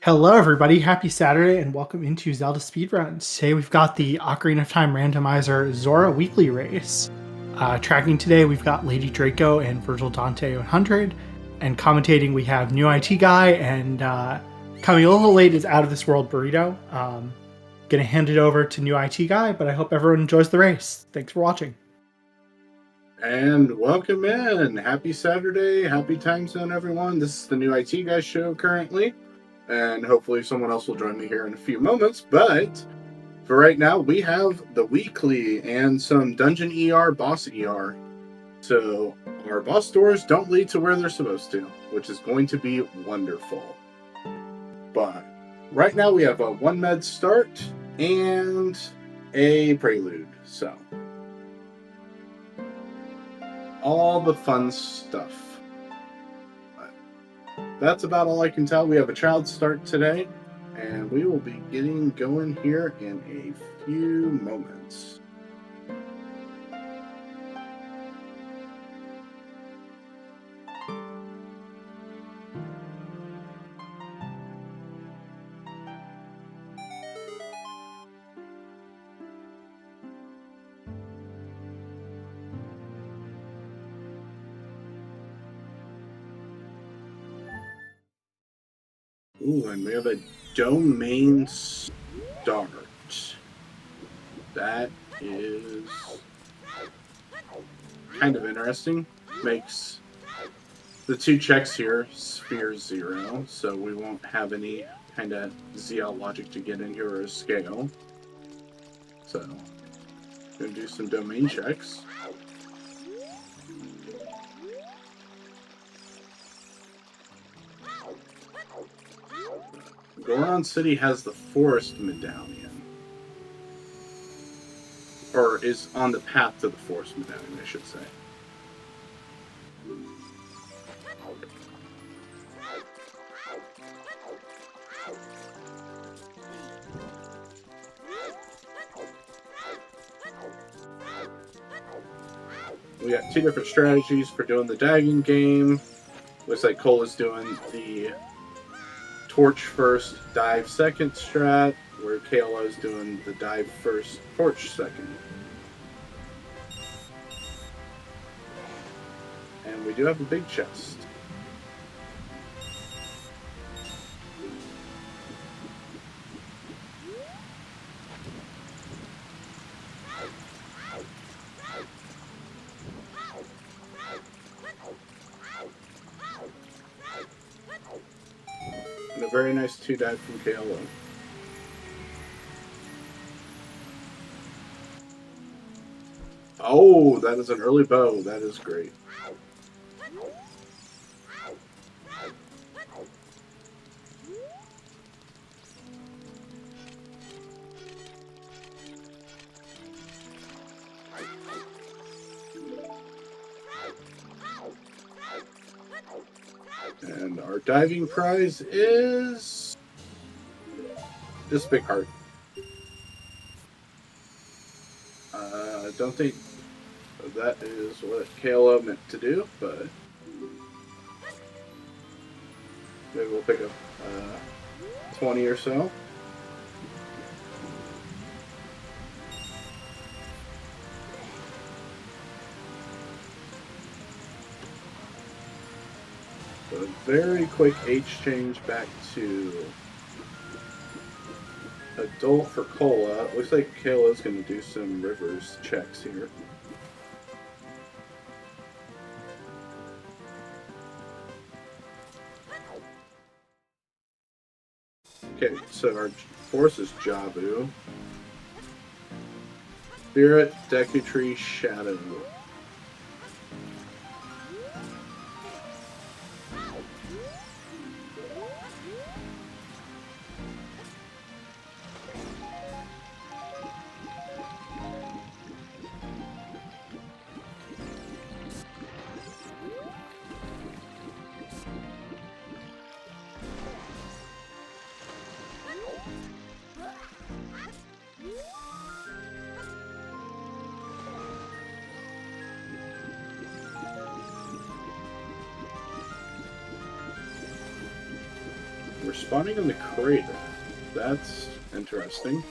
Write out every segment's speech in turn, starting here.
Hello, everybody. Happy Saturday, and welcome into Zelda Speedruns. Today, we've got the Ocarina of Time Randomizer Zora weekly race. Tracking today, we've got Lady Draco and Virgil Dante 100. And commentating, we have New IT Guy, and coming a little late is Out of This World Burrito. Gonna hand it over to New IT Guy, but I hope everyone enjoys the race. Thanks for watching. And welcome in. Happy Saturday. Happy time zone, everyone. This is the New IT Guy show currently. And hopefully someone else will join me here in a few moments. But for right now, we have the weekly and some Dungeon ER, Boss ER. So our boss doors don't lead to where they're supposed to, which is going to be wonderful. But right now we have a 1 med start and a prelude. So all the fun stuff. But that's about all I can tell. We have a child start today, and we will be getting going here in a few moments. Ooh, and we have a domain start. That is kind of interesting. Makes the 2 checks here sphere 0, so we won't have any kind of ZL logic to get in here or a scale. So, gonna do some domain checks. Goron City has the forest medallion. Or is on the path to the forest medallion, I should say. We got 2 different strategies for doing the dagging game. Looks like Cole is doing the torch first, dive second strat, where Kayla is doing the dive first, torch second. And we do have a big chest. And a very nice 2 dive from Kayla. Oh, that is an early bow. That is great. And our diving prize is this big heart. I don't think that is what Kayla meant to do, but maybe we'll pick up 20 or so. So a very quick H change back to adult for Cola. Looks like Kayla's going to do some rivers checks here. Okay, so our force is Jabu. Spirit, Deku Tree, Shadow. We're spawning in the crater. That's interesting.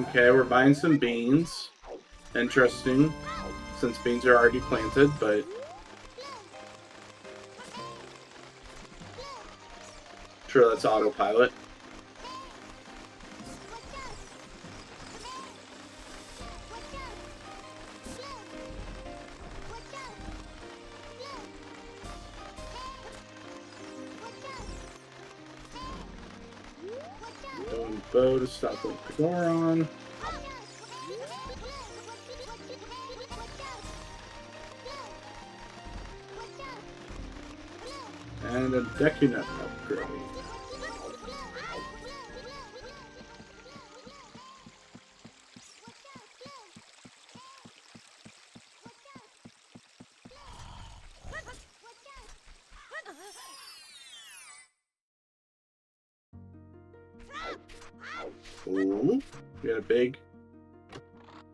Okay, we're buying some beans. Interesting, since beans are already planted, but... Sure, that's autopilot. Going bow to stop with Goron. And a Decunet upgrade. Ooh, we got a big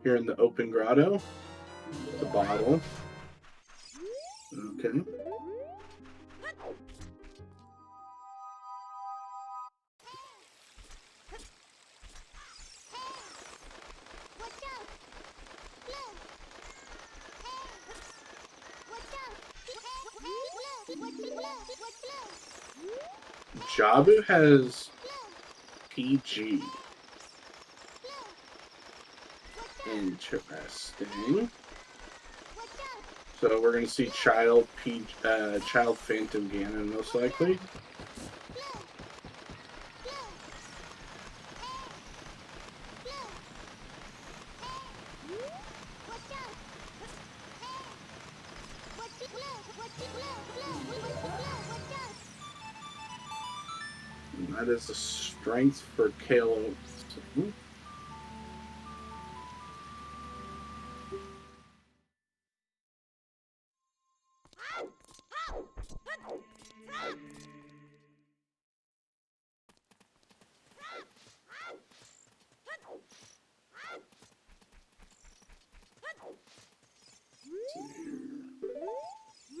here in the open grotto. The bottle. Okay. Jabu has PG. Interesting. So we're gonna see Child Phantom Ganon most likely. And that is the strength for Kalo.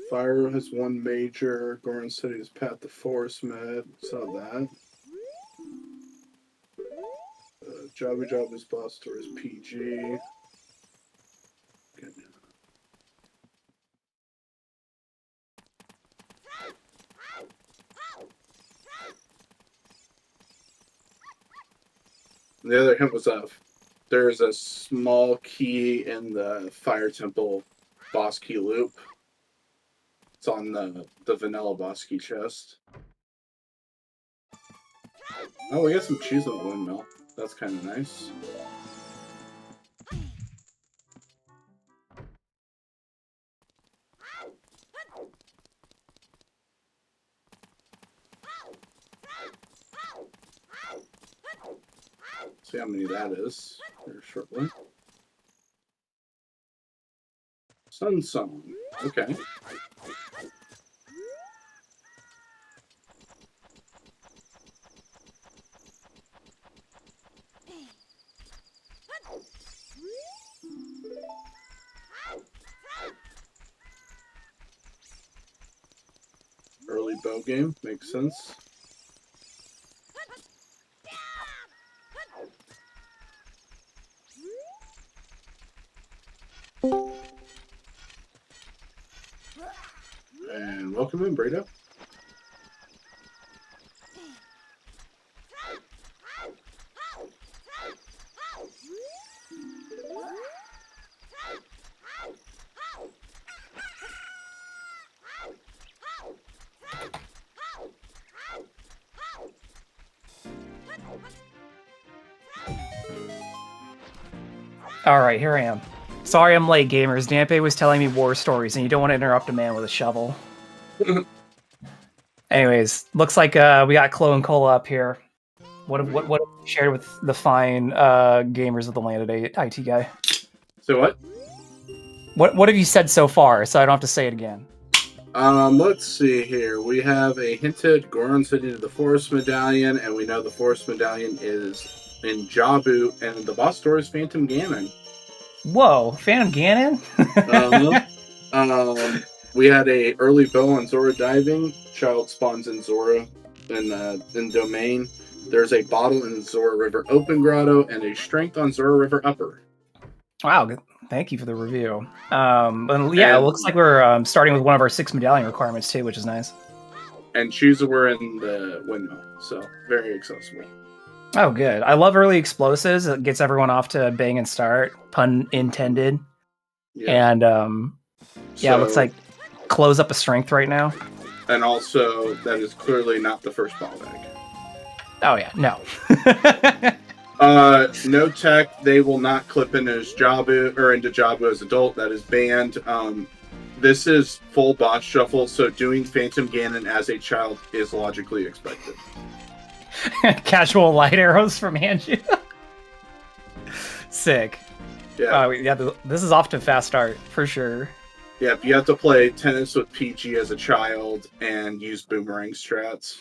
Fire has one major. Goron City has Pat the Forest Med. Saw that. Jabu's boss store is PG. Okay. The other hint was there's a small key in the Fire Temple boss key loop. It's on the vanilla boss key chest. Oh, we got some cheese on the windmill. That's kind of nice. See how many that is here shortly. Sun Song. Okay. Early bow game, makes sense. And welcome in, Brito. Alright, here I am. Sorry I'm late, gamers. Dampe was telling me war stories, and you don't want to interrupt a man with a shovel. Anyways, looks like we got Chloe and Cola up here. What have you shared with the fine gamers of the landed IT guy? So what? What have you said so far, so I don't have to say it again? Let's see here. We have a hinted Goron City to the Forest Medallion, and we know the Forest Medallion is in Jabu, and the boss door is Phantom Ganon. Whoa, Phantom Ganon? We had a early bow on Zora diving. Child spawns in Zora in Domain. There's a bottle in Zora River Open Grotto, and a strength on Zora River Upper. Wow, thank you for the review. It looks like we're starting with one of our 6 medallion requirements too, which is nice. And shoes were in the windmill, so very accessible. Oh, good. I love early explosives. It gets everyone off to a bang and start, pun intended. Yeah. And it looks like close up a strength right now. And also, that is clearly not the first ball bag. Oh yeah, no. No tech. They will not clip into Jabu as adult. That is banned. This is full boss shuffle, so doing Phantom Ganon as a child is logically expected. Casual light arrows from Anju. Sick. Yeah. This is off to a fast start for sure. Yeah, you have to play tennis with PG as a child and use boomerang strats.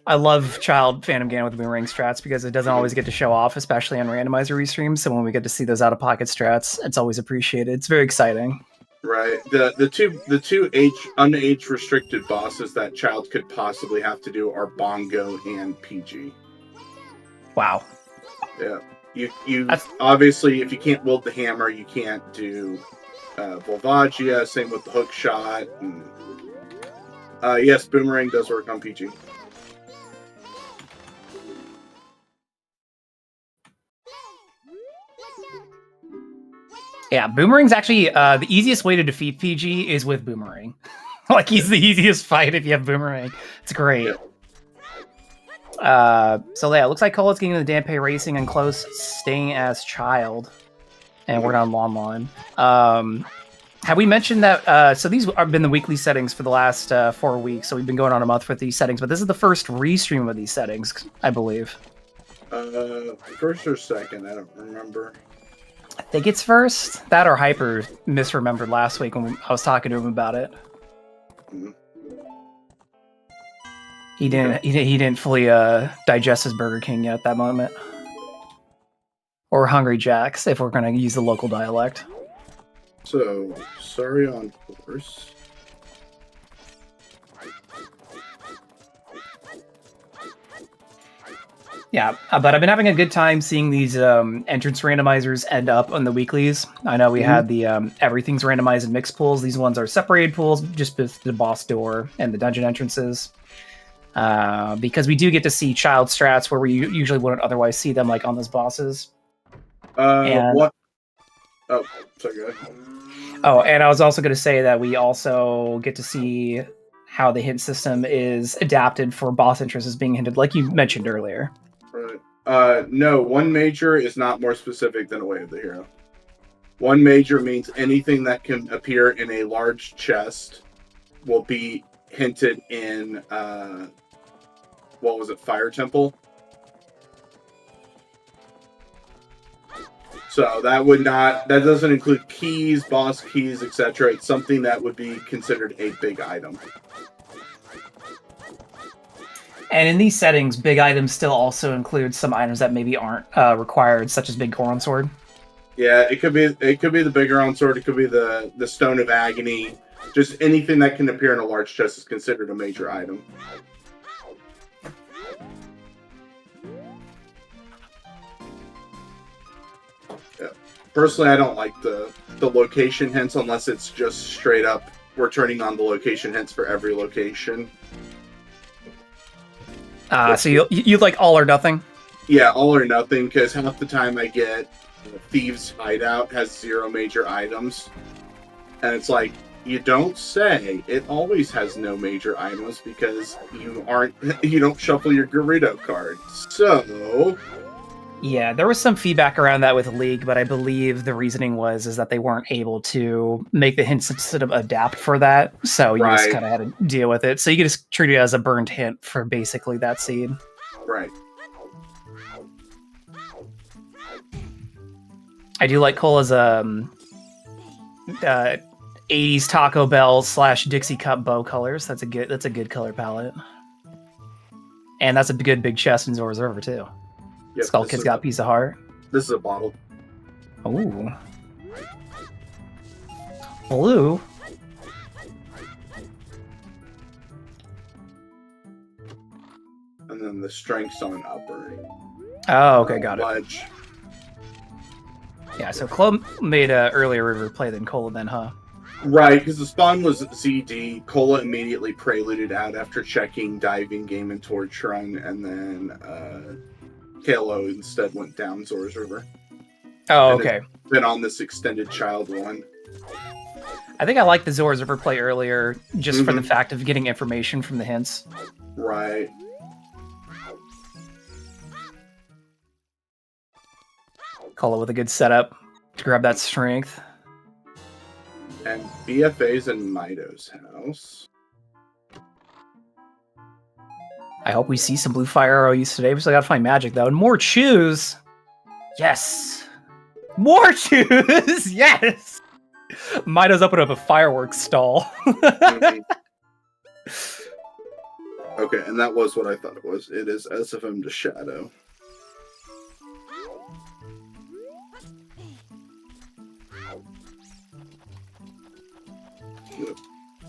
I love child Phantom Ganon with boomerang strats because it doesn't always get to show off, especially on randomizer restreams. So when we get to see those out of pocket strats, it's always appreciated. It's very exciting. Right. The two unage restricted bosses that child could possibly have to do are Bongo and PG. Wow. Yeah. You obviously, if you can't wield the hammer, you can't do Volvagia. Same with the hook shot. And, yes, boomerang does work on PG. Yeah, Boomerang's actually the easiest way to defeat PG is with Boomerang. Like, he's the easiest fight if you have Boomerang. It's great. Yeah. It looks like Cola's getting into the Dampe Racing and close, staying as child. And we're on Lon Lon. Have we mentioned that? So these have been the weekly settings for the last 4 weeks. So we've been going on a month with these settings. But this is the first restream of these settings, I believe. First or second? I don't remember. I think it's first. That or Hyper misremembered last week when I was talking to him about it. Mm-hmm. He didn't fully digest his Burger King yet at that moment. Or Hungry Jack's, if we're going to use the local dialect. So, sorry on horse. Yeah, but I've been having a good time seeing these entrance randomizers end up on the weeklies. I know we had the everything's randomized in mixed pools. These ones are separated pools, just with the boss door and the dungeon entrances. Because we do get to see child strats where we usually wouldn't otherwise see them, like on those bosses. What? Oh, sorry, go ahead. Oh, and I was also going to say that we also get to see how the hint system is adapted for boss entrances being hinted, like you mentioned earlier. Right. No, one major is not more specific than a Way of the Hero. One major means anything that can appear in a large chest will be hinted in, Fire Temple? So that doesn't include keys, boss keys, etc. It's something that would be considered a big item. And in these settings, big items still also include some items that maybe aren't required, such as Big Goron Sword. Yeah, it could be the Big Goron Sword. It could be the Stone of Agony. Just anything that can appear in a large chest is considered a major item. Yeah. Personally, I don't like the location hints unless it's just straight up we're turning on the location hints for every location. So you like all or nothing? Yeah, all or nothing, because half the time I get Thieves' Hideout has 0 major items. And it's like, you don't say it always has no major items because you don't shuffle your Gerudo card. So... Yeah, there was some feedback around that with League, but I believe the reasoning is that they weren't able to make the hints sort of adapt for that, so you just kind of had to deal with it. So you can just treat it as a burned hint for basically that seed. Right. I do like Cola's 80s Taco Bell / Dixie Cup bow colors. That's a good color palette. And that's a good big chest in Zora's River too. Yep, Skull Kid's got a piece of heart. This is a bottle. Ooh. Blue. And then the strength's on upper. Oh, okay, got it. Ledge. Yeah, so Chloe made a earlier river play than Cola then, huh? Right, because the spawn was ZD. Cola immediately preluded out after checking diving, game, and torch run, and then Kalo instead went down Zora's River. Oh, and okay. Been on this extended child one. I think I like the Zora's River play earlier just for the fact of getting information from the hints. Right. Cola with a good setup to grab that strength. And BFA's in Mido's house. I hope we see some blue fire arrow use today. We still gotta find magic though. And more chews! Yes! More chews! Yes! Mido's opened up a fireworks stall. Okay, and that was what I thought it was. It is SFM to Shadow.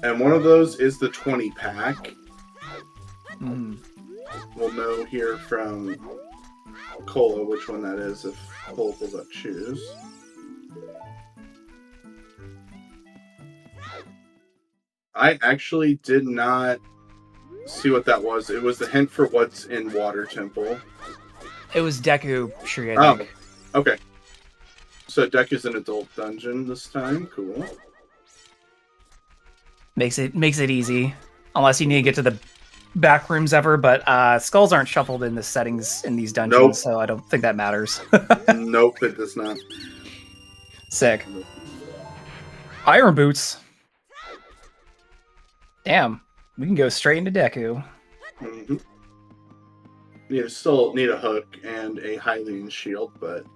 And one of those is the 20 pack. We'll know here from Cola which one that is if Cola pulls up shoes. I actually did not see what that was. It was the hint for what's in Water Temple. It was Deku Tree, I think. Okay. So Deku's an adult dungeon this time. Cool. Makes it easy. Unless you need to get to the back rooms ever, but skulls aren't shuffled in the settings in these dungeons, so I don't think that matters. Nope, it does not. Sick. Iron boots. Damn, we can go straight into Deku. You still need a hook and a Hylian shield, but...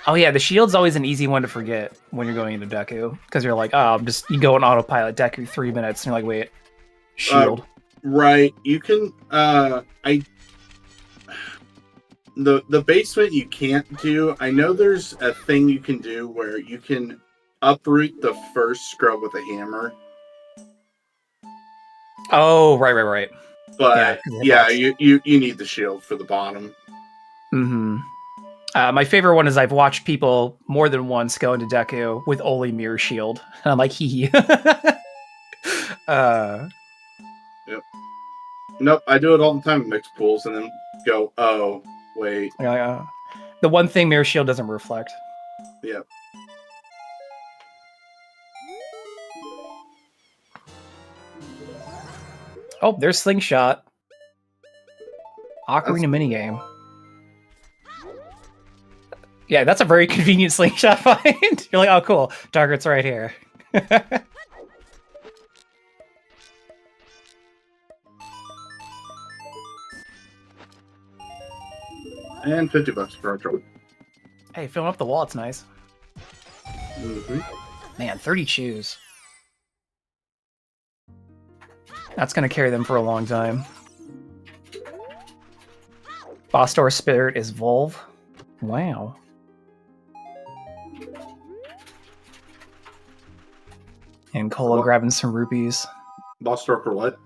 Oh yeah, the shield's always an easy one to forget when you're going into Deku. Because you're like, oh, you go on autopilot Deku 3 minutes, and you're like, wait, shield. Right, you can, the basement you can't do. I know there's a thing you can do where you can uproot the first scrub with a hammer. Oh, right. But yeah, you need the shield for the bottom. My favorite one is I've watched people more than once go into Deku with only mirror shield. And I'm like, hee. Yep. Nope, I do it all the time in mixed pools and then go, oh, wait. The one thing mirror shield doesn't reflect. Yep. Oh, there's Slingshot. Ocarina minigame. Yeah, that's a very convenient Slingshot find. You're like, oh, cool. Target's right here. And $50 for our trouble. Hey, filling up the wall, it's nice. Man, 30 chews. That's going to carry them for a long time. Boss Door Spirit is Volve. Wow. And Cola grabbing some rupees. Boss door for what?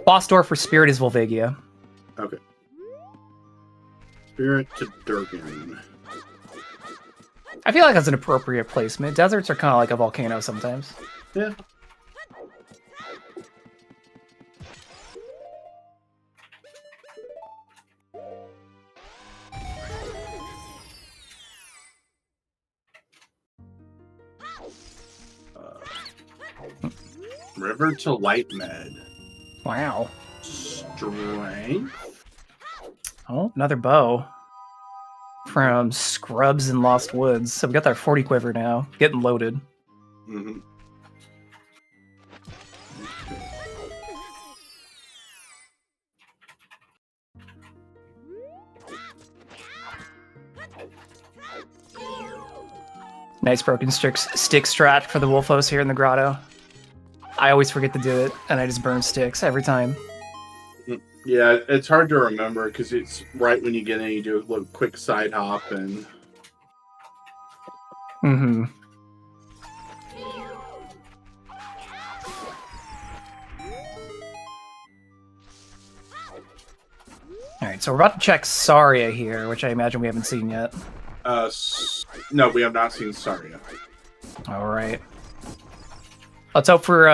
Boss door for Spirit is Volvagia. Okay. Spirit to Durgan. I feel like that's an appropriate placement. Deserts are kind of like a volcano sometimes. Yeah. River to Light Med. Wow. Strength. Oh, another bow. From Scrubs and Lost Woods. So we got that 40 quiver now. Getting loaded. Nice broken stick strat for the Wolfos here in the grotto. I always forget to do it, and I just burn sticks every time. Yeah, it's hard to remember because it's right when you get in, you do a little quick side hop and. Mm-hmm. Alright, so we're about to check Saria here, which I imagine we haven't seen yet. No, we have not seen Saria. Alright. Let's hope for,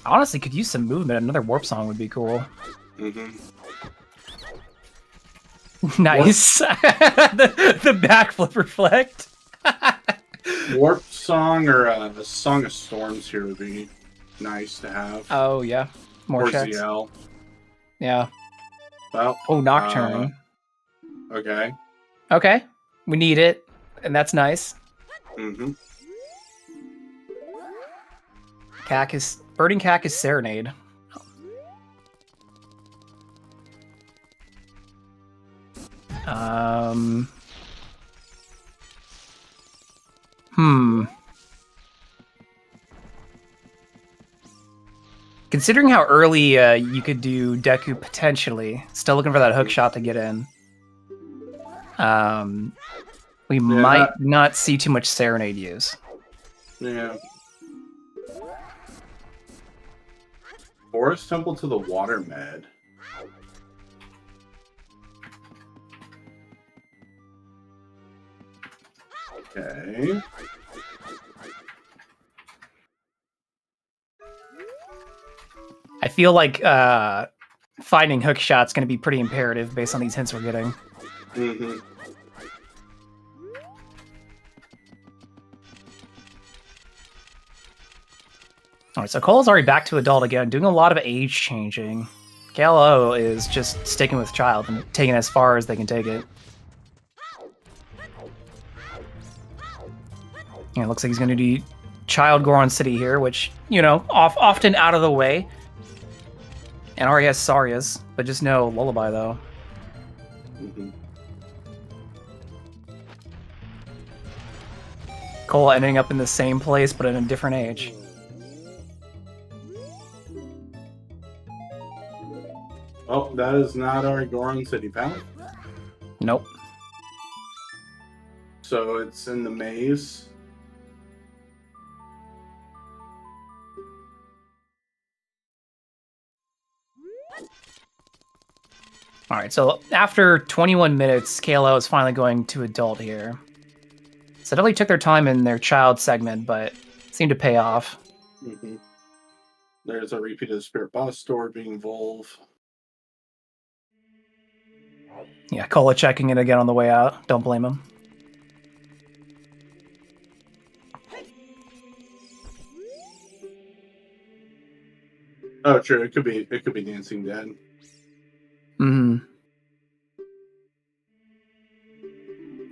honestly, could use some movement. Another warp song would be cool. Mm-hmm. Nice. the backflip reflect. Warp song or a Song of Storms here would be nice to have. Oh, yeah. More or checks. ZL. Yeah. Well. Oh, Nocturne. Okay. Okay. We need it, and that's nice. Mm-hmm. Birding Cactus Serenade. Considering how early you could do Deku potentially, still looking for that hook shot to get in. We might not see too much Serenade use. Yeah. Forest Temple to the Water Med. Okay. I feel like finding hook shots going to be pretty imperative based on these hints we're getting. Mm-hmm. Alright, so Cole's already back to adult again, doing a lot of age changing. KLO is just sticking with child and taking it as far as they can take it. Yeah, it looks like he's going to do Child Goron City here, which, you know, often out of the way. And already has Saria's, but just no Lullaby, though. Mm-hmm. Cole ending up in the same place, but in a different age. Oh, that is not our Goron City path. Nope. So it's in the maze. Alright, so after 21 minutes, KLO is finally going to adult here. So definitely took their time in their child segment, but seemed to pay off. Mm-hmm. There's a repeat of the Spirit Boss Store being Volve. Yeah, Cola checking it again on the way out. Don't blame him. Oh, true. It could be Dancing Dead. Mm-hmm.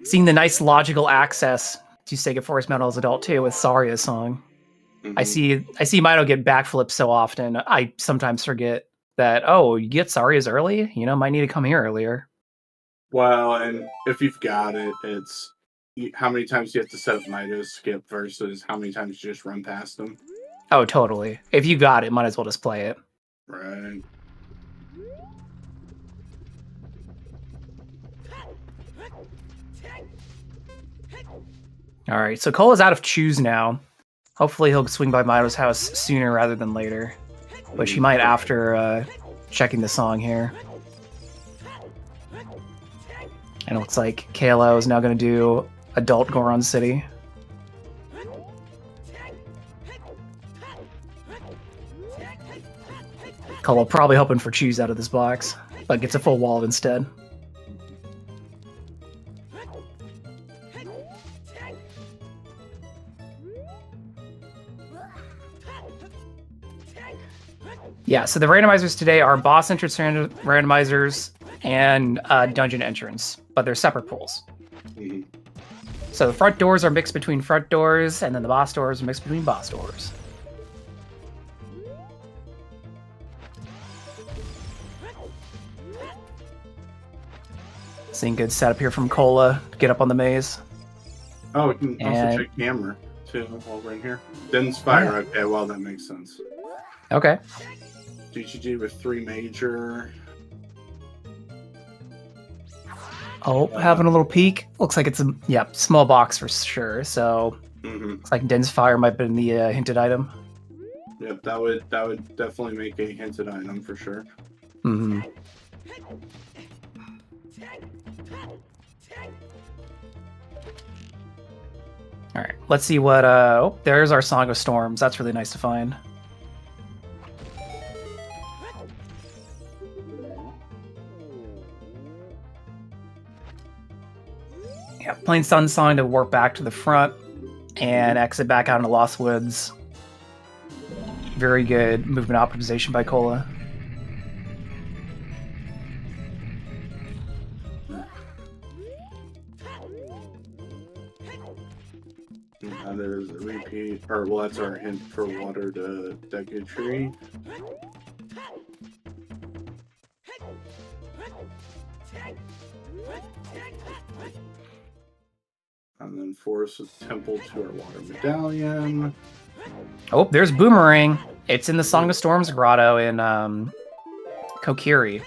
Seeing the nice logical access to Sega Forest Metal's adult too with Saria's song. Mm-hmm. I see Mito get backflips so often. I sometimes forget that, oh, you get Saria's early? You know, might need to come here earlier. Well, and if you've got it, it's how many times you have to set up Mito's skip versus how many times you just run past them. Oh, totally. If you got it, might as well just play it. Right. Alright, so Cole is out of choose now. Hopefully he'll swing by Mito's house sooner rather than later. Which he might after checking the song here. And it looks like KLO is now going to do Adult Goron City. Cole probably hoping for choose out of this box, but gets a full wall instead. Yeah, so the randomizers today are boss entrance randomizers and dungeon entrance, but they're separate pools. Mm-hmm. So the front doors are mixed between front doors, and then the boss doors are mixed between boss doors. Seeing good setup here from Cola to get up on the maze. Oh, we can also And- check camera too while we're in here. Den's fire. Oh. Okay, well that makes sense. Okay. GGG with 3 major. Oh, having a little peek. Looks like it's a small box for sure. So looks like Den's Fire might have been the hinted item. Yep, that would definitely make a hinted item for sure. Mm-hmm. All right, let's see what. Oh, there's our Song of Storms. That's really nice to find. Yeah, plain Sun Song to warp back to the front and exit back out into Lost Woods. Very good movement optimization by Cola. There's a repeat, or well, that's our hint for water to Deku Tree. And then Forest with Temple to our water medallion. Oh, there's Boomerang. It's in the Song of Storms grotto in Kokiri.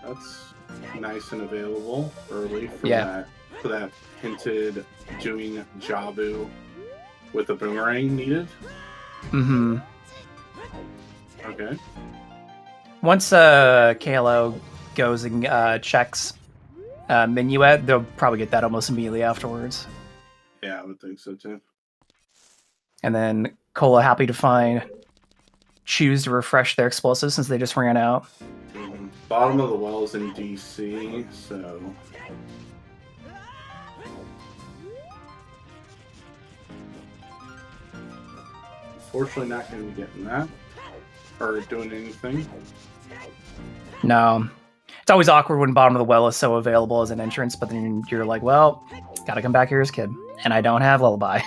That's nice and available early for Yeah. that hinted doing Jabu with a boomerang needed. Mm-hmm. Okay. Once KLO goes and checks Minuet, they'll probably get that almost immediately afterwards. Yeah, I would think so too. And then Cola happy to find choose to refresh their explosives since they just ran out. Mm-hmm. Bottom of the well is in DC, so unfortunately not going to be getting that or doing anything. No. It's always awkward when bottom of the well is so available as an entrance, but then you're like, well, gotta come back here as kid. And I don't have Lullaby.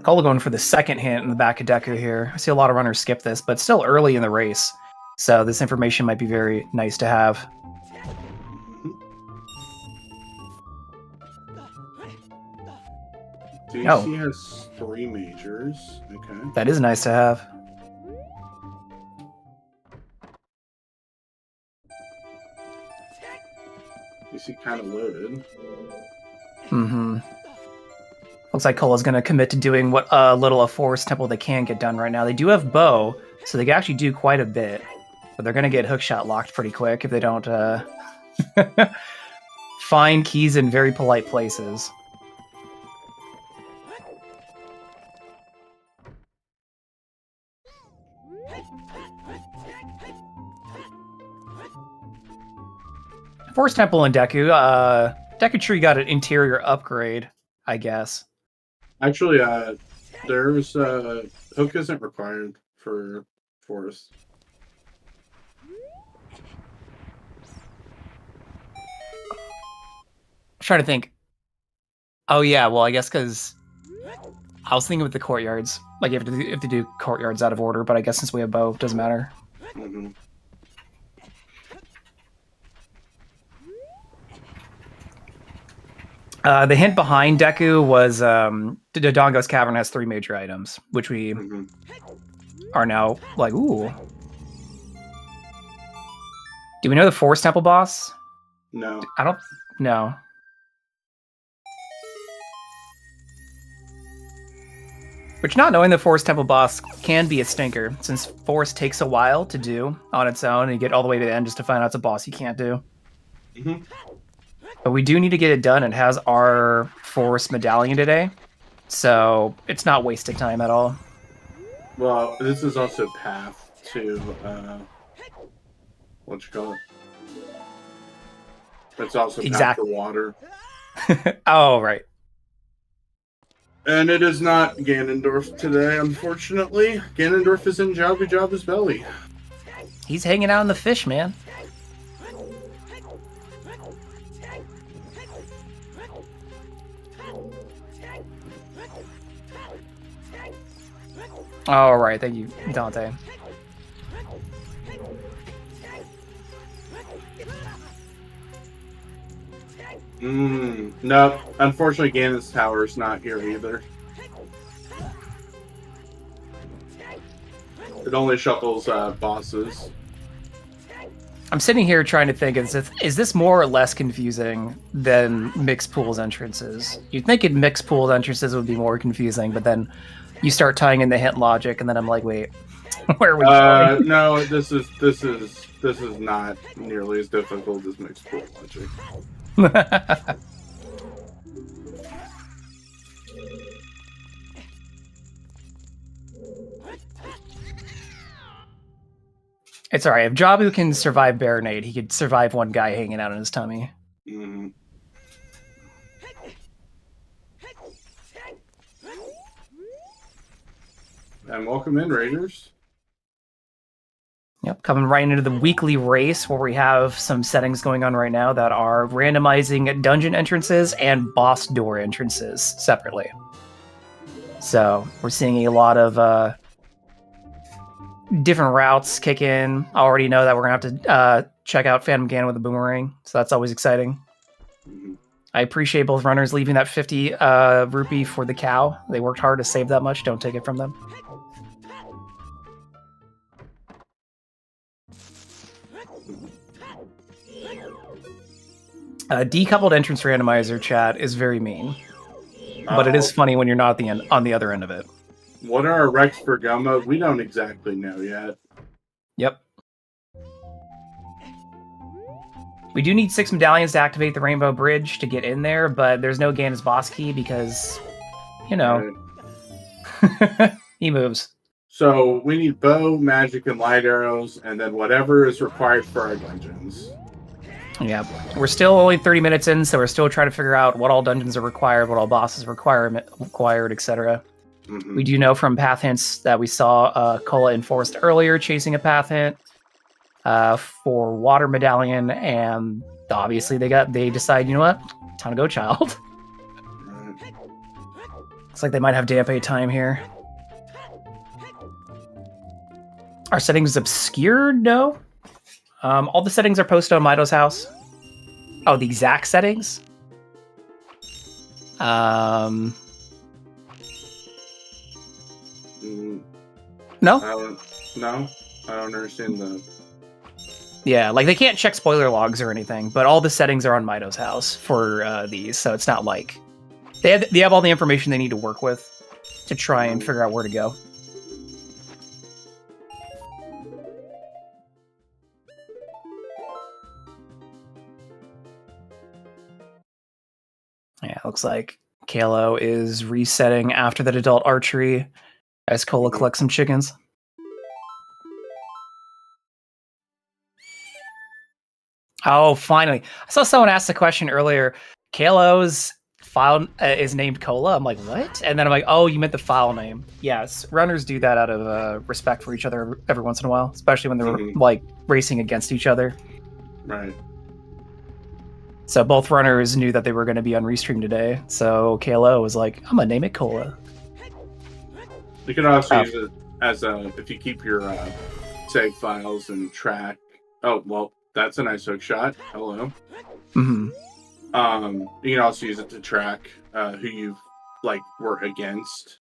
Cola going for the second hint in the back of Deku here. I see a lot of runners skip this, but still early in the race. So this information might be very nice to have. DC has 3 majors. Okay. That is nice to have. DC kind of loaded. Mm-hmm. Looks like Cola's going to commit to doing what little a Forest Temple they can get done right now. They do have Bow, so they can actually do quite a bit. But they're going to get Hookshot locked pretty quick if they don't find keys in very polite places. Forest Temple and Deku. Deku Tree got an interior upgrade, I guess. Actually, there's hook isn't required for Forest. I'm trying to think. Oh yeah, well I guess because I was thinking with the courtyards, like you have to do courtyards out of order, but I guess since we have Bow, it doesn't matter. Mm-hmm. The hint behind Deku was Dodongo's Cavern has 3 major items, which we are now like, ooh. Do we know the Forest Temple boss? No. I don't know. Which, not knowing the Forest Temple boss can be a stinker, since Forest takes a while to do on its own, and you get all the way to the end just to find out it's a boss you can't do. Mm-hmm. But we do need to get it done. It has our Forest Medallion today, so it's not wasted time at all. Well, this is also path to, what you call it? It's also path for water. Oh, right. And it is not Ganondorf today, unfortunately. Ganondorf is in Jabu Jabu's belly. He's hanging out in the fish, man. All right, thank you, Dante. No, unfortunately, Ganon's Tower is not here either. It only shuffles bosses. I'm sitting here trying to think, is this more or less confusing than mixed pools entrances? You'd think mixed pools entrances would be more confusing, but then you start tying in the hint logic, and then I'm like, wait, where are we going? No, this is not nearly as difficult as mixed pool logic. It's alright. If Jabu can survive Baronade, he could survive one guy hanging out in his tummy. Mm-hmm. And welcome in, Raiders. Yep, coming right into the weekly race where we have some settings going on right now that are randomizing dungeon entrances and boss door entrances separately. So we're seeing a lot of different routes kick in. I already know that we're going to have to check out Phantom Ganon with a boomerang, so that's always exciting. Mm-hmm. I appreciate both runners leaving that 50 rupee for the cow. They worked hard to save that much. Don't take it from them. Decoupled entrance randomizer chat is very mean, but it is funny when you're not on the other end of it. What are Rex for Goma? We don't exactly know yet. Yep. We do need 6 medallions to activate the Rainbow Bridge to get in there, but there's no Ganon's boss key because, you know, right. He moves. So we need bow, magic, and light arrows, and then whatever is required for our dungeons. Yeah, we're still only 30 minutes in, so we're still trying to figure out what all dungeons are required, what all bosses required, etc. Mm-hmm. We do know from path hints that we saw Kola in Forest earlier chasing a path hint for Water Medallion, and obviously they decide, you know what, time to go, child. Right. Looks like they might have Dampe time here. Are settings obscured? No. All the settings are posted on Mido's house. Oh, the exact settings? No? No, I don't understand the... Yeah, like they can't check spoiler logs or anything, but all the settings are on Mido's house for these, so it's not like... They have all the information they need to work with to try and figure out where to go. Yeah, looks like Kalo is resetting after that adult archery as Kola collects some chickens. Oh, finally. I saw someone ask the question earlier. Kalo's file is named Kola. I'm like, what? And then I'm like, oh, you meant the file name. Yes, runners do that out of respect for each other every once in a while, especially when they're like racing against each other. Right. So both runners knew that they were going to be on Restream today. So KLO was like, I'm going to name it Kola. You can also use it as if you keep your save files and track. Oh, well, that's a nice hook shot. Hello. Mm-hmm. You can also use it to track who you were against.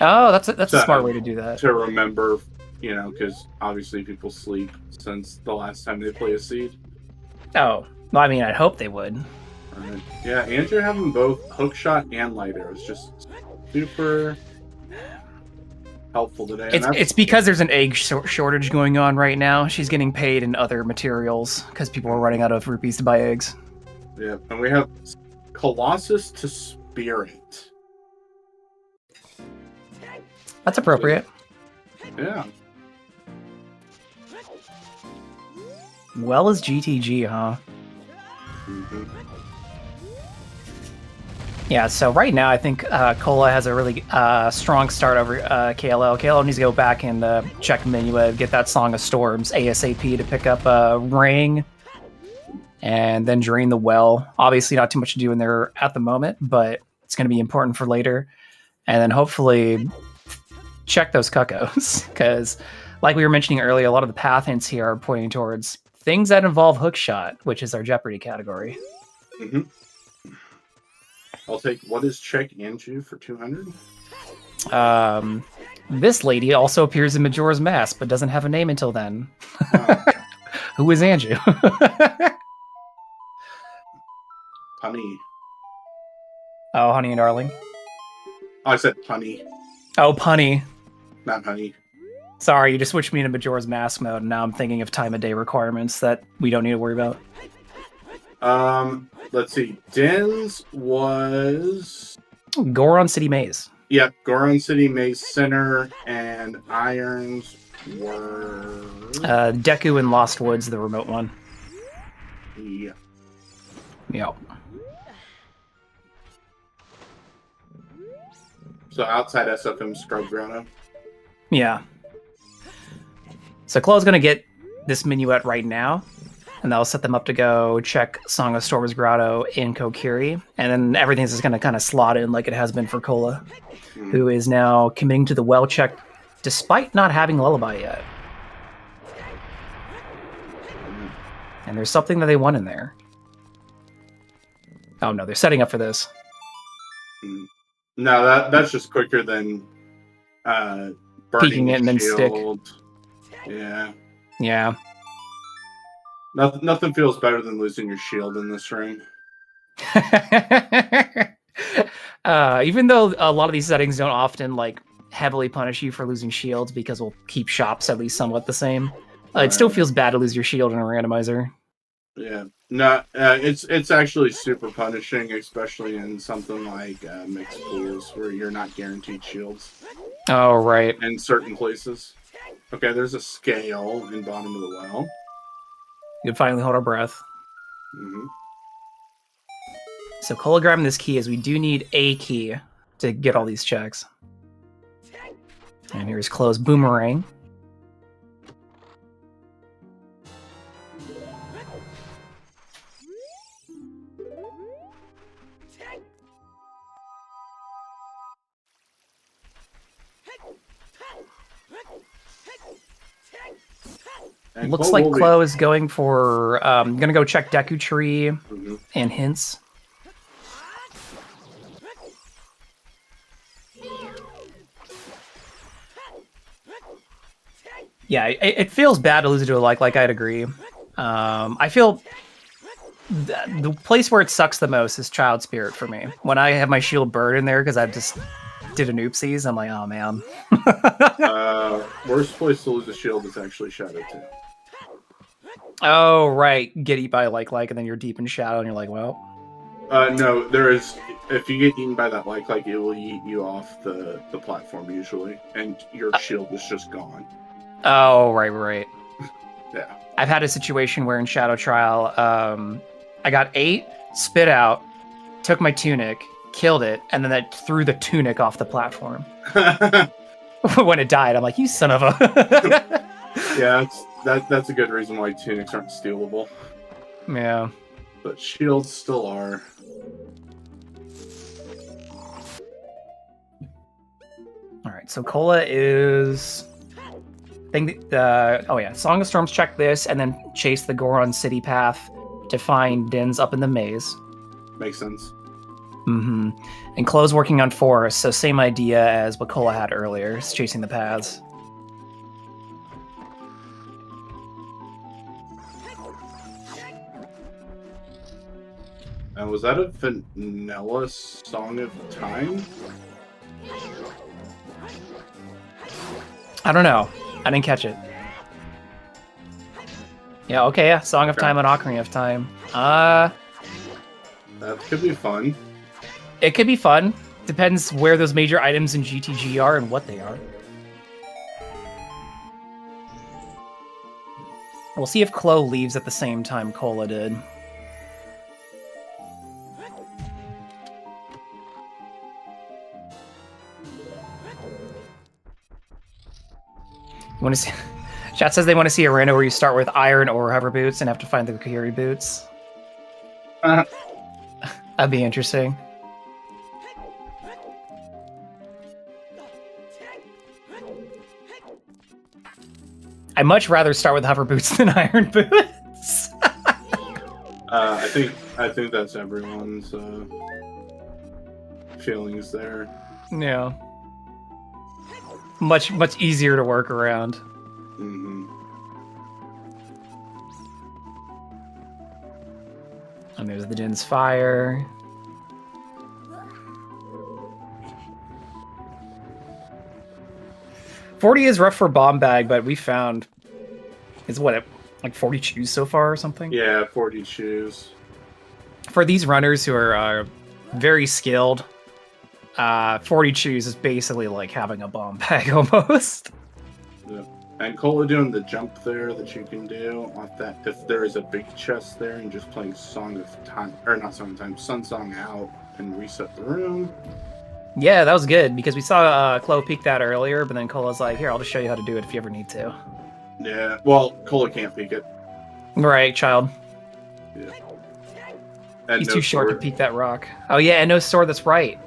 Oh, that's a smart way to do that. To remember, because obviously people sleep since the last time they play a seed. Oh. Well, I mean, I'd hope they would. Right. Yeah, and you're having both hookshot and light arrows. Just super helpful today. It's because there's an egg shortage going on right now. She's getting paid in other materials because people are running out of rupees to buy eggs. Yeah, and we have Colossus to Spirit. That's appropriate. Yeah. Well as GTG, huh? Mm-hmm. Yeah, so right now I think Kola has a really strong start over KLO. KLO needs to go back and check Minuet, get that Song of Storms ASAP to pick up a ring and then drain the well. Obviously not too much to do in there at the moment, but it's going to be important for later. And then hopefully check those cuckoos, because like we were mentioning earlier, a lot of the path hints here are pointing towards things that involve hookshot, which is our Jeopardy category. Mm-hmm. I'll take what is check Anju for 200. This lady also appears in Majora's Mask, but doesn't have a name until then. Who is Anju? Punny. Oh, honey and darling. Oh, I said punny, Oh, punny. not honey. Sorry, you just switched me into Majora's Mask mode, and now I'm thinking of time of day requirements that we don't need to worry about. Let's see. Din's was... Goron City Maze. Yep, Goron City Maze Center, and Irons were... Deku and Lost Woods, the remote one. Yeah. Yep. So outside SFM Scrub Grotto. Yeah. So Chloe's gonna get this minuet right now, and that'll set them up to go check Song of Storm's Grotto in Kokiri, and then everything's just gonna kind of slot in like it has been for Kola, who is now committing to the well check despite not having Lullaby yet. And there's something that they want in there. Oh no, they're setting up for this. No, that's just quicker than Peeking it and then stick. Yeah. Yeah. Nothing feels better than losing your shield in this ring. Even though a lot of these settings don't often like heavily punish you for losing shields because we'll keep shops at least somewhat the same, it still feels bad to lose your shield in a randomizer. Yeah, no, it's actually super punishing, especially in something like mixed pools where you're not guaranteed shields. Oh, right. In certain places. Okay, there's a scale in bottom of the well. You can finally hold our breath. Mm-hmm. So Kola grabbing this key is we do need a key to get all these checks. And here's Chloe's boomerang. And Looks like Chloe is going for, gonna go check Deku Tree and hints. Yeah, it feels bad to lose it to a like I'd agree. I feel the place where it sucks the most is Child Spirit for me. When I have my shield bird in there because I just did an oopsies, I'm like, oh man. Worst place to lose a shield is actually Shadow 2. Oh, right. Get eat by like, and then you're deep in shadow, and you're like, well. No, there is... If you get eaten by that like, it will eat you off the platform, usually. And your shield is just gone. Oh, right. Yeah. I've had a situation where in Shadow Trial, I got 8, spit out, took my tunic, killed it, and then that threw the tunic off the platform. When it died, I'm like, you son of a... Yeah, that's a good reason why tunics aren't stealable. Yeah. But shields still are. Alright, so Kola is... Song of Storms check this, and then chase the Goron City path to find Din's up in the maze. Makes sense. Mm-hmm. And Chloe's working on Forest, so same idea as what Kola had earlier, is chasing the paths. And was that a vanilla Song of Time? I don't know. I didn't catch it. Yeah, okay, yeah. Song of Time and Ocarina of Time. That could be fun. It could be fun. Depends where those major items in GTG are and what they are. We'll see if Chloe leaves at the same time Kola did. Want to see? Chat says they want to see a rando where you start with iron or hover boots and have to find the Kokiri boots. That'd be interesting. I'd much rather start with hover boots than iron boots. I think that's everyone's feelings there. Yeah. Much easier to work around. Mm-hmm. And there's the Din's Fire. $40 is rough for bomb bag, but we found it's what, like 40 chews so far or something? Yeah, 40 chews. For these runners who are very skilled, 40 chews is basically like having a bomb bag almost. Yeah. And Cola doing the jump there that you can do off that if there is a big chest there, and just playing Song of Time, or not Song of Time, Sun Song out and reset the room. Yeah, that was good because we saw Chloe peek that earlier, but then Cola's like, "Here, I'll just show you how to do it if you ever need to." Yeah, well, Cola can't peek it. Right, child. Yeah. And He's no too short to sword. peek that rock. Oh yeah, and no sword. That's right.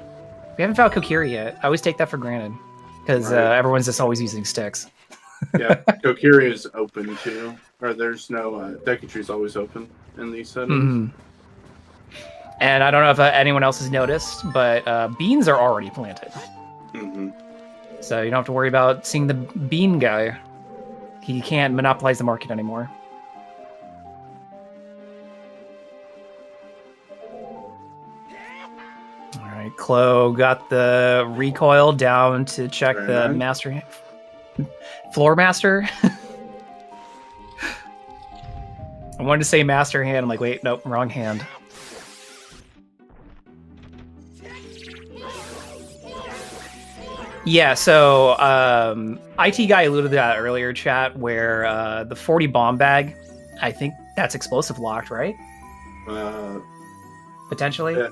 We haven't found Kokiri yet. I always take that for granted because Right. everyone's just always using sticks. Yeah, Kokiri is open too. Or there's no Dekatri is always open in these settings. And I don't know if anyone else has noticed, but beans are already planted. Mm-hmm. So you don't have to worry about seeing the bean guy. He can't monopolize the market anymore. All right, Chloe got the recoil down to check Very the nice. master... Floor master? I wanted to say master hand. I'm like, wait, nope, wrong hand. Yeah, so IT guy alluded to that earlier, chat, where the 40 bomb bag, I think that's explosive locked, right? Potentially? Yeah.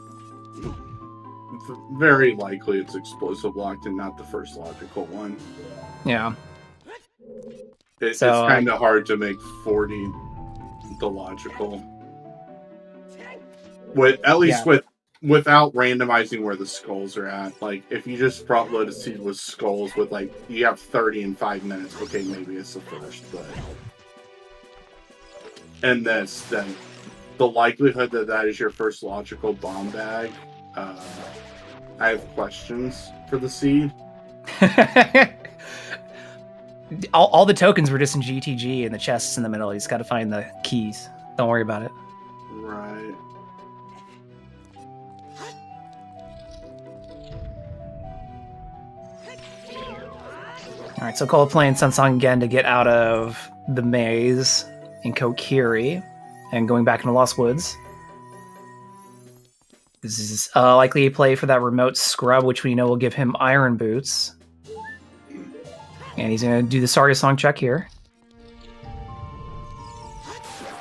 Very likely it's explosive locked and not the first logical one. Yeah. It's So, kind of hard to make 40 the logical. At least without randomizing where the skulls are at. Like, if you just front load a seed with skulls with, like, you have 30 in 5 minutes, okay, maybe it's the first, but... And then the likelihood that that is your first logical bomb bag, I have questions for the seed. all the tokens were just in GTG and the chests in the middle. You just got to find the keys. Don't worry about it. Right. All right, so Cole playing Sunsong again to get out of the maze in Kokiri and going back into Lost Woods. This is likely a play for that remote scrub, which we know will give him iron boots. And he's going to do the Saria Song check here.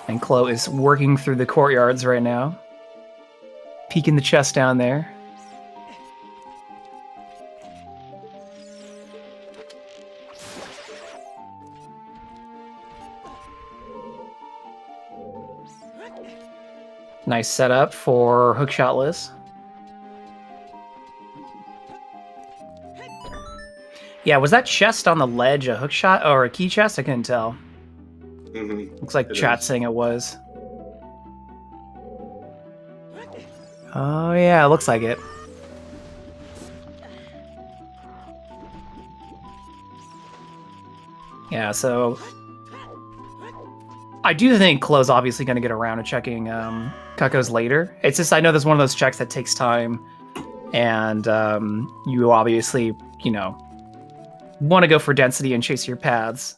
And Chloe is working through the courtyards right now. Peeking the chest down there. Nice setup for hookshot Liz. Yeah, was that chest on the ledge a hookshot or a key chest? I couldn't tell. Mm-hmm. Looks like chat saying it was. Oh yeah, it looks like it. Yeah, so I do think Chloe's obviously going to get around to checking Cuckoos later. It's just I know there's one of those checks that takes time, and you obviously, you know, want to go for density and chase your paths.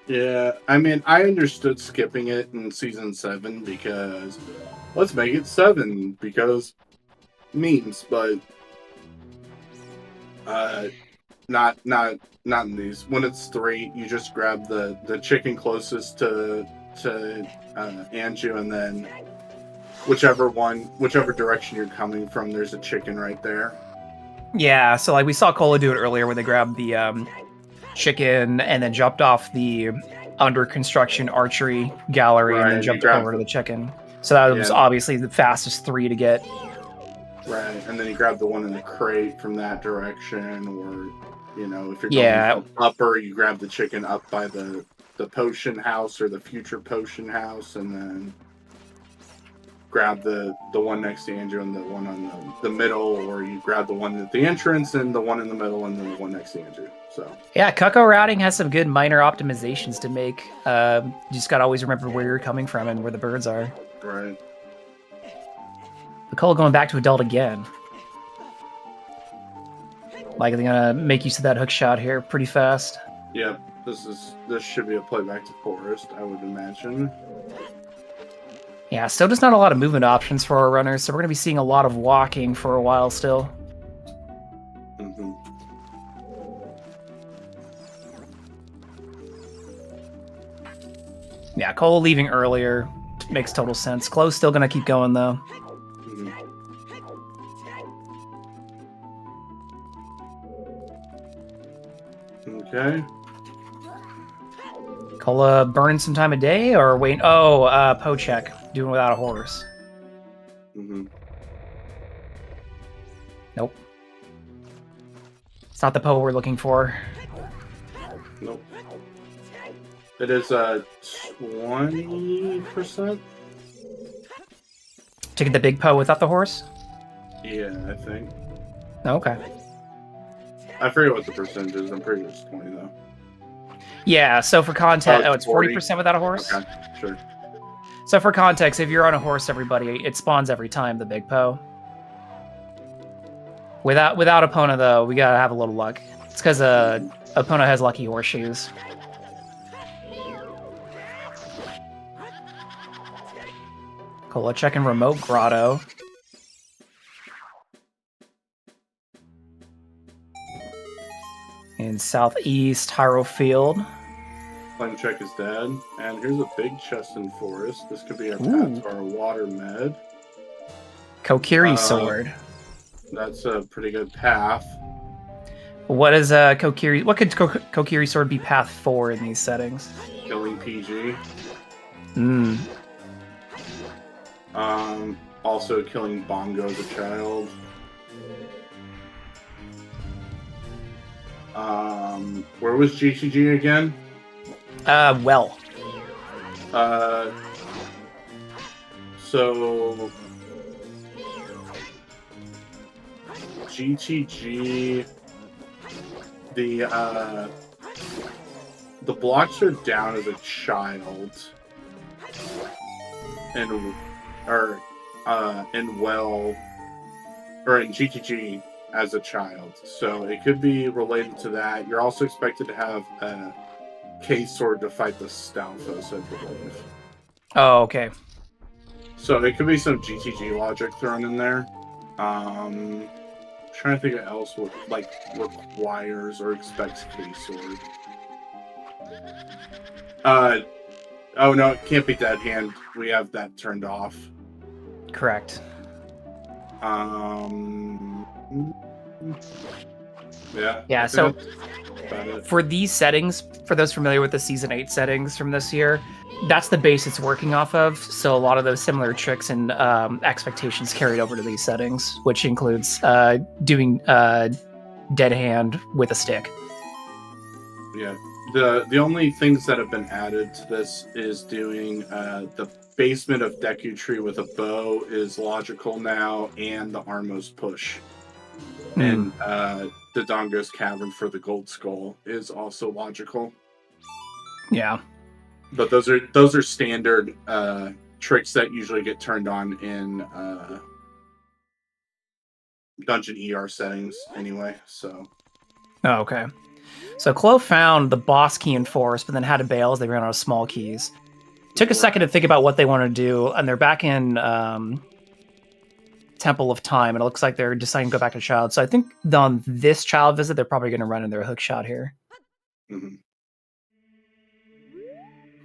Yeah, I mean, I understood skipping it in Season 7 because let's make it 7 because memes, but not in these. When it's 3, you just grab the chicken closest to Anju, and then whichever direction you're coming from, there's a chicken right there. Yeah, so like we saw Cola do it earlier where they grabbed the chicken and then jumped off the under construction archery gallery and then jumped over to the chicken. So that was obviously the fastest 3 to get. Right, and then you grab the one in the crate from that direction, or if you're Yeah. going from upper, you grab the chicken up by the potion house or the future potion house, and then grab the one next to Andrew and the one on the middle, or you grab the one at the entrance and the one in the middle and then the one next to Andrew. So Yeah, Cuckoo routing has some good minor optimizations to make. You just gotta always remember where you're coming from and where the birds are. right. Nicole going back to adult again. Likely gonna make use of that hook shot here pretty fast. Yep, this should be a playback to forest, I would imagine. Yeah, still just not a lot of movement options for our runners, so we're gonna be seeing a lot of walking for a while still. Mm-hmm. Yeah, Cole leaving earlier makes total sense. Chloe's still gonna keep going though. Okay. Cola burning some time a day or waiting? Oh, Poe check. Doing without a horse. Mm-hmm. Nope. It's not the Poe we're looking for. Nope. It is 20%. To get the big Poe without the horse? Yeah, I think. Okay. I forget what the percentage is. I'm pretty sure it's 20 though. Yeah, so for context, Oh, it's 40% without a horse? Okay, sure. So for context, if you're on a horse, everybody, it spawns every time, the big Poe. Without Epona, though, we gotta have a little luck. It's because Epona has lucky horseshoes. Cool, checking remote grotto. In southeast Hyrule Field. Flame check is dead. And here's a big chest in forest. This could be our path to our water med. Kokiri sword. That's a pretty good path. What is Kokiri? What could Kokiri sword be path for in these settings? Killing PG. Hmm. Also killing Bongo as a child. Where was GTG again? Well. So GTG, the blocks are down as a child, in GTG as a child, so it could be related to that. You're also expected to have a K-sword to fight the Stalfos, I believe. Oh, okay. So it could be some GTG logic thrown in there. Trying to think of else what requires or expects K-sword. Oh no, it can't be Dead Hand. We have that turned off. Correct. Yeah, so for these settings, for those familiar with the Season 8 settings from this year, that's the base it's working off of. So a lot of those similar tricks and expectations carried over to these settings, which includes doing Dead Hand with a stick. Yeah. The only things that have been added to this is doing the basement of Deku Tree with a bow is logical now, and the Armos push. And the Dongo's Cavern for the Gold Skull is also logical. Yeah. But those are standard tricks that usually get turned on in Dungeon ER settings anyway, so. Oh, okay. So Chloe found the boss key in Forest, but then had to bail as they ran out of small keys. Took a second to think about what they want to do, and they're back in Temple of Time, and it looks like they're deciding to go back to Child. So I think on this Child visit, they're probably going to run in their hook shot here. Mm-hmm.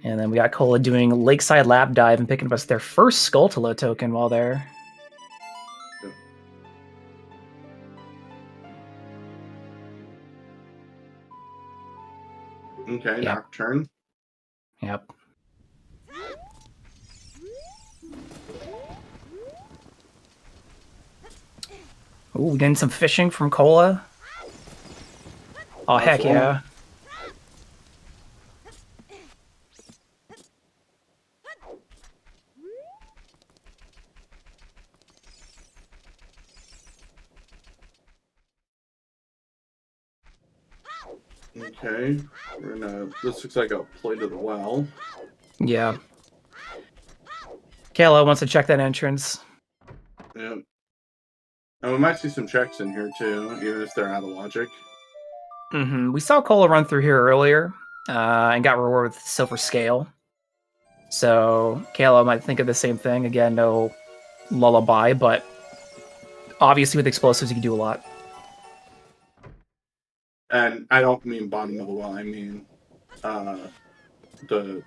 And then we got Cola doing Lakeside Lab Dive and picking up us their first Skulltula token while there. Yep. Okay, Yep. Nocturne. Yep. Ooh, we getting some fishing from Cola. Oh, heck yeah. Okay, this looks like a plate of the well. Yeah. Kayla wants to check that entrance. Yep. And we might see some checks in here too, even if they're out of logic. We saw Cola run through here earlier, and got rewarded with silver scale. So Kayla might think of the same thing. Again, no lullaby, but obviously with explosives you can do a lot. And I don't mean bottom of the well, I mean the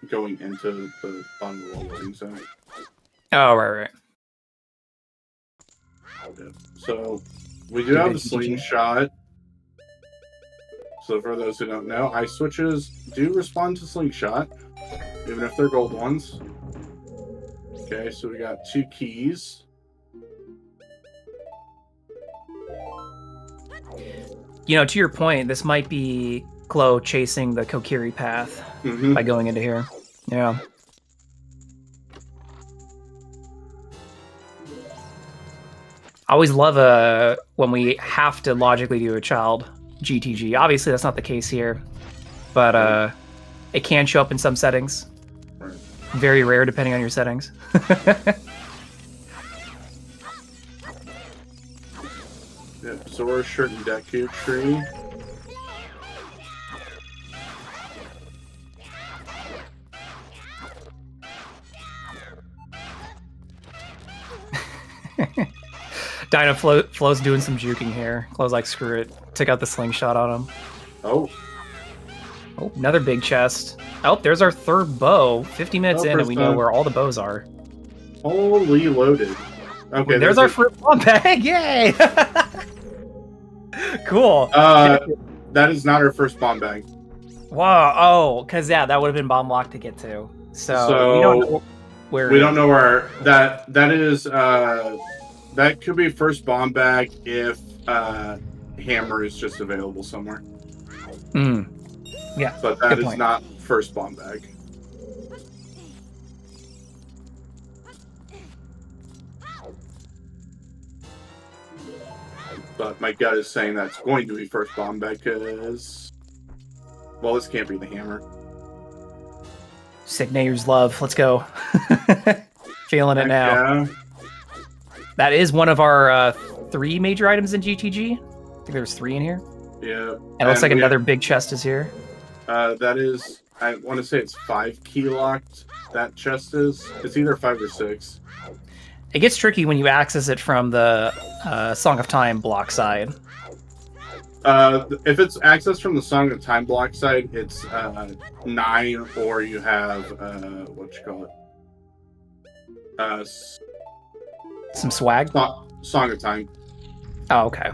going into the bottom of the well loading zone. Oh, right. Yeah. So we do have a slingshot. So for those who don't know, ice switches do respond to slingshot, even if they're gold ones. Okay, so we got 2 keys. You know, to your point, this might be Chloe chasing the Kokiri path by going into here. Yeah. I always love when we have to logically do a child GTG. Obviously, that's not the case here, but it can show up in some settings. Right. Very rare, depending on your settings. Yep, Zora, shirt, and Deku tree. Dino Flo's doing some juking here. Flo's like, screw it. Took out the slingshot on him. Oh, another big chest. Oh, there's our third bow. 50 minutes in, and we know where all the bows are. Holy loaded. Okay, there's our fruit bomb bag. Yay! Cool. That is not our first bomb bag. Wow. Oh, because yeah, that would have been bomb lock to get to. So we don't know where. We don't know where that is. That could be first bomb bag if hammer is just available somewhere. Yeah. But that is not first bomb bag. But my gut is saying that's going to be first bomb bag because, well, this can't be the hammer. Signatures love. Let's go. Feeling it now. Yeah. That is one of our 3 major items in GTG. I think there's 3 in here. Yeah. And it looks like another big chest is here. That is, I want to say it's 5 key locked. That chest is. It's either 5 or 6. It gets tricky when you access it from the Song of Time block side. If it's accessed from the Song of Time block side, it's 9, or you have what you call it? Some swag. Song of Time. Oh, okay.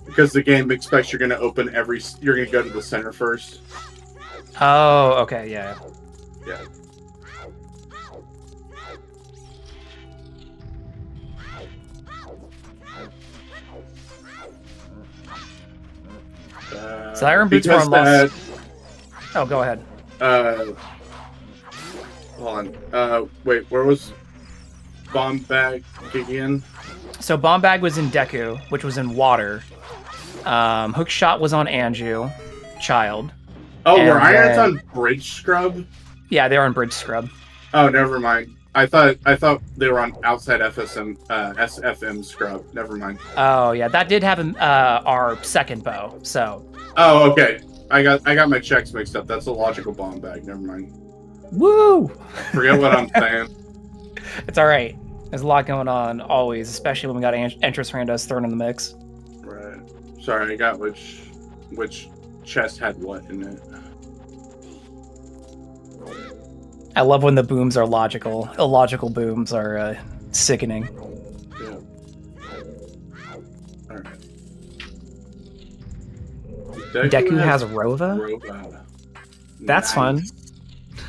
Because the game expects you're going to open you're going to go to the center first. Oh, okay, yeah. Yeah. So Iron Boots were unlocked. Oh, go ahead. Hold on. Wait, where was Bomb Bag again? So Bomb Bag was in Deku, which was in water. Hook Shot was on Anju, Child. Oh, were irons on Bridge Scrub? Yeah, they're on Bridge Scrub. Oh, never mind. I thought they were on outside SFM Scrub. Never mind. Oh yeah, that did have our second bow. So. Oh, okay. I got my checks mixed up. That's a logical bomb bag. Never mind. Woo! Forget what I'm saying. It's all right. There's a lot going on always, especially when we got entrance randos thrown in the mix. Right. Sorry, I got which chest had what in it. I love when the booms are logical. Illogical booms are sickening. Yeah. Alright. Deku has Rova? Rova. That's nice.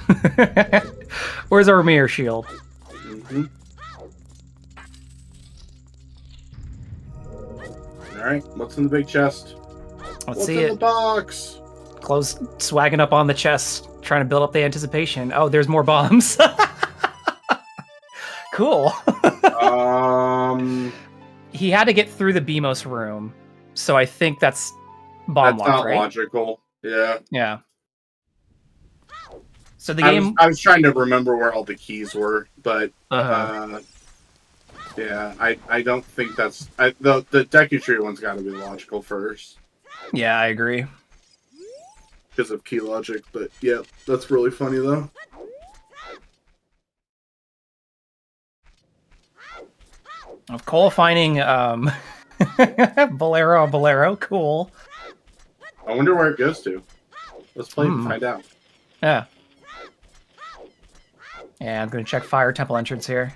Fun. Where's our mirror shield? Mm-hmm. All right, what's in the big chest? Let's What's see in it. the box? Close, swagging up on the chest, trying to build up the anticipation. Oh, there's more bombs. Cool. He had to get through the BMOS room, so I think that's bomb locked, not right? logical. Yeah. Yeah. So the game. I was trying to remember where all the keys were, but yeah, I don't think that's the Deku Tree one's got to be logical first. Yeah, I agree. Because of key logic, but yeah, that's really funny though. Of Cole finding Bolero, cool. I wonder where it goes to. Let's play and find out. Yeah. Yeah, I'm gonna check Fire Temple entrance here.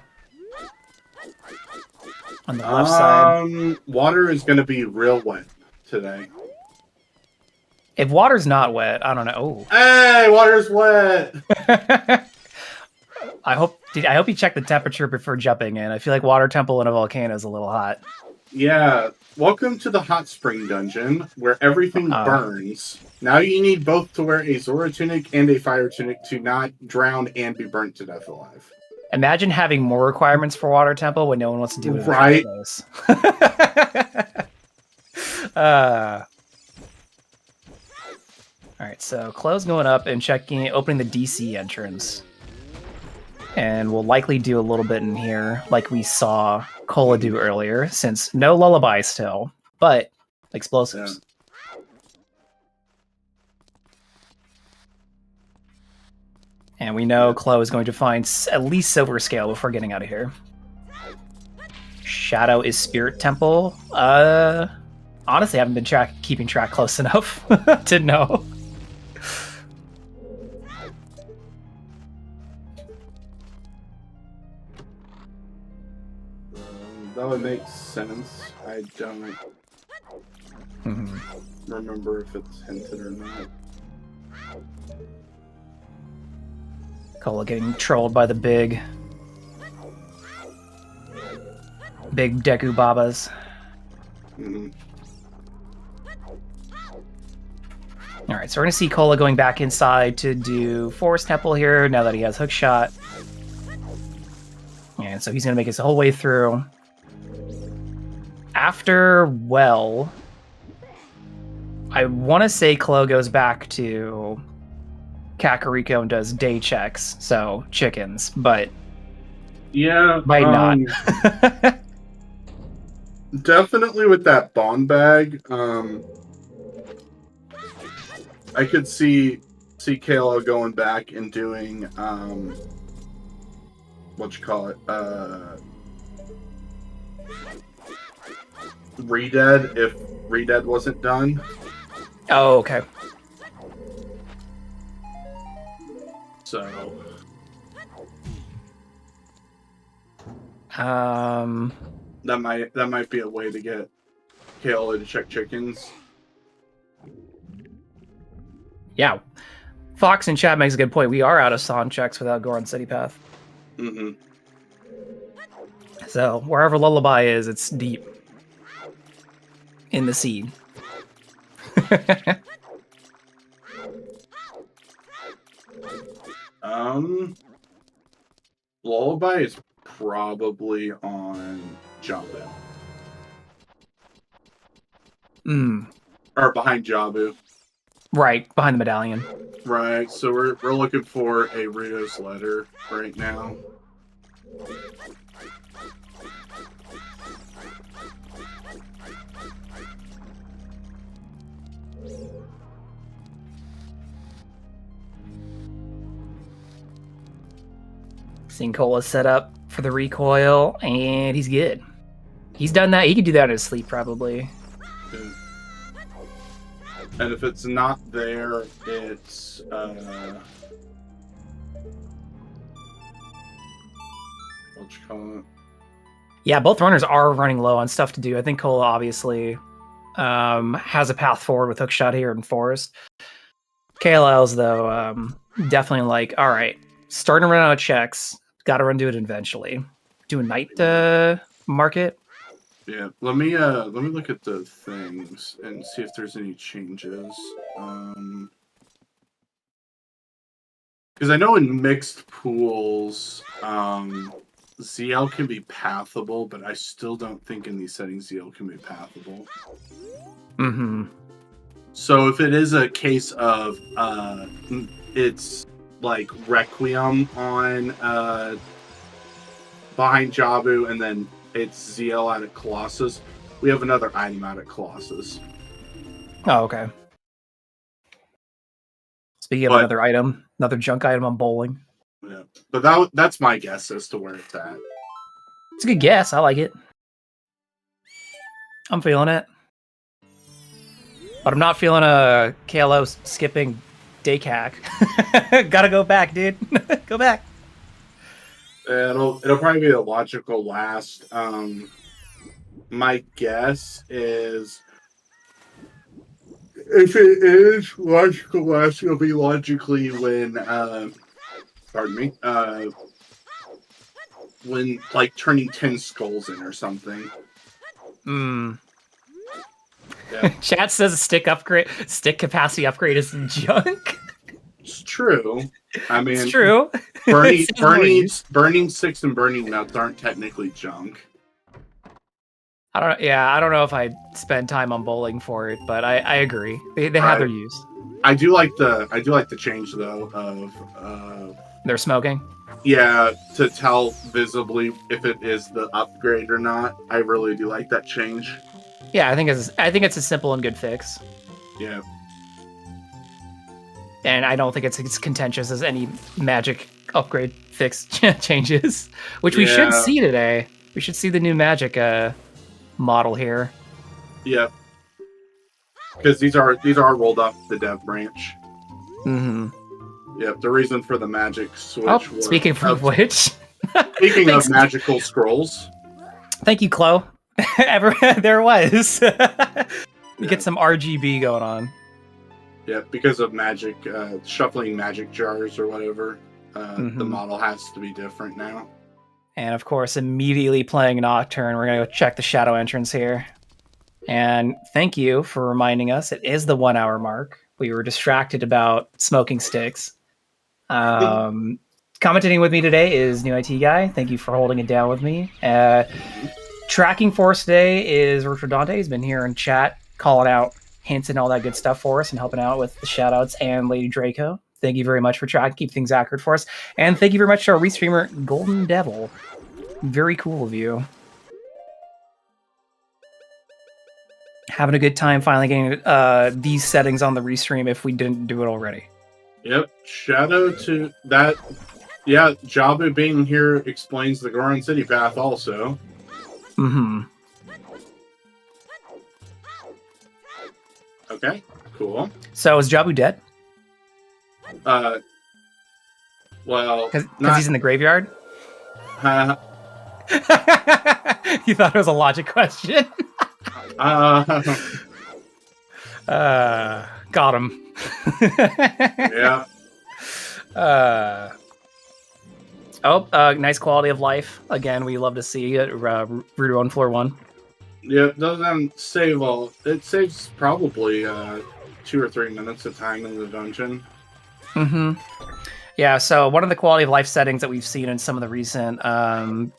On the left side. Water is gonna be real wet today. If water's not wet, I don't know. Oh. Hey, water's wet. I hope you checked the temperature before jumping in. I feel like Water Temple in a volcano is a little hot. Yeah. Welcome to the hot spring dungeon where everything burns. Now you need both to wear a Zora tunic and a fire tunic to not drown and be burnt to death alive. Imagine having more requirements for Water Temple when no one wants to do it. Right. Alright, so Chloe's going up and opening the DC entrance. And we'll likely do a little bit in here, like we saw Cola do earlier, since no lullaby still, but explosives. Yeah. And we know Chloe is going to find at least Silver Scale before getting out of here. Shadow is Spirit Temple. Honestly, I haven't been keeping track close enough to know. That would make sense. I don't remember if it's hinted or not. Cola getting trolled by the big Deku Babas. Alright, so we're going to see Cola going back inside to do Forest Temple here now that he has Hookshot. And so he's going to make his whole way through. After Well, I want to say Chloe goes back to Kakariko and does day checks, so chickens, but yeah, might not. Definitely with that bond bag, I could see Kayla going back and doing Redead if Redead wasn't done. Oh, okay. So that might be a way to get Kayla to check chickens. Yeah. Fox in chat makes a good point. We are out of Son checks without Goron City Path. So wherever Lullaby is, it's deep in the seed. Lullaby is probably on Jabu. Or behind Jabu. Right, behind the medallion. Right, so we're looking for a Rito's letter right now. Seeing Cola set up for the recoil, and he's good. He's done that. He could do that in his sleep, probably. Good. And if it's not there, it's what you call it? Yeah, both runners are running low on stuff to do. I think Cola obviously has a path forward with Hookshot here in Forest. KLL's though definitely like, all right, starting to run out of checks. Got to run to it eventually. Do a night market. Yeah, let me look at the things and see if there's any changes. Because I know in mixed pools, ZL can be pathable, but I still don't think in these settings ZL can be pathable. Mm-hmm. So if it is a case of it's like Requiem on behind Jabu, and then it's ZL out at Colossus, we have another item out at Colossus. Oh, okay. Speaking of another item, another junk item on bowling. Yeah, but that's my guess as to where it's at. It's a good guess. I like it. I'm feeling it. But I'm not feeling a KLO skipping Daycack. Gotta go back, dude. Go back. It'll probably be a logical last. My guess is if it is logical last, it'll be logically when pardon me, when like turning 10 skulls in or something. Yeah. Chat says a stick capacity upgrade is junk. It's true. I mean, it's true. Burning 6 and burning nuts aren't technically junk. I don't know if I'd spend time on bowling for it, but I agree. They have their use. I do like the change though of they're smoking. Yeah, to tell visibly if it is the upgrade or not. I really do like that change. Yeah, I think it's a simple and good fix. Yeah. And I don't think it's as contentious as any magic upgrade fix changes, which we should see today. We should see the new magic model here. Yep. Because these are rolled up the dev branch. Mm-hmm. Yep. The reason for the magic switch. Oh, speaking of which, speaking of magical scrolls. Thank you, Chloe. There was. We get some RGB going on. Yeah, because of magic, shuffling magic jars or whatever. The model has to be different now. And of course, immediately playing Nocturne, we're going to go check the shadow entrance here. And thank you for reminding us, it is the 1 hour mark. We were distracted about smoking sticks. Commentating with me today is New IT Guy. Thank you for holding it down with me. Tracking for us today is Virtual Dante. He's been here in chat, calling out hints and all that good stuff for us and helping out with the shoutouts, and Lady Draco. Thank you very much for trying to keep things accurate for us. And thank you very much to our restreamer, Golden Devil. Very cool of you. Having a good time finally getting these settings on the restream if we didn't do it already. Yep. Shout out to that. Yeah, Jabu being here explains the Goron City path also. Mm-hmm. Okay, cool. So is Jabu dead? Well, because he's in the graveyard. You thought it was a logic question. Got him. Yeah. Nice quality of life. Again, we love to see it. Rudo on floor 1. Yeah, it doesn't save all. It saves probably 2 or 3 minutes of time in the dungeon. Mm-hmm. Yeah, so one of the quality of life settings that we've seen in some of the recent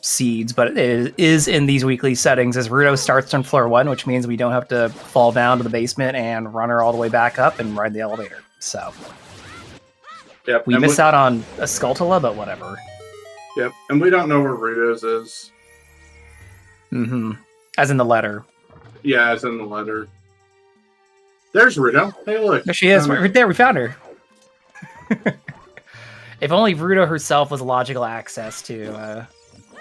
seeds, but it is in these weekly settings, is Rudo starts on floor 1, which means we don't have to fall down to the basement and run her all the way back up and ride the elevator. So yep, we miss out on a Skulltula, but whatever. Yep, and we don't know where Rudo's is. Mm-hmm. As in the letter. Yeah, as in the letter. There's Rudo. Hey, look. There she is. Right there, we found her. If only Rudo herself was logical access to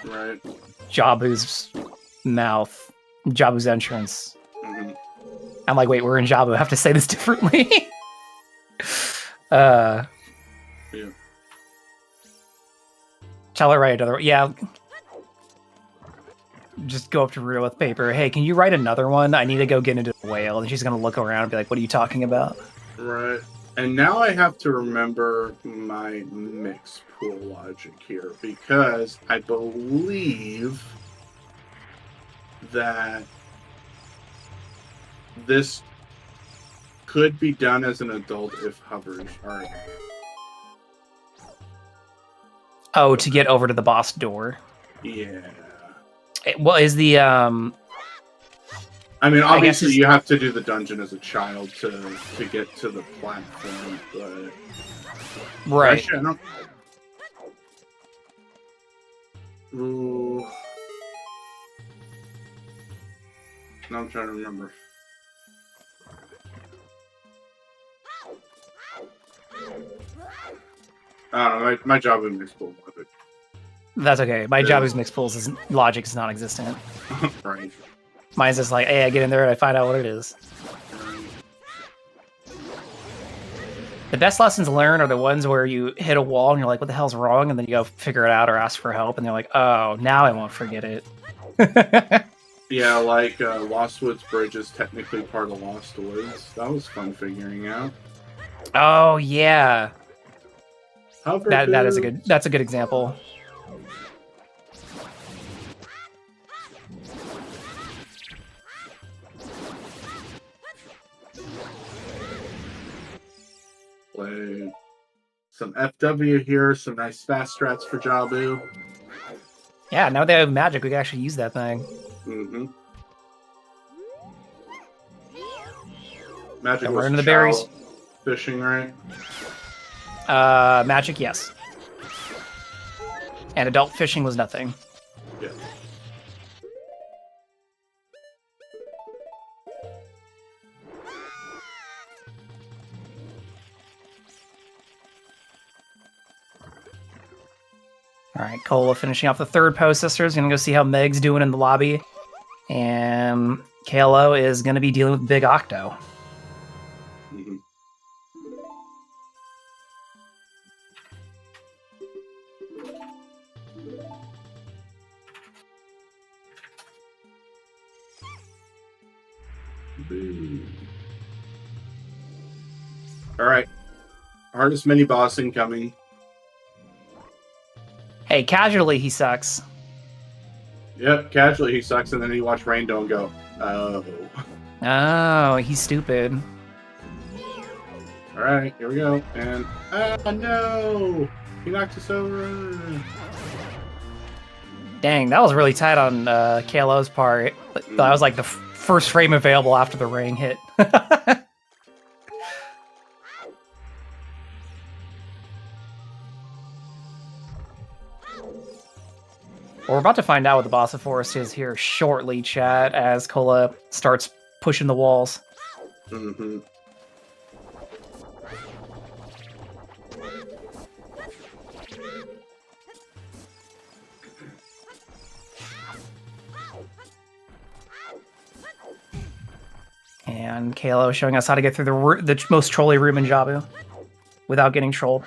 right. Jabu's mouth, Jabu's entrance. Mm-hmm. I'm like, wait, we're in Jabu. I have to say this differently. Yeah. Tell her write another. Yeah. Just go up to Rudo with paper. Hey, can you write another one? I need to go get into the whale. And she's gonna look around and be like, "What are you talking about?" Right. And now I have to remember my mix pool logic here, because I believe that this could be done as an adult if hovers are. Oh, to get over to the boss door. Yeah. Well, is the I mean, obviously, you have to do the dungeon as a child to get to the platform, but right? Actually, I don't. Ooh. Now I'm trying to remember. I don't know. My job in mixed pool logic. That's okay. My job is mixed pools. Logic is non-existent. Right. Mine's just like, hey, I get in there and I find out what it is. The best lessons learned are the ones where you hit a wall and you're like, what the hell's wrong? And then you go figure it out or ask for help. And they're like, oh, now I won't forget it. Yeah, like Lost Woods Bridge is technically part of Lost Woods. That was fun figuring out. Oh, yeah. That's a good example. Play some FW here, some nice fast strats for Jabu. Yeah, now they have magic, we can actually use that thing. Mm-hmm. Magic We're was into the berries. Fishing, right? Magic, yes. And adult fishing was nothing. Yeah. Alright, Cola finishing off the third post sisters. Gonna go see how Meg's doing in the lobby. And KLO is gonna be dealing with Big Octo. Mm-hmm. Alright. Hardest mini boss incoming. Hey, casually he sucks. Yep, casually he sucks, and then you watch Rainbow and go, oh. Oh, he's stupid. Alright, here we go. And, oh no! He knocked us over. Dang, that was really tight on KLO's part. That was like the first frame available after the ring hit. Well, we're about to find out what the boss of Forest is here shortly, chat, as Cola starts pushing the walls. Mm-hmm. And KLO showing us how to get through the most trolly room in Jabu without getting trolled.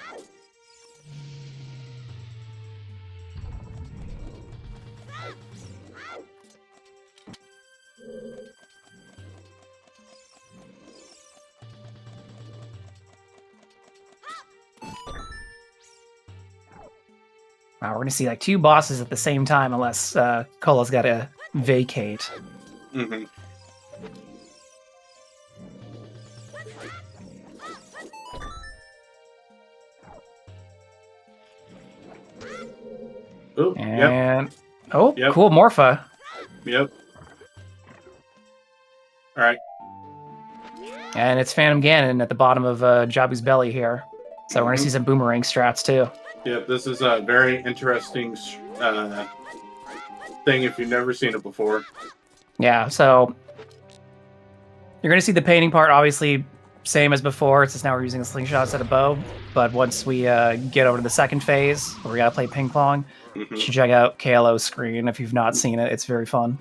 Wow, we're gonna see like two bosses at the same time unless Cola's got to vacate. Mm-hmm. Oh, and yep. Oh, Yep. Cool, Morpha. Yep. All right. And it's Phantom Ganon at the bottom of Jabu's belly here. So we're gonna see some boomerang strats too. Yep, this is a very interesting thing if you've never seen it before. Yeah, so you're gonna see the painting part, obviously same as before. It's just now we're using the slingshot instead of bow. But once we get over to the second phase, where we gotta play ping pong, you should check out KLO's screen if you've not seen it. It's very fun.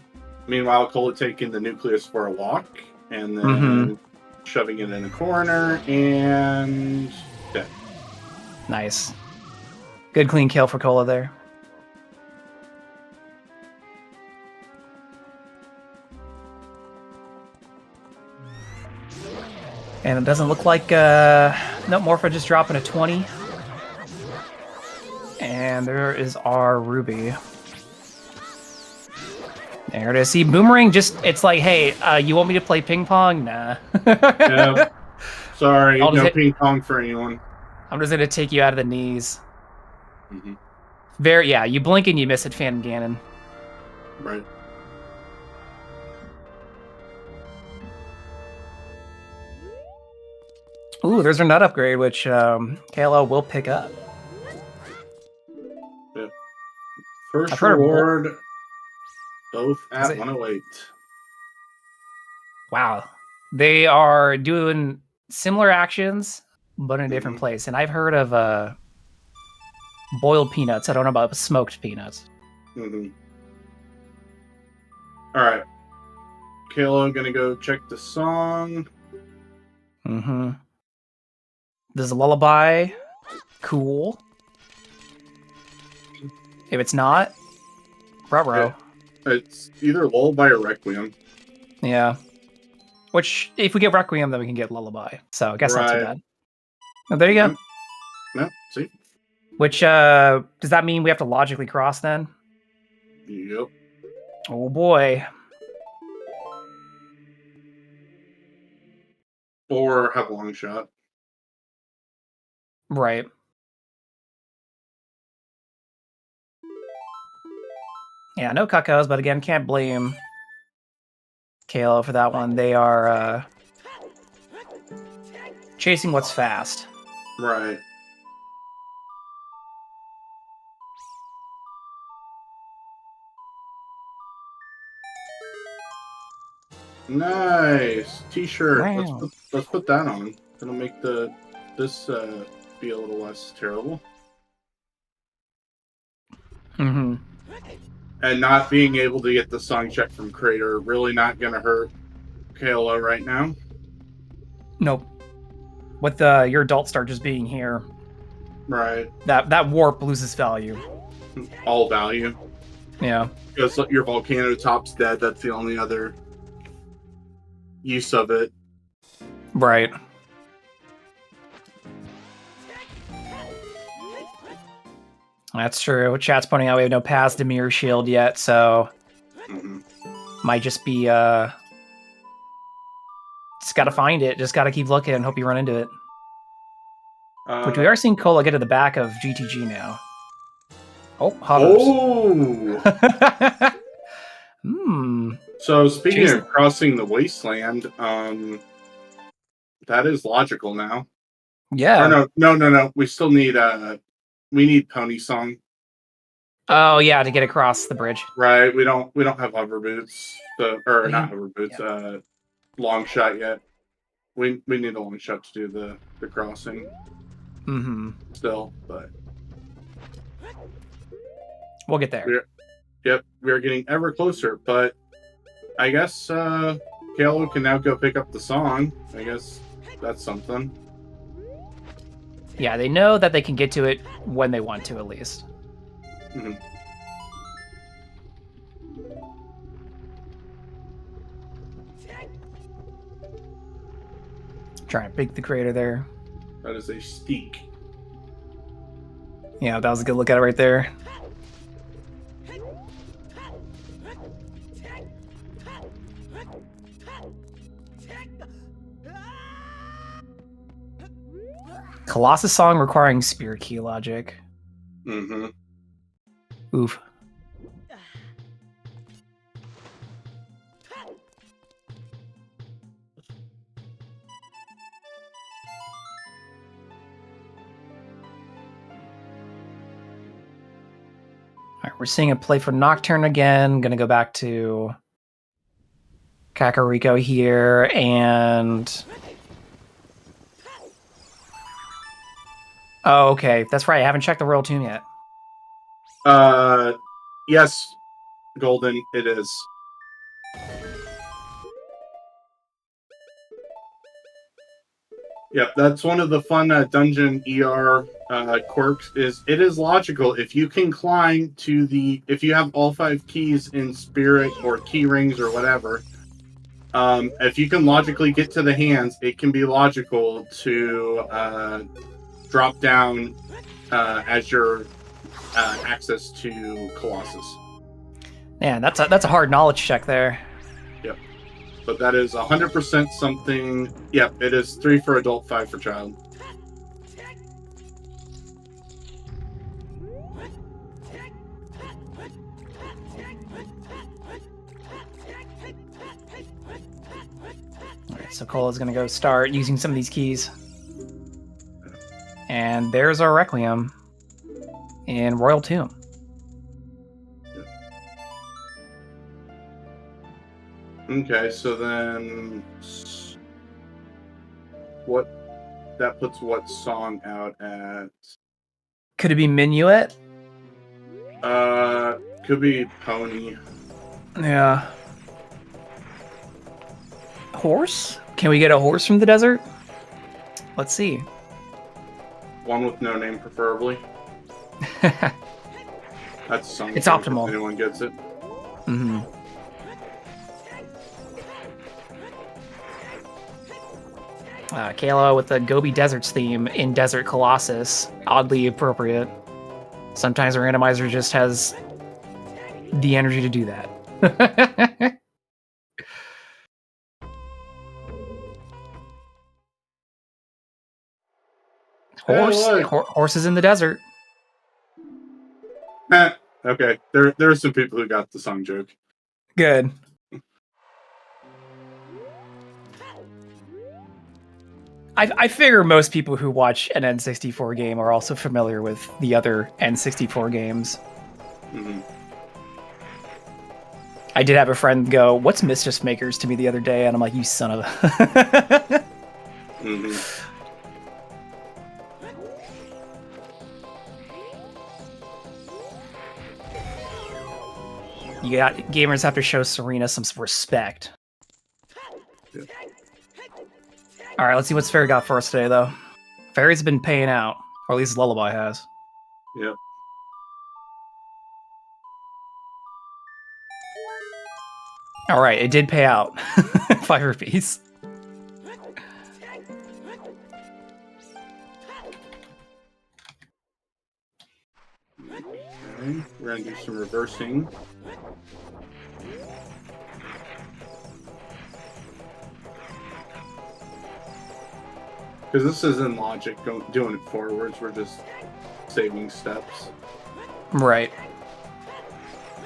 Meanwhile, Cola taking the nucleus for a walk, and then shoving it in a corner, and dead. Nice. Good clean kill for Cola there. And it doesn't look like... no, Morpha just dropping a 20. And there is our Ruby. There it is. See, Boomerang it's like, hey, you want me to play ping pong? Nah. Yeah. Sorry, no hit, ping pong for anyone. I'm just gonna take you out of the knees. Mm-hmm. Yeah, you blink and you miss it, Phantom Ganon. Right. Ooh, there's our nut upgrade, which KLO will pick up. Yeah. First reward, both at 108. Wow. They are doing similar actions, but in a different place. And I've heard of boiled peanuts. I don't know about smoked peanuts. Mm-hmm. All right. Kayla, gonna go check the song. Mm-hmm. There's a lullaby. Cool. If it's not, ruh-roh. Yeah. It's either lullaby or requiem. Yeah. Which, if we get requiem, then we can get lullaby. So I guess not too bad. Oh, there you go. No, see? Which, does that mean we have to logically cross then? Yep. Oh boy. Or have a long shot. Right. Yeah, no cuckoos, but again, can't blame KLO for that one. They are chasing what's fast. Right. Nice t-shirt. Wow. Let's put that on. It'll make this be a little less terrible. Mm-hmm. And not being able to get the song check from Crater really not gonna hurt KLO right now. Nope. With your adult star just being here, right? That warp loses value. All value. Yeah. Because your volcano top's dead. That's the only other use of it. Right. That's true. Chat's pointing out we have no paths to Mirror Shield yet, so might just be just gotta find it. Just gotta keep looking and hope you run into it. Which we are seeing Cola get to the back of GTG now. Oh, hovers. Oh! So speaking of crossing the wasteland, that is logical now. Yeah. Or no. We still need we need Pony Song. Oh yeah, to get across the bridge. Right. We don't have hover boots. Not hover boots, long shot yet. We need a long shot to do the crossing. Mm-hmm. Still, but we'll get there. We're getting ever closer, but I guess Kalo can now go pick up the song. I guess that's something. Yeah, they know that they can get to it when they want to, at least. Mm-hmm. Trying to pick the crater there. That is a steak. Yeah, that was a good look at it right there. Colossus song requiring spirit key logic. Mm-hmm. Oof. Alright, we're seeing a play for Nocturne again. Gonna go back to Kakariko here, and... Oh, okay. That's right. I haven't checked the Royal Tomb yet. Yes, Golden, it is. Yep, that's one of the fun dungeon ER quirks. It is logical if you can climb to if you have all 5 keys in spirit or key rings or whatever. If you can logically get to the hands, it can be logical to drop down as your access to Colossus. Man, that's a hard knowledge check there. Yep. But that is 100% something. Yep, it is 3 for adult, 5 for child. Alright, so Cola's gonna go start using some of these keys. And there's our Requiem in Royal Tomb. Okay, so then that puts what song out at? Could it be Minuet? Could be Pony. Yeah. Horse? Can we get a horse from the desert? Let's see. One with no name, preferably. That's something. It's optimal. If anyone gets it. Mm-hmm. Kayla with the Gobi Deserts theme in Desert Colossus. Oddly appropriate. Sometimes a randomizer just has the energy to do that. Horses in the desert. Okay, there are some people who got the song joke. Good. I figure most people who watch an N64 game are also familiar with the other N64 games. Mm-hmm. I did have a friend go, "What's Mischief Makers?" to me the other day, and I'm like, "You son of a..." Mm-hmm. Gamers have to show Serena some respect. Yeah. All right, let's see what's Fairy got for us today, though. Fairy's been paying out, or at least Lullaby has. Yep. All right, it did pay out. 5 rupees. Okay, we're gonna do some reversing. Because this isn't logic doing it forwards, we're just saving steps. Right.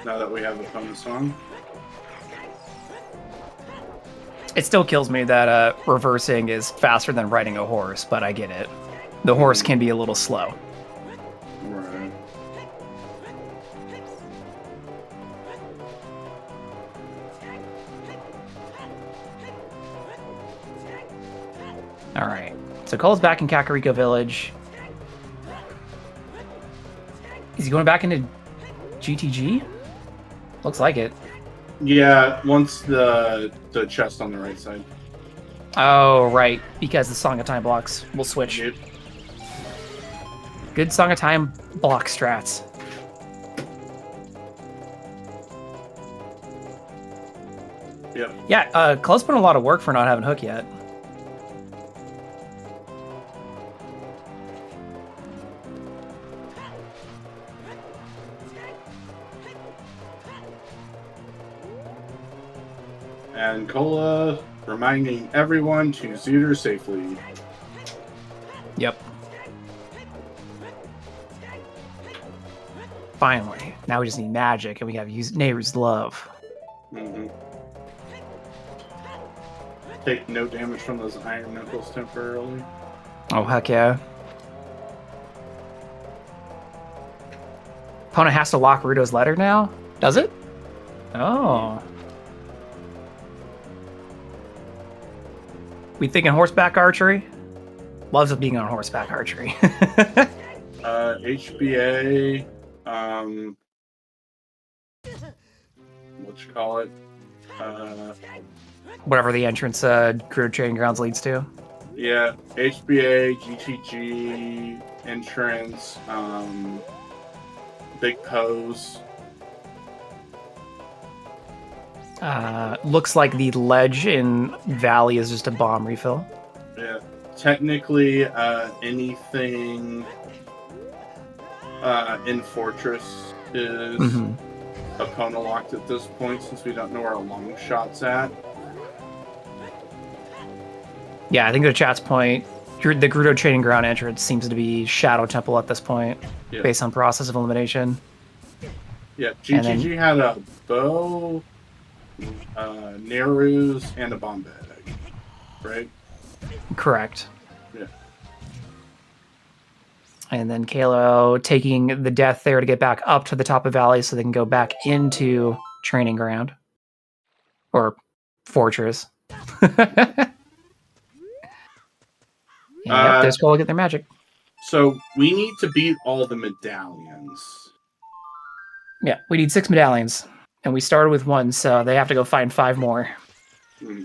Now that we have a phone song. It still kills me that reversing is faster than riding a horse, but I get it. The horse can be a little slow. Right. All right. So Cole's back in Kakariko Village. Is he going back into GTG? Looks like it. Yeah, once the chest on the right side. Oh, right. Because the Song of Time blocks will switch. Yep. Good Song of Time block strats. Yep. Yeah, Cole's put in a lot of work for not having Hook yet. And Cola reminding everyone to Zooter safely. Yep. Finally. Now we just need magic, and we have Neighbor's Love. Mm-hmm. Take no damage from those iron knuckles temporarily. Oh, heck yeah. Opponent has to lock Ruto's letter now? Does it? Oh. We thinking horseback archery? Loves it being on horseback archery. HBA, what you call it? Whatever the entrance Career Training Grounds leads to. Yeah, HBA, GTG, entrance, big pose. Looks like the ledge in Valley is just a bomb refill. Yeah, technically anything in Fortress is opponent locked at this point since we don't know where a long shot's at. Yeah, I think the chat's point, the Gerudo Training Ground entrance seems to be Shadow Temple at this point, based on process of elimination. Yeah, GGG had a bow, Neru's, and a bomb bag, right? Correct. Yeah. And then Kalo taking the death there to get back up to the top of Valley so they can go back into Training Ground. Or Fortress. Yep, this will get their magic. So we need to beat all the medallions. Yeah, we need 6 medallions. And we started with 1, so they have to go find 5 more. Hmm.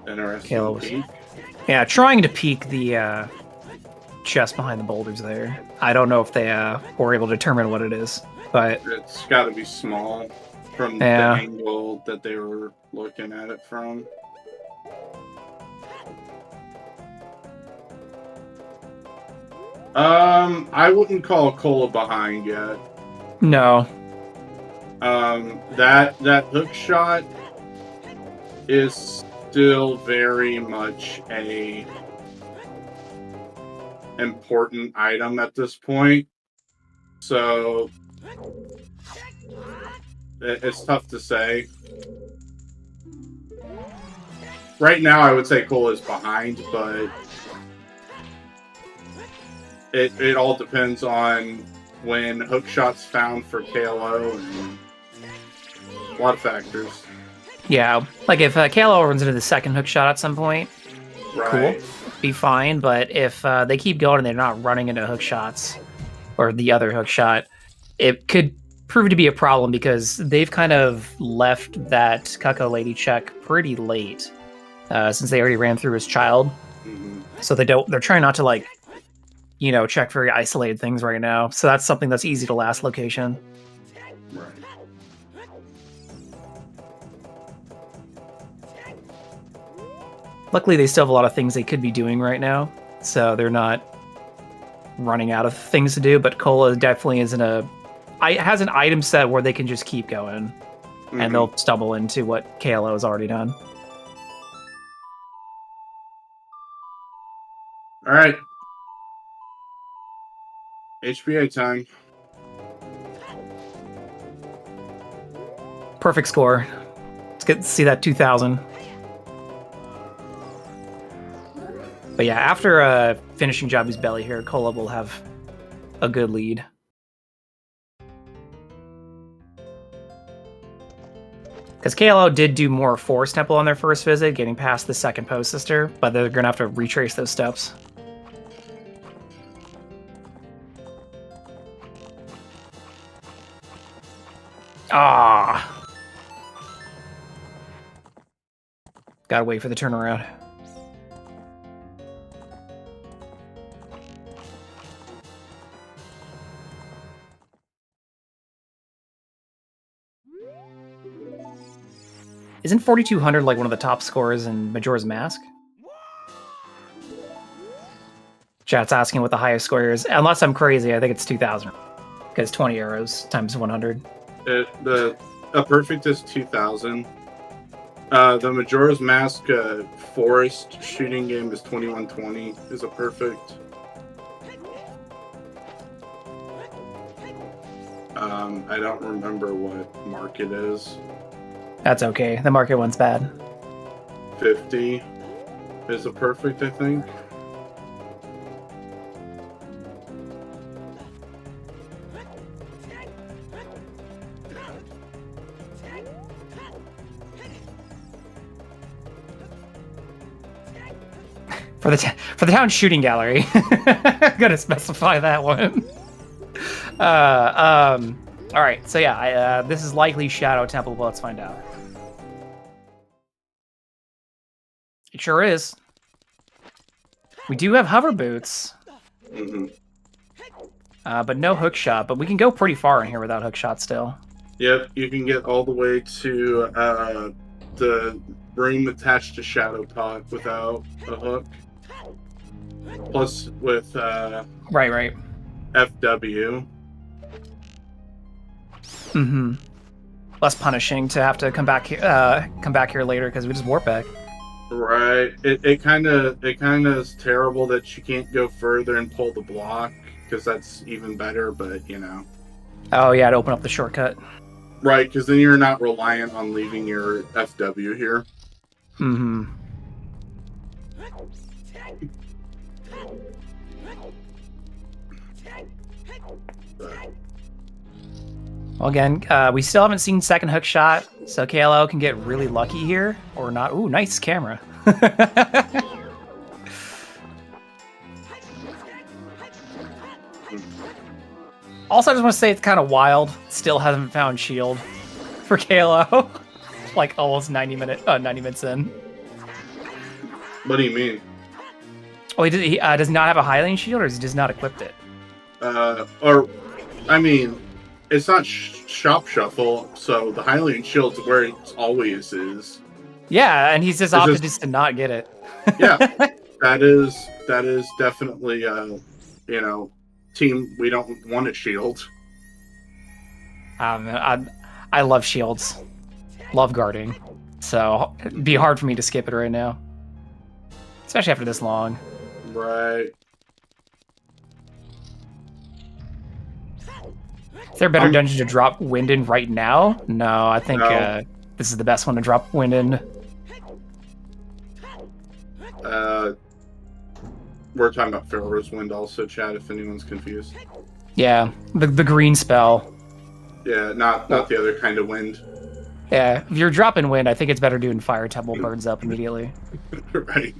Interesting. Yeah, trying to peek the chest behind the boulders there. I don't know if they were able to determine what it is, but it's got to be small from the angle that they were looking at it from. I wouldn't call Cola behind yet. No. That hook shot is still very much a important item at this point. So it's tough to say. Right now, I would say Cole is behind, but it all depends on when hook shots found for KLO and a lot of factors. Yeah, like if KLO runs into the second hook shot at some point, right. Cool, be fine. But if they keep going and they're not running into hook shots, or the other hook shot, it could prove to be a problem because they've kind of left that Cucko Lady check pretty late, since they already ran through his child. Mm-hmm. So they're trying not to check very isolated things right now. So that's something that's easy to last location. Right. Luckily, they still have a lot of things they could be doing right now, so they're not running out of things to do. But Cola definitely has an item set where they can just keep going, and they'll stumble into what KLO has already done. All right. HBA time. Perfect score. Let's get to see that 2,000. But yeah, after finishing Jabu's belly here, Cola will have a good lead. Because KLO did do more Forest Temple on their first visit, getting past the second Post Sister, but they're going to have to retrace those steps. Ah! Gotta wait for the turnaround. Isn't 4,200 like one of the top scores in Majora's Mask? Chat's asking what the highest score is. Unless I'm crazy, I think it's 2,000. Because 20 arrows times 100. A perfect is 2,000. The Majora's Mask forest shooting game is 2120 is a perfect. I don't remember what mark it is. That's okay. The market one's bad. 50 is a perfect, I think. For the town shooting gallery. Gotta specify that one. All right. So yeah, this is likely Shadow Temple. But let's find out. It sure is. We do have hover boots. Mm-hmm. But no hook shot. But we can go pretty far in here without hook shot still. Yep, you can get all the way to the broom attached to Shadow Pot without a hook. Plus with Right. FW. Mm-hmm. Less punishing to have to come back here later because we just warp back. Right. It kind of is terrible that you can't go further and pull the block, because that's even better. But you know. Oh yeah, to open up the shortcut. Right, because then you're not reliant on leaving your FW here. Mm-hmm. Well, again, we still haven't seen second hook shot, so KLO can get really lucky here, or not. Ooh, nice camera. Also, I just want to say it's kind of wild. Still hasn't found shield for KLO. Like almost 90 minutes in. What do you mean? Oh, he does not have a Hylian shield, or has he just not equipped it? I mean, it's not shop shuffle, so the Hylian shield's where it always is. Yeah, and he's just opted just to not get it. Yeah, that is definitely team we don't want a shield. I love shields, love guarding, so it'd be hard for me to skip it right now, especially after this long. Right. Is there a better dungeon to drop wind in right now? No, I think this is the best one to drop wind in. We're talking about Pharaoh's Wind also, chat, if anyone's confused. Yeah, the green spell. Yeah, not the other kind of wind. Yeah, if you're dropping wind, I think it's better doing Fire Temple burns up immediately. Right.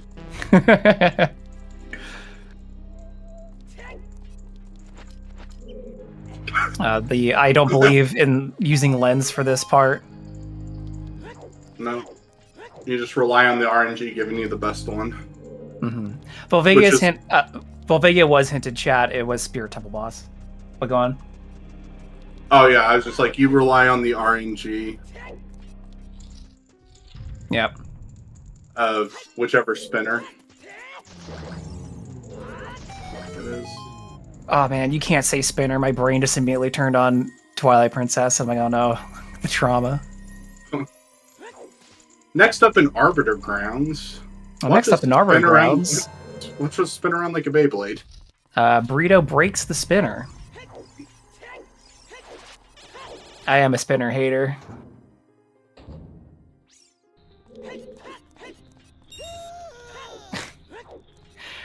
I don't believe in using lens for this part. No. You just rely on the RNG giving you the best one. Mm-hmm. Volvagia was hinted, chat. It was Spirit Temple boss. But go on. Oh yeah, I was just like, you rely on the RNG. Yep. Of whichever spinner it is. Oh man, you can't say spinner. My brain just immediately turned on Twilight Princess. I'm like, oh no, the trauma. Next up in Arbiter Grounds. Next up in Arbiter Grounds. Let's just spin around like a Beyblade. Burrito breaks the spinner. I am a spinner hater.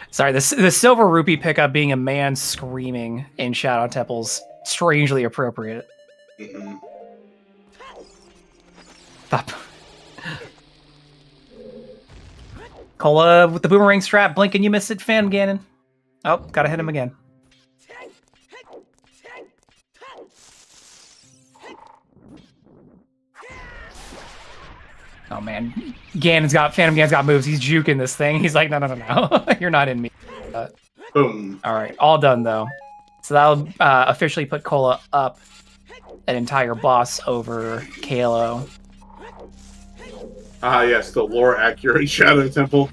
Sorry, the silver rupee pickup being a man screaming in Shadow Temple's strangely appropriate. Mm-hmm. Stop. Cola with the boomerang strap, blinking, you missed it, Fan Ganon. Oh, gotta hit him again. Oh man, Phantom Ganon's got moves. He's juking this thing. He's like, no, you're not in me. Boom. All right, all done though. So that'll officially put Cola up an entire boss over KLO. Ah, yes, the lore accurate Shadow Temple.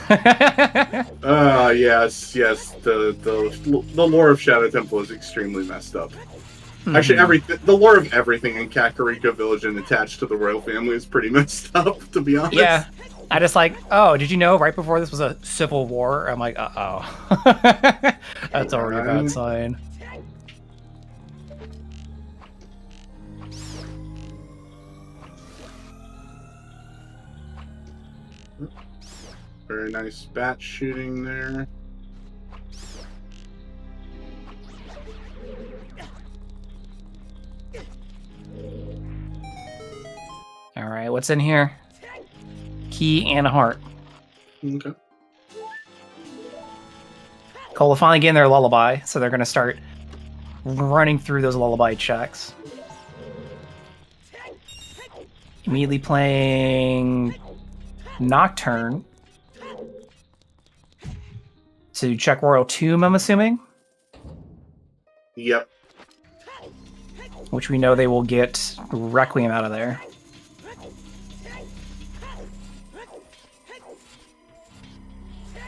Yes. The lore of Shadow Temple is extremely messed up. Mm-hmm. Actually, the lore of everything in Kakariko Village and attached to the royal family is pretty messed up, to be honest. Yeah, I just like, oh, did you know right before this was a civil war? I'm like, uh-oh. That's already a bad sign. Very nice bat shooting there. All right, what's in here? Key and a heart. Okay. Cola finally getting their lullaby, so they're going to start running through those lullaby checks. Immediately playing Nocturne to check Royal Tomb, I'm assuming? Yep. Which we know they will get Requiem out of there.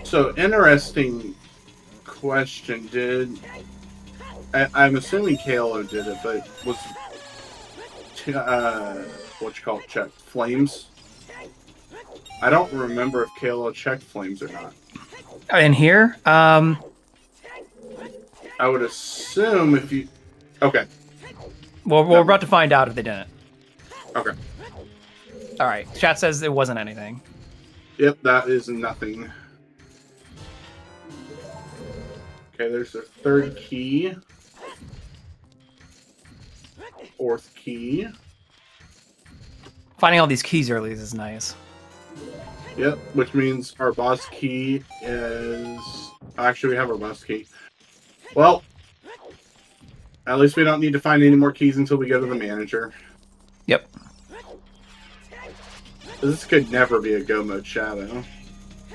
So, interesting question. I'm assuming Kalo did it, but was what you call it, checked flames? I don't remember if Kalo checked flames or not. In here, I would assume if you. Okay. well, we're about to find out if they didn't. Okay. All right. Chat says it wasn't anything. Yep, that is nothing. Okay, there's the third key. Fourth key. Finding all these keys early is nice. Yep, which means our boss key is... Actually, we have our boss key. Well, at least we don't need to find any more keys until we go to the manager. Yep. This could never be a go mode shadow.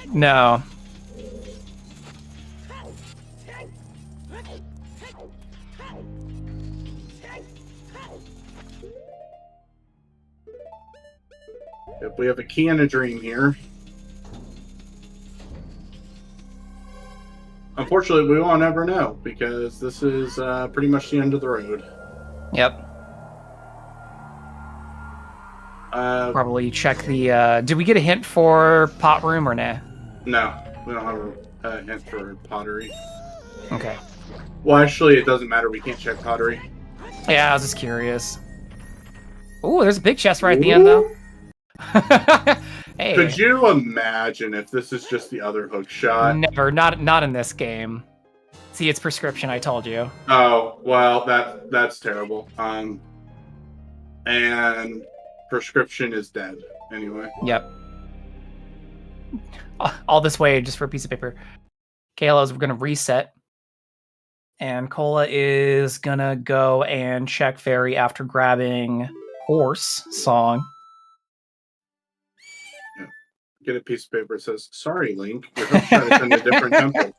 No. Yep, we have a key and a dream here. Unfortunately, we won't ever know, because this is pretty much the end of the road. Yep. Probably check the... did we get a hint for pot room or nah? No, we don't have a hint for pottery. Okay. Well, actually, it doesn't matter. We can't check pottery. Yeah, I was just curious. Ooh, there's a big chest right at the end, though. Hey. Could you imagine if this is just the other hook shot? Never. Not in this game. See, it's prescription, I told you. Oh, well, that's terrible. And prescription is dead, anyway. Yep. All this way just for a piece of paper. Kayla's gonna reset. And Cola is gonna go and check Fairy after grabbing Horse Song. Yeah. Get a piece of paper that says, "Sorry, Link, your hook shot is in a different temple."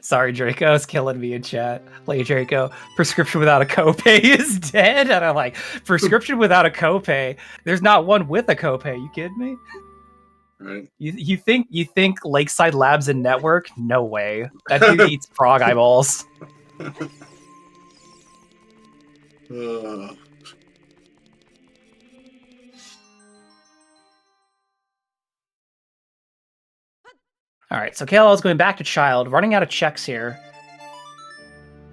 Sorry, Draco, it's killing me in chat. Play Draco. Prescription without a copay is dead. And I'm like, prescription without a copay? There's not one with a copay. You kidding me? Right. You think Lakeside Labs and Network? No way. That dude eats frog eyeballs. All right, so Kayla's going back to Child, running out of checks here.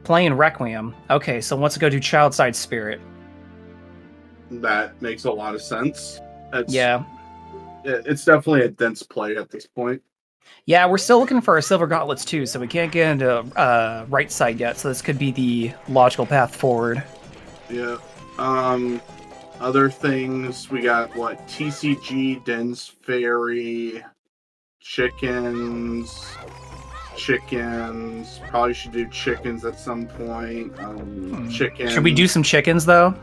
Playing Requiem. Okay, so wants to go do Child Side Spirit. That makes a lot of sense. Yeah. It's definitely a dense play at this point. Yeah, we're still looking for our Silver Gauntlets too, so we can't get into right side yet, so this could be the logical path forward. Yeah. Other things, we got, what, TCG, Dense Fairy, chickens. Probably should do chickens at some point. Chickens. Should we do some chickens, though?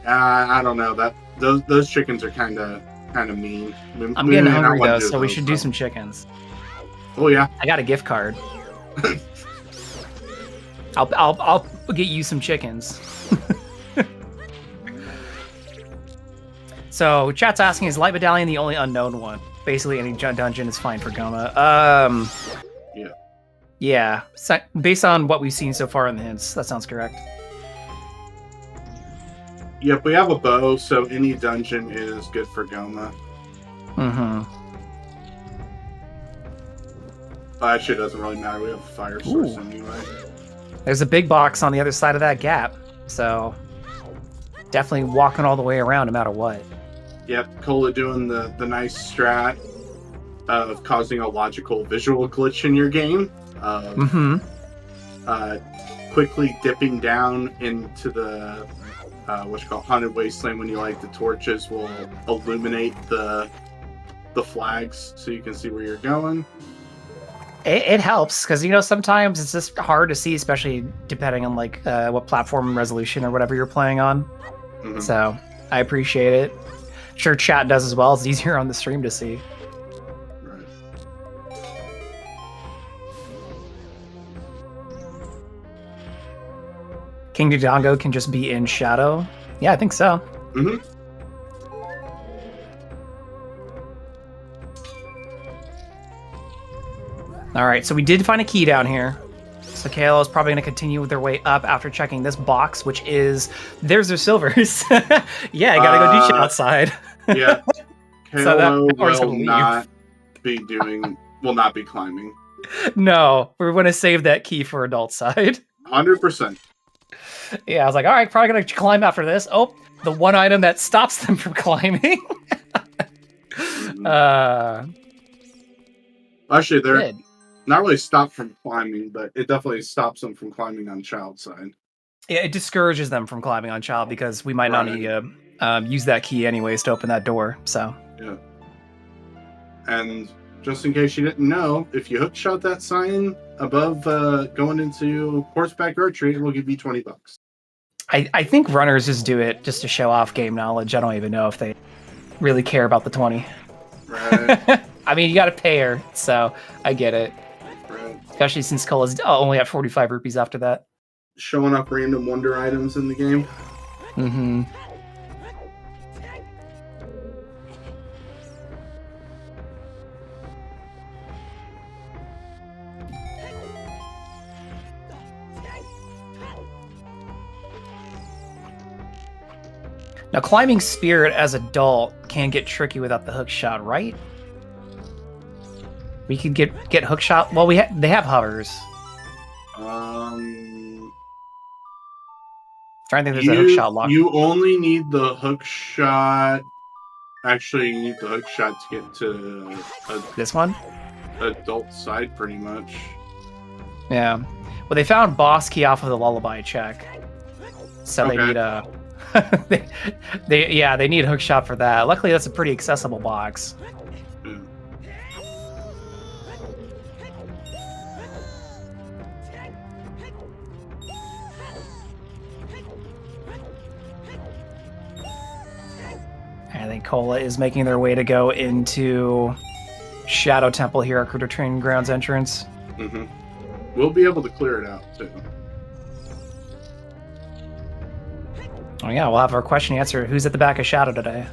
I don't know. Those chickens are kind of mean. I'm getting hungry, though, so we should do some chickens. Oh, yeah. I got a gift card. I'll get you some chickens. So, chat's asking, is Light Medallion the only unknown one? Basically, any dungeon is fine for Goma. Yeah. Yeah. Based on what we've seen so far in the hints, that sounds correct. Yep, we have a bow, so any dungeon is good for Goma. Mm-hmm. Actually, it doesn't really matter. We have a fire source anyway. There's a big box on the other side of that gap, so definitely walking all the way around no matter what. Yep, Cola doing the nice strat of causing a logical visual glitch in your game. Quickly dipping down into the Haunted Wasteland when you light the torches will illuminate the flags so you can see where you're going. It helps, because, sometimes it's just hard to see, especially depending on, what platform resolution or whatever you're playing on. Mm-hmm. So, I appreciate it. Sure, chat does as well. It's easier on the stream to see. Right. King Dodongo can just be in shadow? Yeah, I think so. Mm-hmm. All right, so we did find a key down here. So KLO is probably going to continue their way up after checking this box, which is... There's their silvers. Yeah, I got to go do shit outside. Yeah. KLO will not be climbing. No, we're going to save that key for adult side. 100%. Yeah, I was like, all right, probably going to climb after this. Oh, the one item that stops them from climbing. Actually, they're good. not really stopped from climbing, but it definitely stops them from climbing on child side. Yeah, it discourages them from climbing on child because we might not need to use that key anyways to open that door. So yeah. And just in case you didn't know, if you hookshot that sign above going into horseback archery, it will give you $20. I think runners just do it just to show off game knowledge. I don't even know if they really care about the 20. Right. I mean, you got to pay her, so I get it. Right. Especially since Cola's only at 45 rupees after that. Showing up random wonder items in the game. Mm-hmm. Now, climbing Spirit as adult can get tricky without the hook shot, right? We could get hook shot. Well, they have hovers. Trying to think, there's a hook shot lock. You only need the hook shot. Actually, you need the hook shot to get to This one. Adult side, pretty much. Yeah. Well, they found boss key off of the lullaby check, so Okay. they need a. they need hook shot for that. Luckily, that's a pretty accessible box. Yeah. I think Cola is making their way to go into Shadow Temple here at Critter Training Grounds entrance. Mm-hmm. We'll be able to clear it out too. Oh yeah, we'll have our question answered. Who's at the back of Shadow today?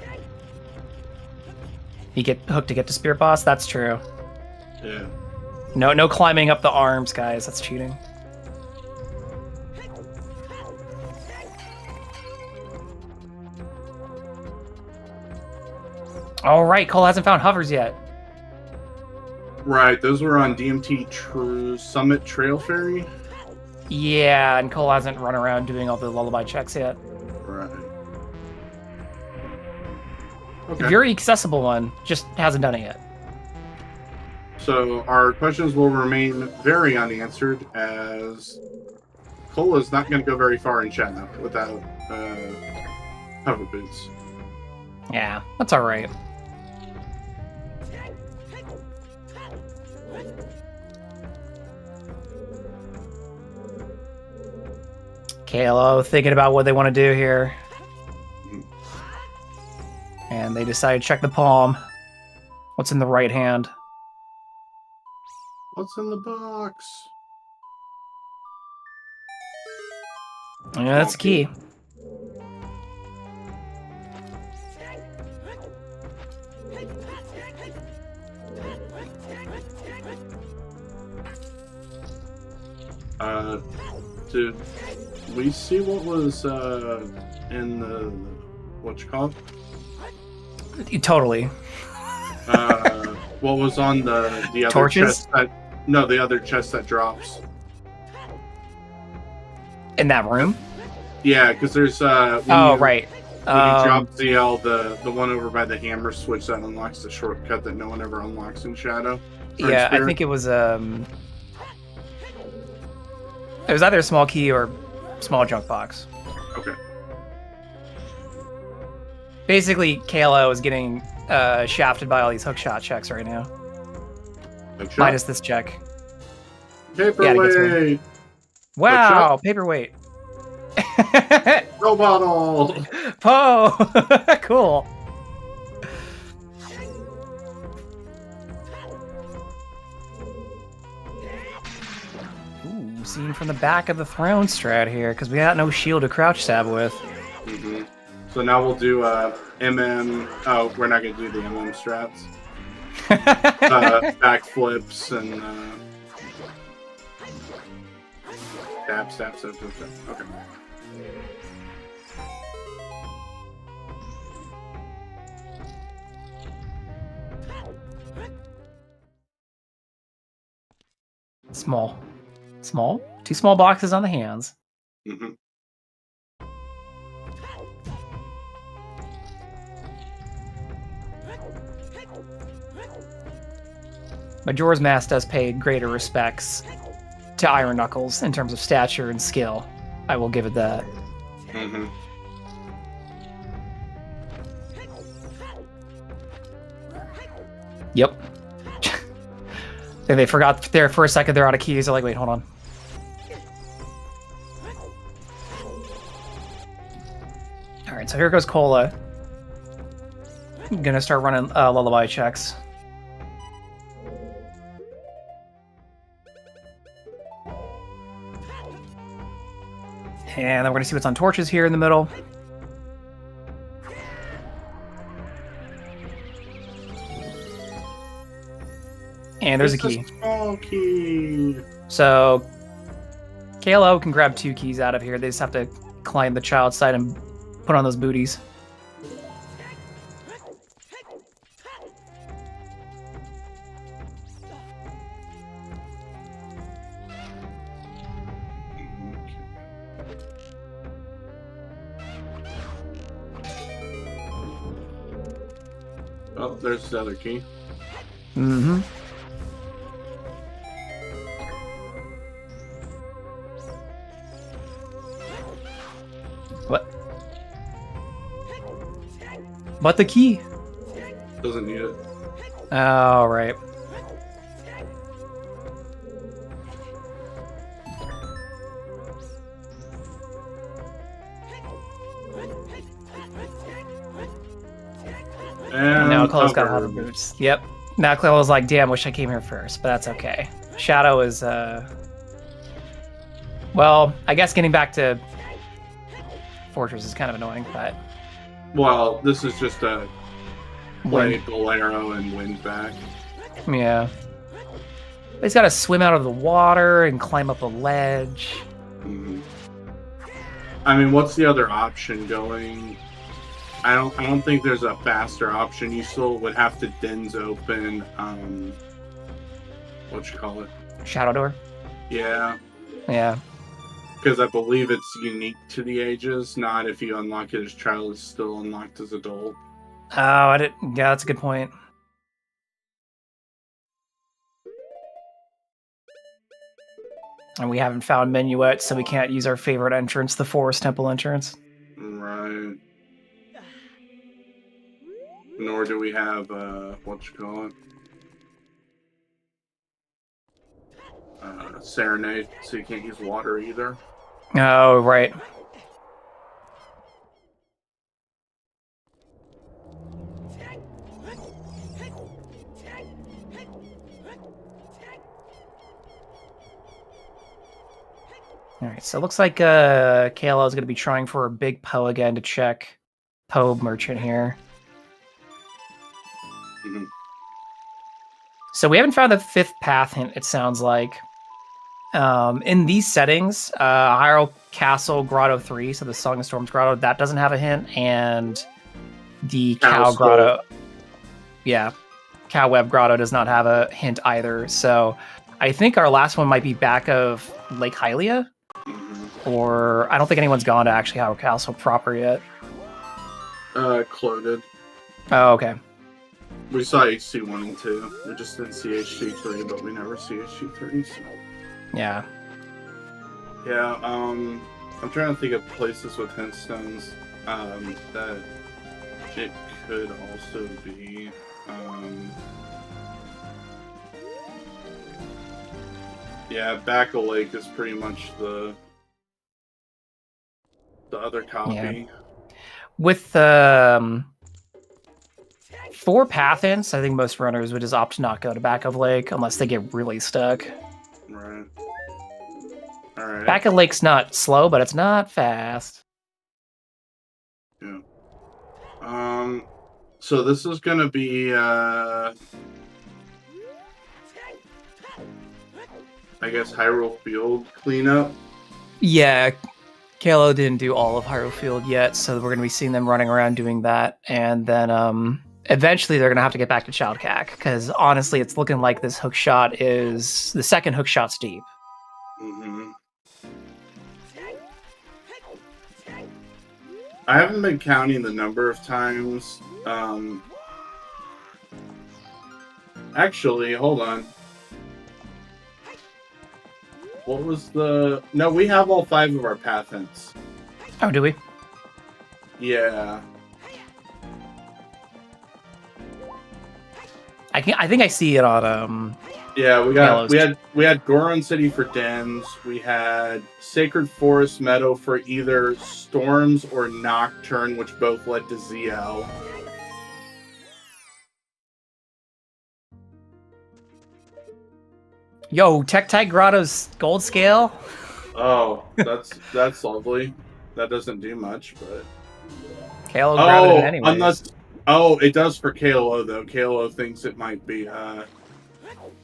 You get hooked to get to Spirit Boss? That's true. Yeah. No climbing up the arms, guys. That's cheating. All right, Cole hasn't found hovers yet. Right, those were on DMT True Summit Trail Ferry. Yeah, and Cole hasn't run around doing all the lullaby checks yet. Right. Okay. Very accessible one, just hasn't done it yet. So our questions will remain very unanswered, as Cole is not going to go very far in China without hover boots. Yeah, that's all right. KLO thinking about what they want to do here. And they decide to check the palm. What's in the right hand? What's in the box? Yeah, that's a key. Did we see what was in the what you call it? Totally. What was on the other Torches? chest? The other chest that drops. In that room? Yeah, because there's Right. When you drop ZL, the one over by the hammer switch that unlocks the shortcut that no one ever unlocks in Shadow. Yeah, I think it was it was either a small key or small junk box. Okay. Basically, KLO is getting shafted by all these hookshot checks right now. Hookshot? Minus this check. Paperweight. Wow, paperweight. No bottle. Poe! Cool. Ooh, seen from the back of the throne strat here, because we got no shield to crouch stab with. Mm-hmm. So now we'll do MM. Oh, we're not going to do the MM strats. Backflips and Stab, stab, stab, stab, stab. Okay. Small. Small? 2 small boxes on the hands. Mm-hmm. Majora's Mask does pay greater respects to Iron Knuckles in terms of stature and skill. I will give it that. Mm-hmm. Yep. They forgot there for a second they're out of keys. They're like, wait, hold on. Alright, so here goes Cola. I'm gonna start running lullaby checks. And then we're gonna see what's on torches here in the middle. And there's a key. Small key. So KLO can grab 2 keys out of here. They just have to climb the child side and put on those booties. Oh, there's the other key. Mm-hmm. What? But the key. Doesn't need it. Oh, right. And now Chloe's got hover boots. Yep. Now Chloe was like, damn, wish I came here first, but that's okay. Shadow is, well, I guess getting back to Fortress is kind of annoying, but... Well, this is just a play Wind. Bolero and wind back. Yeah. He's got to swim out of the water and climb up a ledge. Mm. I mean, what's the other option going? I don't think there's a faster option. You still would have to Dens open what you call it? Shadow door? Yeah. Yeah. Because I believe it's unique to the ages, not if you unlock it as child, it's still unlocked as adult. Oh, I didn't... Yeah, that's a good point. And we haven't found Minuet, so we can't use our favorite entrance, the Forest Temple entrance. Right. Nor do we have, what you call it? Serenade, so you can't use water either. Oh, right. Alright, so it looks like KLO is going to be trying for a big Poe again to check Poe Merchant here. Mm-hmm. So we haven't found the 5th path hint, it sounds like. In these settings, Hyrule Castle Grotto 3, so the Song of Storms Grotto, that doesn't have a hint, and the Cow Grotto... Yeah, Cow Web Grotto does not have a hint either, so I think our last one might be back of Lake Hylia, or I don't think anyone's gone to actually Hyrule Castle proper yet. Cloded. Oh, okay. We saw HC1 and 2. We just didn't see HC3, but we never see HC3, so... Yeah. Yeah, I'm trying to think of places with hint stones, that it could also be, yeah, Back of Lake is pretty much the other copy. Yeah. With 4 path hints, I think most runners would just opt to not go to Back of Lake unless they get really stuck. Right. Alright. Back of Lake's not slow, but it's not fast. Yeah. So this is gonna be, I guess Hyrule Field cleanup. Yeah, Kalo didn't do all of Hyrule Field yet, so we're going to be seeing them running around doing that. And then eventually they're going to have to get back to Child Cack, because honestly, it's looking like this hook shot is the second hook shot's deep. Mm-hmm. I haven't been counting the number of times. Actually, hold on. What was the... No, we have all 5 of our path hints. Oh, do we? Yeah. I think I see it on Yeah, Kalos. we had Goron City for Dens. We had Sacred Forest Meadow for either Storms or Nocturne, which both led to ZL. Yo, Tektite Grotto's gold scale. Oh, that's lovely. That doesn't do much, but Kalo grabbed it anyways. Unless it does for KLO though. KLO thinks it might be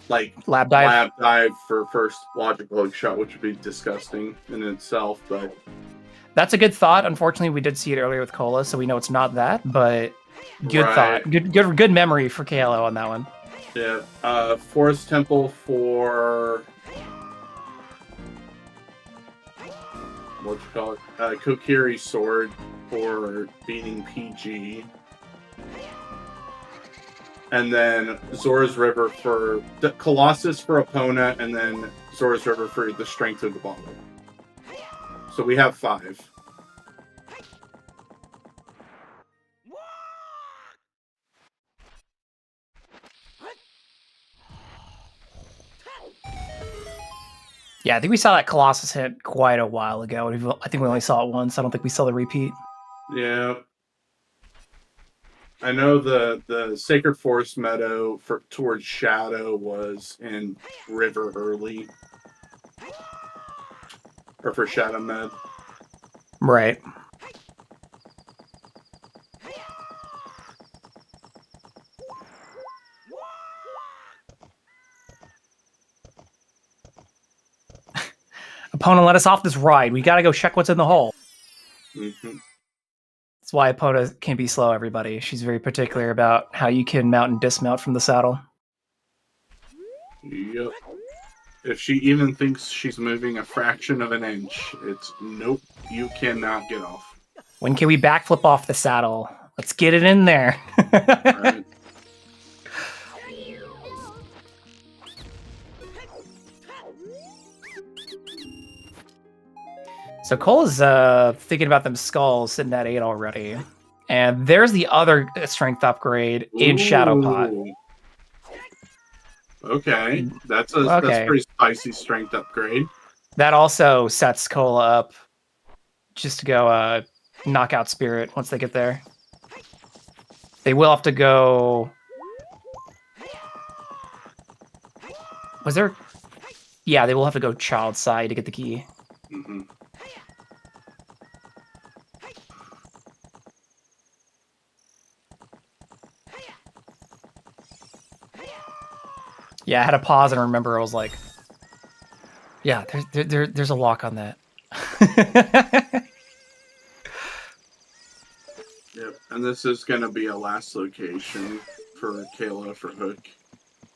like lab dive for first logical hook shot, which would be disgusting in itself, but that's a good thought. Unfortunately, we did see it earlier with Cola, so we know it's not that, but good thought. Good memory for KLO on that one. Yeah. Forest Temple for what you call it? Kokiri Sword for beating PG. And then Zora's River for the Colossus for Epona, and then Zora's River for the strength of the bottle. So we have 5. Yeah, I think we saw that Colossus hit quite a while ago. I think we only saw it once. I don't think we saw the repeat. Yeah. I know the Sacred Forest Meadow towards Shadow was in River early. Or for Shadow Med. Right. Epona let us off this ride. We gotta go check what's in the hole. Mm-hmm. That's why Epona can be slow, everybody. She's very particular about how you can mount and dismount from the saddle. Yep. If she even thinks she's moving a fraction of an inch, it's nope, you cannot get off. When can we backflip off the saddle? Let's get it in there. Right. So Cole is thinking about them skulls sitting at 8 already. And there's the other strength upgrade in Shadow Pot. Okay, that's a pretty spicy strength upgrade. That also sets Cola up just to go knockout Spirit once they get there. They will have to go... Was there... Yeah, they will have to go Child Side to get the key. Mm-hmm. Yeah, I had to pause and remember. I was like, "Yeah, there's a lock on that." Yep, and this is going to be a last location for Kayla for Hook.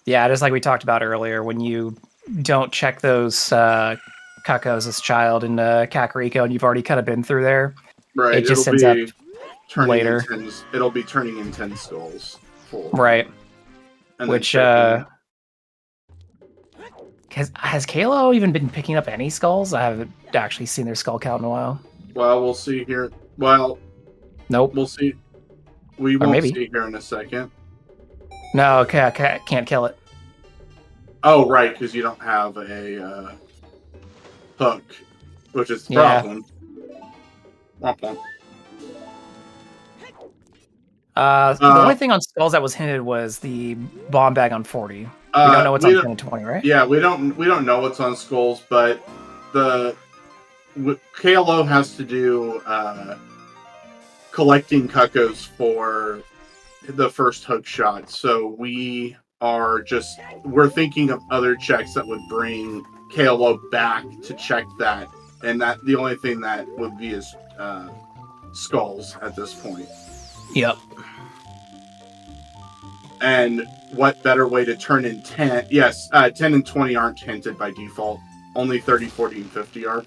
Yeah, just like we talked about earlier, when you don't check those Kakos as child in Kakariko, and you've already kind of been through there, right? It just ends up later. It'll be turning in 10 skulls. Right. And which has Kalo even been picking up any skulls? I haven't actually seen their skull count in a while. Well, we'll see here. Well, nope. We'll see. We won't see here in a second. No, okay, I can't kill it. Oh, right, because you don't have a hook, which is the problem. The only thing on skulls that was hinted was the bomb bag on 40. We don't know what's on 10 and 20, right? Yeah, we don't know what's on skulls, but KLO has to do collecting Cuccos for the first hook shot. So we're thinking of other checks that would bring KLO back to check that and that the only thing that would be is skulls at this point. Yep. And what better way to turn in 10? Yes, 10 and 20 aren't hinted by default. Only 30, 40, and 50 are.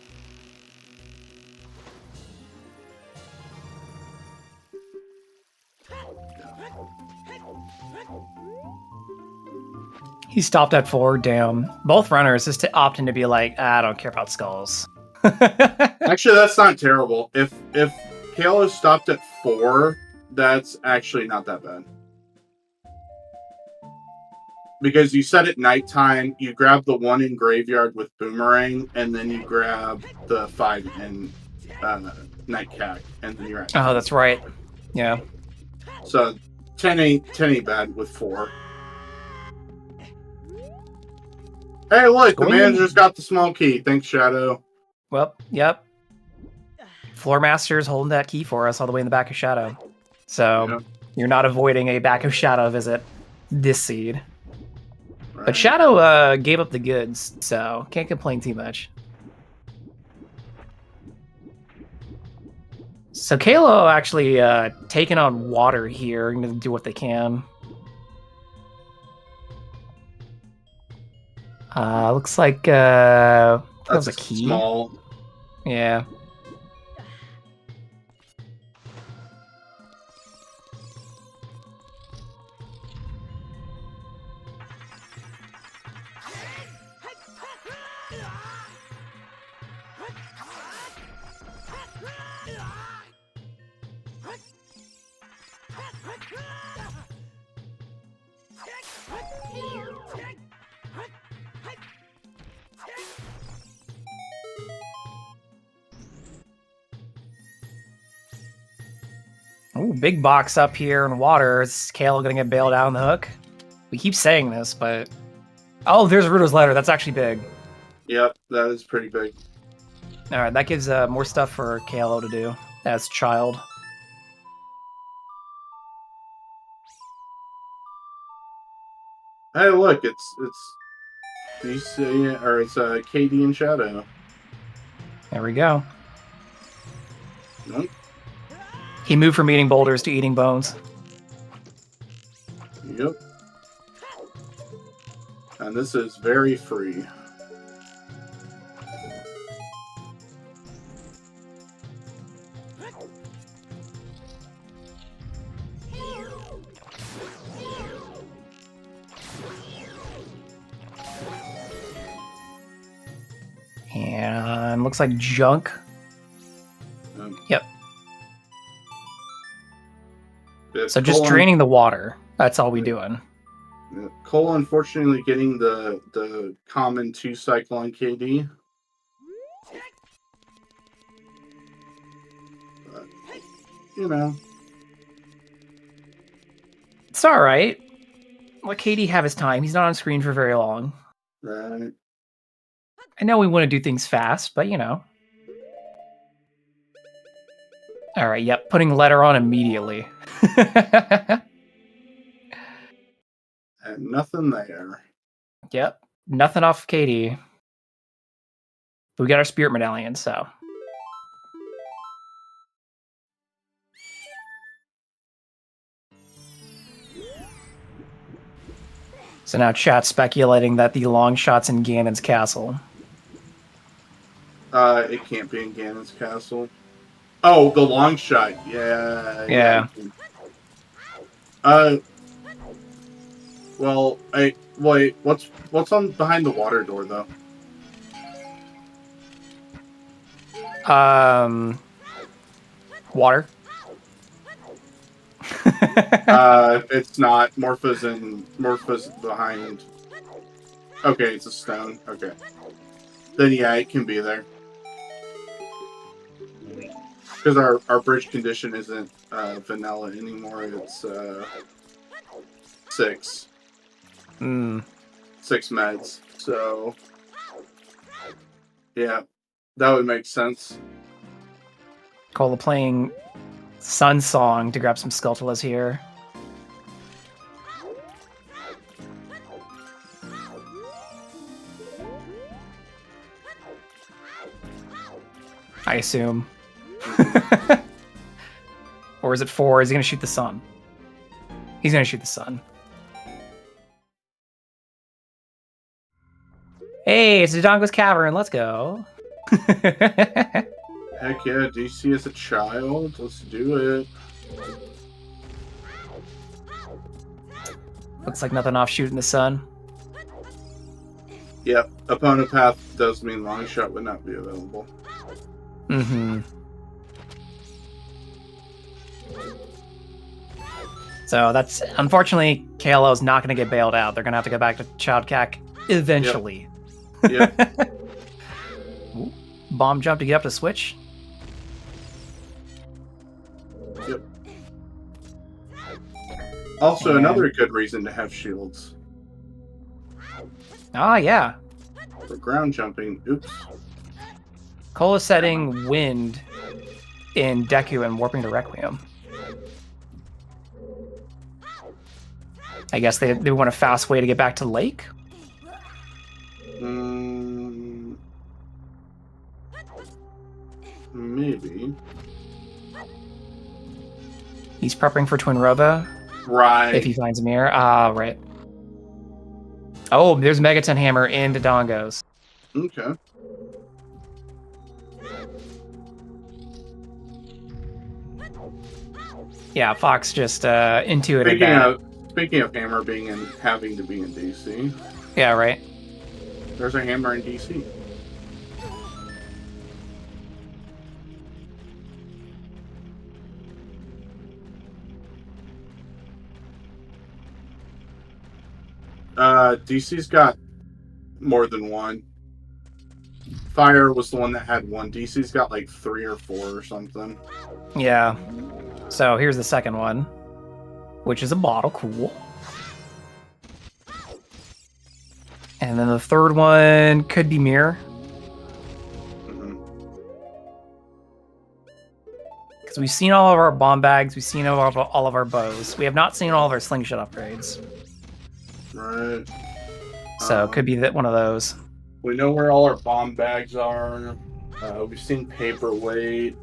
He stopped at 4, damn. Both runners just opting to be like, I don't care about skulls. Actually, that's not terrible. If Kalo stopped at 4, that's actually not that bad. Because you set it nighttime, you grab the 1 in graveyard with boomerang, and then you grab the 5 in nightcat, and then you're at. Oh, that's right. Yeah. So 10 ain't bad with 4. Hey, look, the manager's got the small key. Thanks, Shadow. Well, yep. Floor Master's holding that key for us all the way in the back of Shadow. So you're not avoiding a back of Shadow visit this seed. Right. But Shadow gave up the goods, so can't complain too much. So Kalo actually taking on water here, going to do what they can. Looks like that was a key. Small. Yeah. Ooh, big box up here in water. Is Kale gonna get bailed out on the hook? We keep saying this, but... Oh, there's Ruto's letter. That's actually big. Yep, that is pretty big. Alright, that gives more stuff for Kalo to do as child. Hey, look, it's KD and Shadow. There we go. Nope. He moved from eating boulders to eating bones. Yep. And this is very free. And looks like junk. Yep. So just draining the water. That's all we doing. Cole, unfortunately, getting the common 2 cycle on KD. But, you know. It's alright. Let KD have his time. He's not on screen for very long. Right. I know we want to do things fast, but you know. Alright, yep. Putting letter on immediately. And nothing there. Yep. Nothing off Katie. But we got our spirit medallion, so. So now chat's speculating that the long shot's in Ganon's castle. It can't be in Ganon's castle. Oh, the long shot. Yeah. Well, wait. What's on behind the water door though? Water. It's not. Morpho's behind. Okay, it's a stone. Okay. Then yeah, it can be there. Because our bridge condition isn't vanilla anymore. It's 6. 6 meds. So yeah, that would make sense. Call the playing Sun Song to grab some Skulltulas here. assume. Or is it 4? Is he going to shoot the sun? He's going to shoot the sun. Hey, it's Dodongo's Cavern. Let's go. Heck yeah, DC as a child. Let's do it. Looks like nothing off shooting the sun. Yep, opponent path does mean long shot would not be available. Mm-hmm. So that's unfortunately KLO is not going to get bailed out. They're going to have to go back to Child Cac eventually. Yep. Bomb jump to get up to switch. Yep. Also, another good reason to have shields. Ah, yeah. For ground jumping. Oops. Cole is setting wind in Deku and warping to Requiem. I guess they want a fast way to get back to Lake? Maybe. He's prepping for Twin Robo. Right. If he finds a mirror. Ah, right. Oh, there's Megaton Hammer in Dodongo's. Okay. Yeah, Fox just intuited that. Speaking of Hammer being in, having to be in DC. Yeah, right. There's a Hammer in DC. DC's got more than one. Fire was the one that had one. DC's got like 3 or 4 or something. Yeah. So here's the second one, which is a bottle. Cool. And then the third one could be mirror. Because we've seen all of our bomb bags, we've seen all of our bows. We have not seen all of our slingshot upgrades. Right. So it could be that one of those. We know where all our bomb bags are. We've seen paperweight.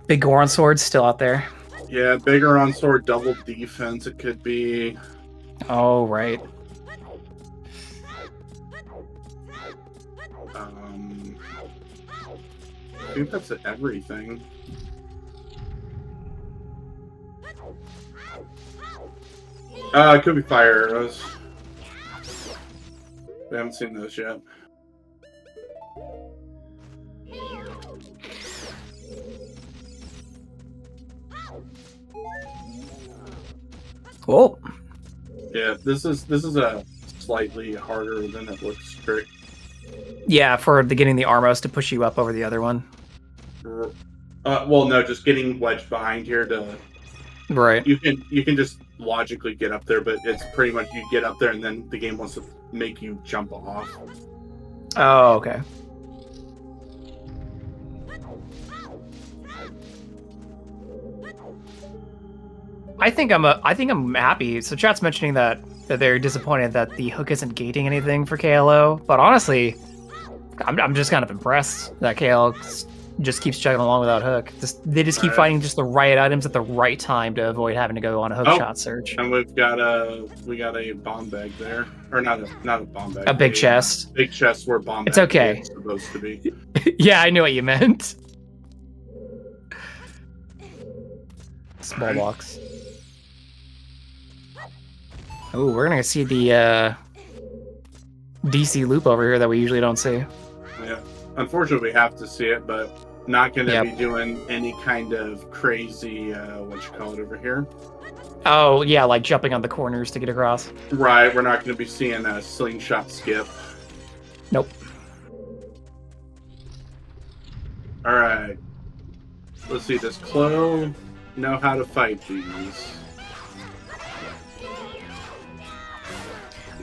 Big Goron sword's still out there. Yeah, bigger on sword, double defense. It could be. Oh, right. I think that's everything. It could be fire arrows. We haven't seen those yet. Cool. Yeah, this is a slightly harder than it looks trick. Yeah, for getting the Armos to push you up over the other one. Well, no, just getting wedged behind here to. Right. You can just logically get up there, but it's pretty much you get up there and then the game wants to make you jump off. Oh, okay. I think I'm happy. So chat's mentioning that they're disappointed that the hook isn't gating anything for KLO, but honestly, I'm just kind of impressed that KL just keeps chugging along without hook. They just keep finding just the right items at the right time to avoid having to go on a hook shot search. And we got a bomb bag there, or not a bomb bag. A big chest. Big chest where bomb. It's okay. Is supposed to be. Yeah, I knew what you meant. Small box. Oh, we're gonna see the DC loop over here that we usually don't see. Yeah, unfortunately, we have to see it, but not going to be doing any kind of crazy what you call it over here. Oh yeah, like jumping on the corners to get across. Right, we're not going to be seeing a slingshot skip. Nope. All right, let's see. Does Chloe know how to fight these?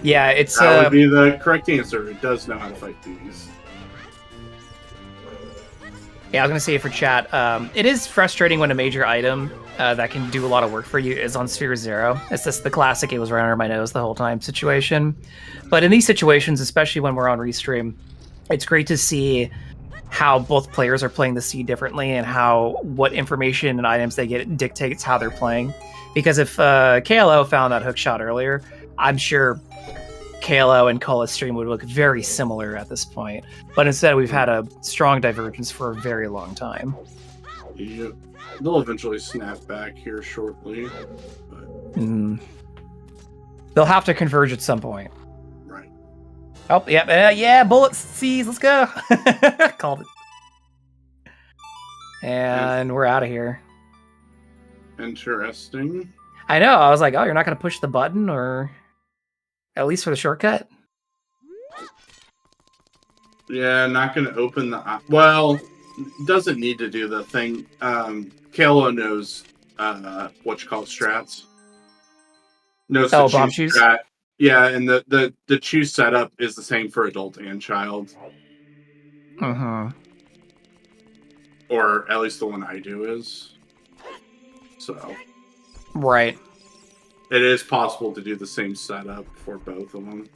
Yeah, it's that would be the correct answer. It does know how to fight these. Yeah, I was gonna say for chat, it is frustrating when a major item that can do a lot of work for you is on Sphere 0. It's just the classic, it was right under my nose the whole time situation. But in these situations, especially when we're on Restream, it's great to see how both players are playing the seed differently and how what information and items they get dictates how they're playing. Because if KLO found that hook shot earlier, I'm sure KLO and Kola's stream would look very similar at this point. But instead, we've had a strong divergence for a very long time. Yep. They'll eventually snap back here shortly. But... They'll have to converge at some point. Right. Oh, yeah, bullets, C's, let's go. Called it. And we're out of here. Interesting. I know, I was like, oh, you're not going to push the button, or at least for the shortcut? Yeah, not going to open the... Well, doesn't need to do the thing. KLO knows what you call strats. Knows the bomb choose? Strat. Yeah, and the choose setup is the same for adult and child. Or at least the one I do is. So. Right. It is possible to do the same setup for both of them.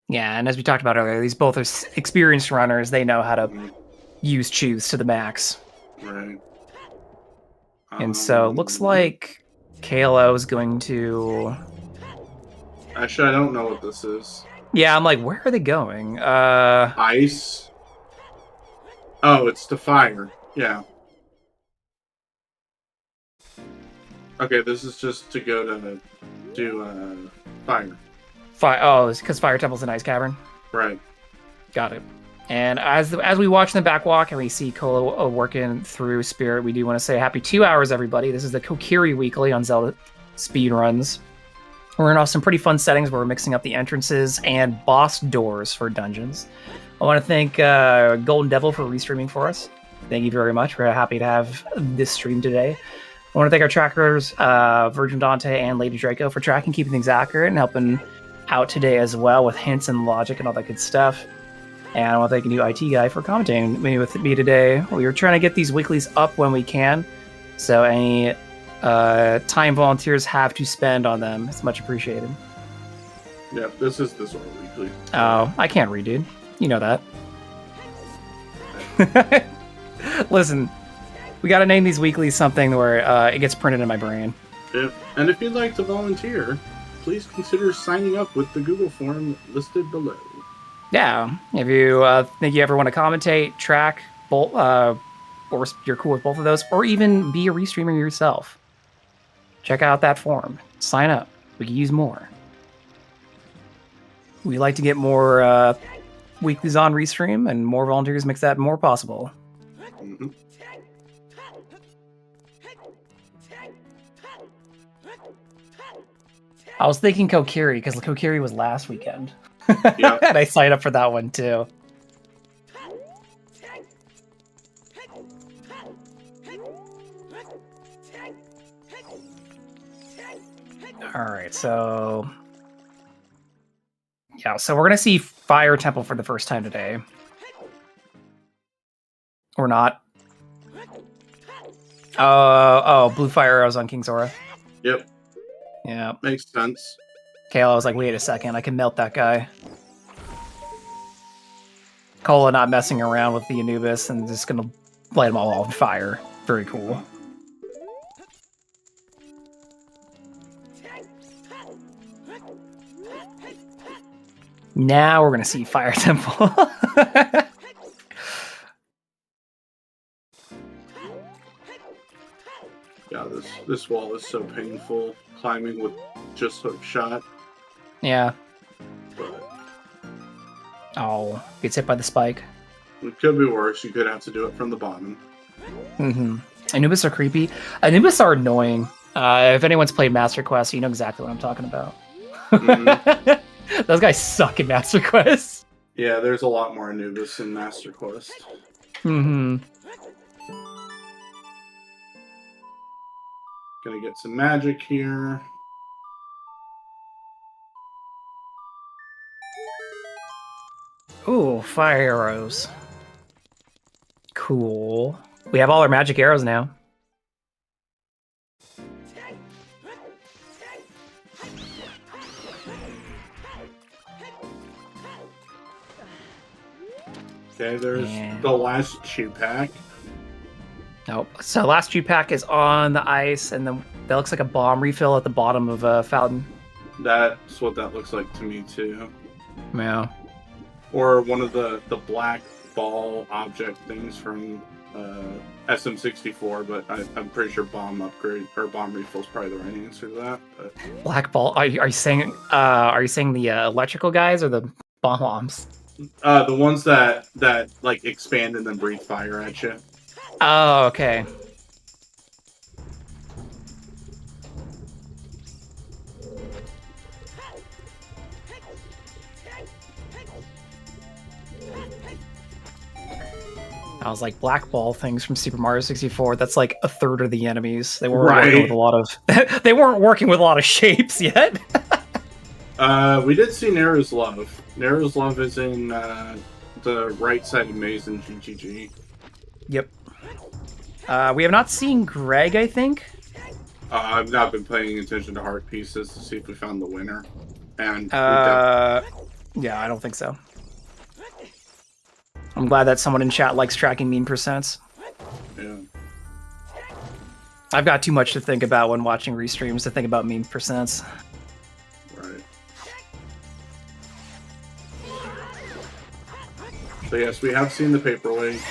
Yeah, and as we talked about earlier, these both are experienced runners. They know how to use choose to the max. Right. And so it looks like KLO is going to... Actually, I don't know what this is. Yeah, I'm like, where are they going? Ice? Oh, it's to fire. Yeah. Okay, this is just to go to do fire. Oh, it's because Fire Temple's an ice cavern? Right. Got it. And as we watch the back walk and we see Kola working through Spirit, we do want to say happy 2 hours, everybody. This is the Kokiri Weekly on Zelda Speedruns. We're in some pretty fun settings where we're mixing up the entrances and boss doors for dungeons. I want to thank Golden Devil for restreaming for us. Thank you very much. We're happy to have this stream today. I want to thank our trackers, Virgin Dante and Lady Draco, for tracking, keeping things accurate, and helping out today as well with hints and logic and all that good stuff. And I want to thank a new IT guy for commentating with me today. We were trying to get these weeklies up when we can, so any time volunteers have to spend on them, it's much appreciated. Yeah, this is the Zora Weekly. Oh, I can't read, dude. You know that. Listen, we got to name these weeklies something where it gets printed in my brain. Yep. And if you'd like to volunteer, please consider signing up with the Google form listed below. Yeah, if you think you ever want to commentate, track, both, or you're cool with both of those, or even be a restreamer yourself, check out that form. Sign up. We can use more. We like to get more weeklies on Restream, and more volunteers makes that more possible. Mm-hmm. I was thinking Kokiri, because Kokiri was last weekend. Yep. And I signed up for that one, too. Alright, so... Yeah, so we're going to see Fire Temple for the first time today. Or not. Oh, blue fire arrows on King Zora. Yep. Yeah. Makes sense. Kayla was like, wait a second, I can melt that guy. Kola not messing around with the Anubis and just gonna light them all on fire. Very cool. Now we're gonna see Fire Temple. Yeah, this wall is so painful. Climbing with just hook shot. Yeah. But oh, gets hit by the spike. it could be worse. You could have to do it from the bottom. Mm-hmm. Anubis are creepy. Anubis are annoying. If anyone's played Master Quest, you know exactly what I'm talking about. Mm-hmm. Those guys suck in Master Quest. Yeah, there's a lot more Anubis in Master Quest. Mm-hmm. Gonna get some magic here. Ooh, fire arrows. Cool. We have all our magic arrows now. Okay, there's Yeah. the last chew pack. Nope. So last chew pack is on the ice, and then that looks like a bomb refill at the bottom of a fountain. That's what that looks like to me too. Yeah. Or one of the black ball object things from SM64, but I'm pretty sure bomb upgrade or bomb refill is probably the right answer to that. But... Black ball. Are you saying the electrical guys or the bombs? The ones that like expand and then breathe fire at you. Oh, okay. I was like, black ball things from Super Mario 64. That's like a third of the enemies. They weren't working with a lot of. They weren't working with a lot of shapes yet. We did see Nero's Love. Nero's Love is in the right side of Maze in GGG. Yep. We have not seen Greg, I think. I've not been paying attention to heart pieces to see if we found the winner. And yeah, I don't think so. I'm glad that someone in chat likes tracking meme percents. Yeah. I've got too much to think about when watching restreams to think about meme percents. Right. So yes, we have seen the paperweight.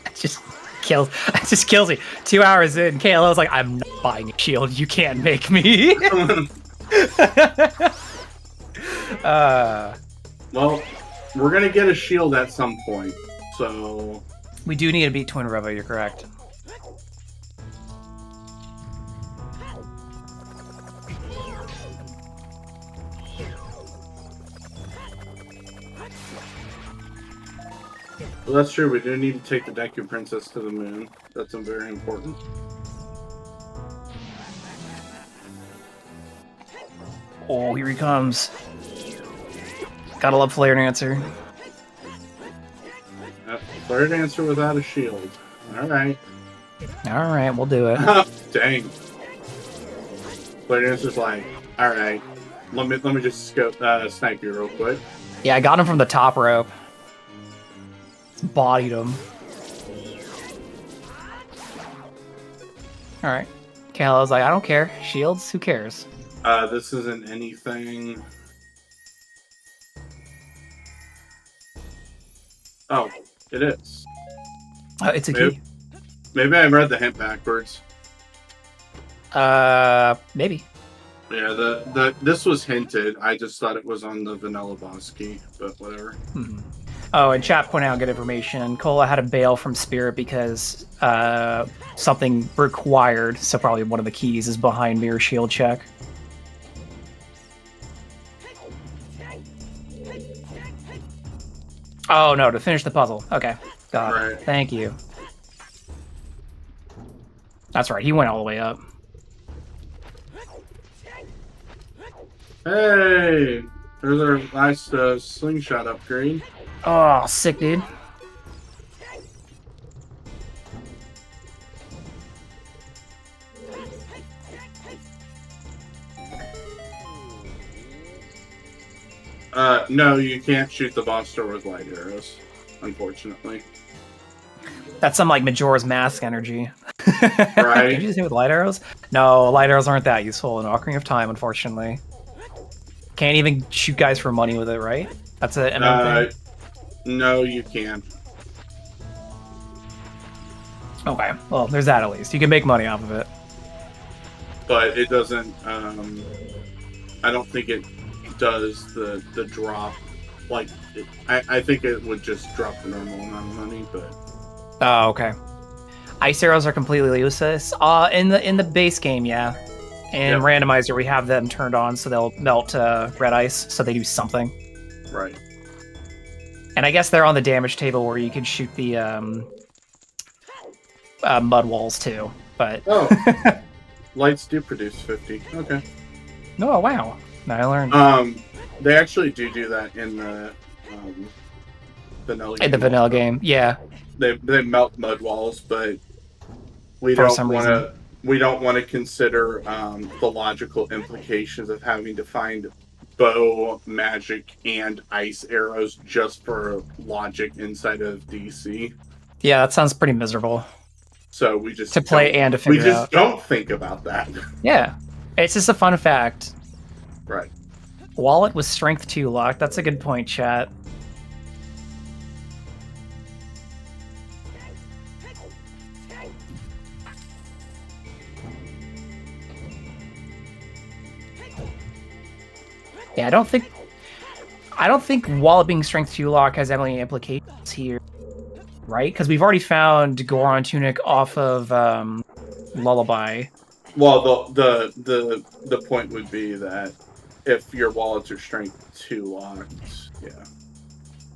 It just kills me. 2 hours in, KLO's like, I'm not buying a shield. You can't make me. Well, we're gonna get a shield at some point, so... We do need to beat Twin Revo, you're correct. Well, that's true, we do need to take the Deku Princess to the moon. That's very important. Oh, here he comes. Gotta love Flare Dancer. Flare Dancer without a shield. Alright. Alright, we'll do it. Dang. Flare Dancer's like, alright, let me just snipe you real quick. Yeah, I got him from the top rope. Bodied him. Alright. Kalo's like, I don't care. Shields, who cares? This isn't anything... Oh, it is. It's a key. Maybe I read the hint backwards. Maybe. Yeah, this was hinted. I just thought it was on the vanilla boss key, but whatever. Hmm. Oh, and chat point out good information. Cola had to bail from Spirit because something required, so probably one of the keys is behind Mirror Shield check. Oh no, to finish the puzzle. Okay, got it. Right. Thank you. That's right, he went all the way up. Hey! There's our last slingshot upgrade. Oh, sick, dude. No, you can't shoot the boss door with light arrows, unfortunately. That's some like Majora's Mask energy. Right. Did you just hit with light arrows? No, light arrows aren't that useful in Ocarina of Time, unfortunately. Can't even shoot guys for money with it, right? That's an MM thing? No, you can't. Okay, well, there's that at least. You can make money off of it. But it doesn't, I don't think it does the drop. Like, I think it would just drop the normal amount of money, but... Oh, okay. Ice arrows are completely useless. In the base game, yeah. In Randomizer, we have them turned on so they'll melt red ice, so they do something. Right. And I guess they're on the damage table where you can shoot the mud walls too. But oh, lights do produce 50. Okay. Oh wow, now I learned. They actually do that in the vanilla. In the vanilla game, yeah. They melt mud walls, but we don't want to consider the logical implications of having to find bow, magic, and ice arrows just for logic inside of DC. Yeah, that sounds pretty miserable. So we just to play and to we figure just out. don't think about that. Yeah, it's just a fun fact. Right. Wallet with strength 2 lock. That's a good point, chat. Yeah, I don't think wallet being strength 2 lock has any implications here, right? Because we've already found Goron Tunic off of Lullaby. Well, the point would be that if your wallets are strength 2 locked, yeah.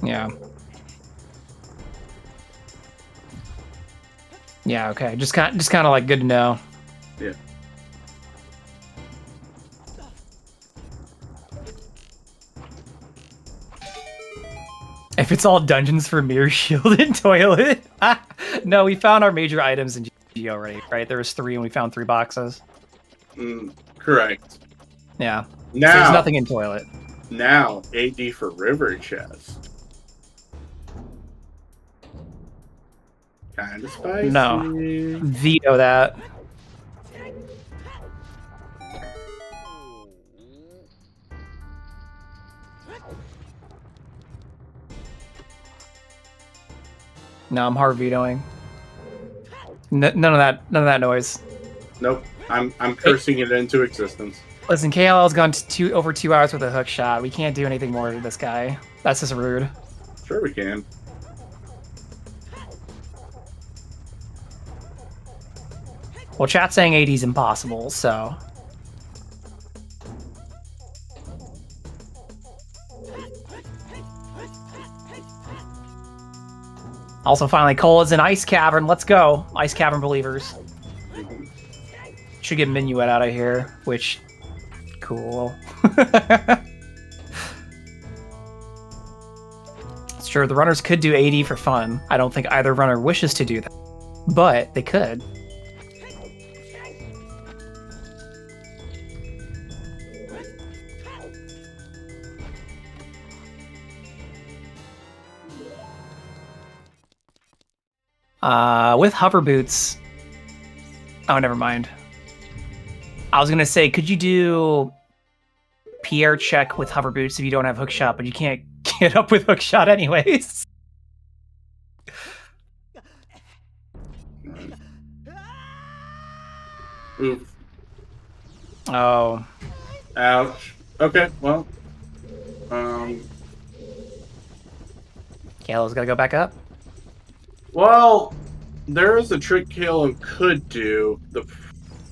Yeah. Yeah. Okay. Just kind of like good to know. Yeah. If it's all dungeons for mirror, shield, and toilet. No, we found our major items in GG already, right? There was 3 and we found 3 boxes. Correct. Yeah. Now, so there's nothing in toilet. Now, AD for river chest. Kind of spicy. No. Veto that. No, I'm hard vetoing. None of that noise. Nope. I'm cursing it into existence. Listen, KLL's gone over 2 hours with a hook shot. We can't do anything more to this guy. That's just rude. Sure we can. Well, chat's saying 80's impossible, so... Also, finally, Cole is in Ice Cavern. Let's go. Ice Cavern believers. Should get Minuet out of here, which... Cool. It's true, the runners could do 80 for fun. I don't think either runner wishes to do that. But they could. With hover boots... Oh, never mind. I was gonna say, could you do Pierre check with hover boots if you don't have hookshot, but you can't get up with hookshot anyways? Oof. Oh. Ouch. Okay, well. Kalo's gotta go back up. Well, there is a trick Kalo could do.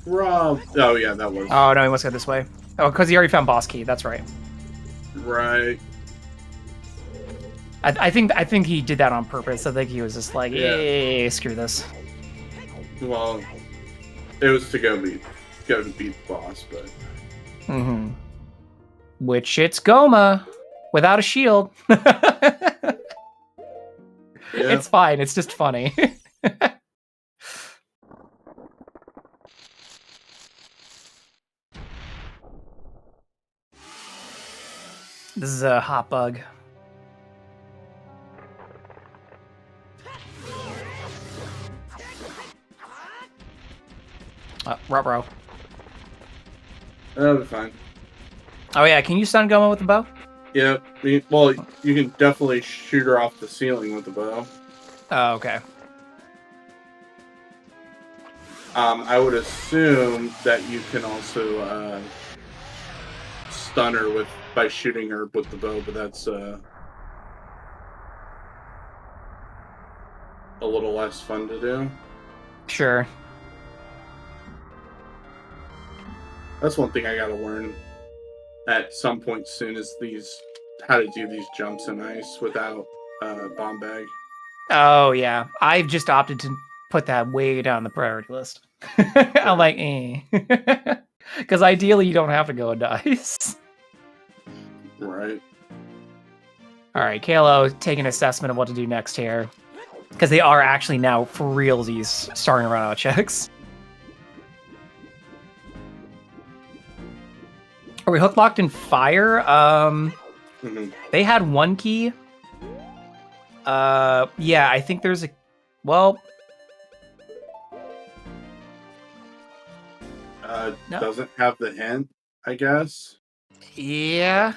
Oh, yeah, that was... Oh, no, he must go this way. Oh, because he already found boss key. That's right. Right. I think he did that on purpose. I think he was just like, hey, screw this. Well, it was to go beat the boss, but... Mm-hmm. Which it's Goma without a shield. Yeah. It's fine. It's just funny. This is a hot bug. Ruh-roh. That'll be fine. Oh yeah, can you stun Goma with the bow? Yeah, well, you can definitely shoot her off the ceiling with the bow. Oh, okay. I would assume that you can also stun her by shooting her with the bow, but that's a little less fun to do. Sure. That's one thing I gotta learn at some point soon is how to do these jumps in ice without bomb bag. Oh yeah, I've just opted to put that way down the priority list. I'm like, because ideally you don't have to go into ice. Right. All right, Kalo, take an assessment of what to do next here, because they are actually now for realsies starting to run out of checks. Are we hook locked in fire? Mhm. They had one key. Yeah, I think there's a. Well, no. Doesn't have the hint, I guess. Yeah.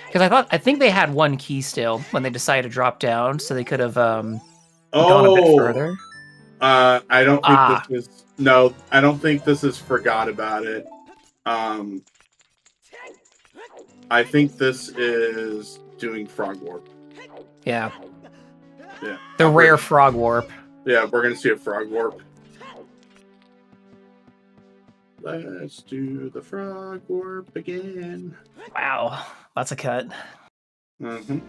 Because I think they had one key still when they decided to drop down, so they could have gone a bit further. I don't think this is. No, I don't think this is Forgot About It. I think this is doing Frog Warp. Yeah. Yeah. The rare Frog Warp. Yeah, we're gonna see a Frog Warp. Let's do the Frog Warp again. Wow, that's a cut. Mm-hmm.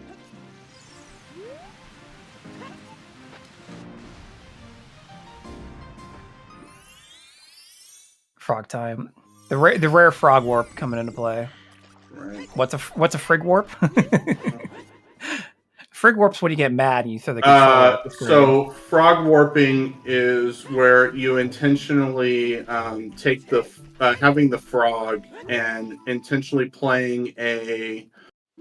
Frog time. The rare Frog Warp coming into play. Right. What's a Frig Warp? Frig Warp's when you get mad and you throw the controller. So Frog Warping is where you intentionally take the having the frog and intentionally playing a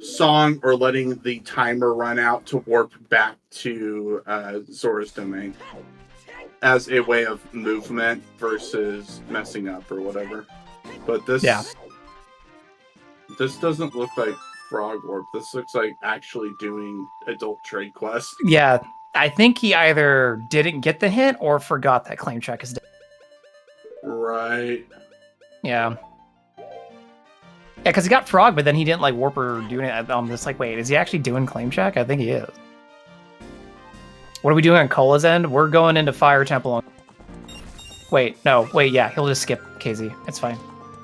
song or letting the timer run out to warp back to Zora's domain as a way of movement versus messing up or whatever. But this doesn't look like Frog Warp. This looks like actually doing adult trade quests. Yeah, I think he either didn't get the hint or forgot that claim check is dead. Right. Yeah. Yeah, because he got Frog, but then he didn't like warp or do anything. I'm just like, wait, is he actually doing claim check? I think he is. What are we doing on Cola's end? We're going into Fire Temple. Wait, yeah, he'll just skip KZ. It's fine.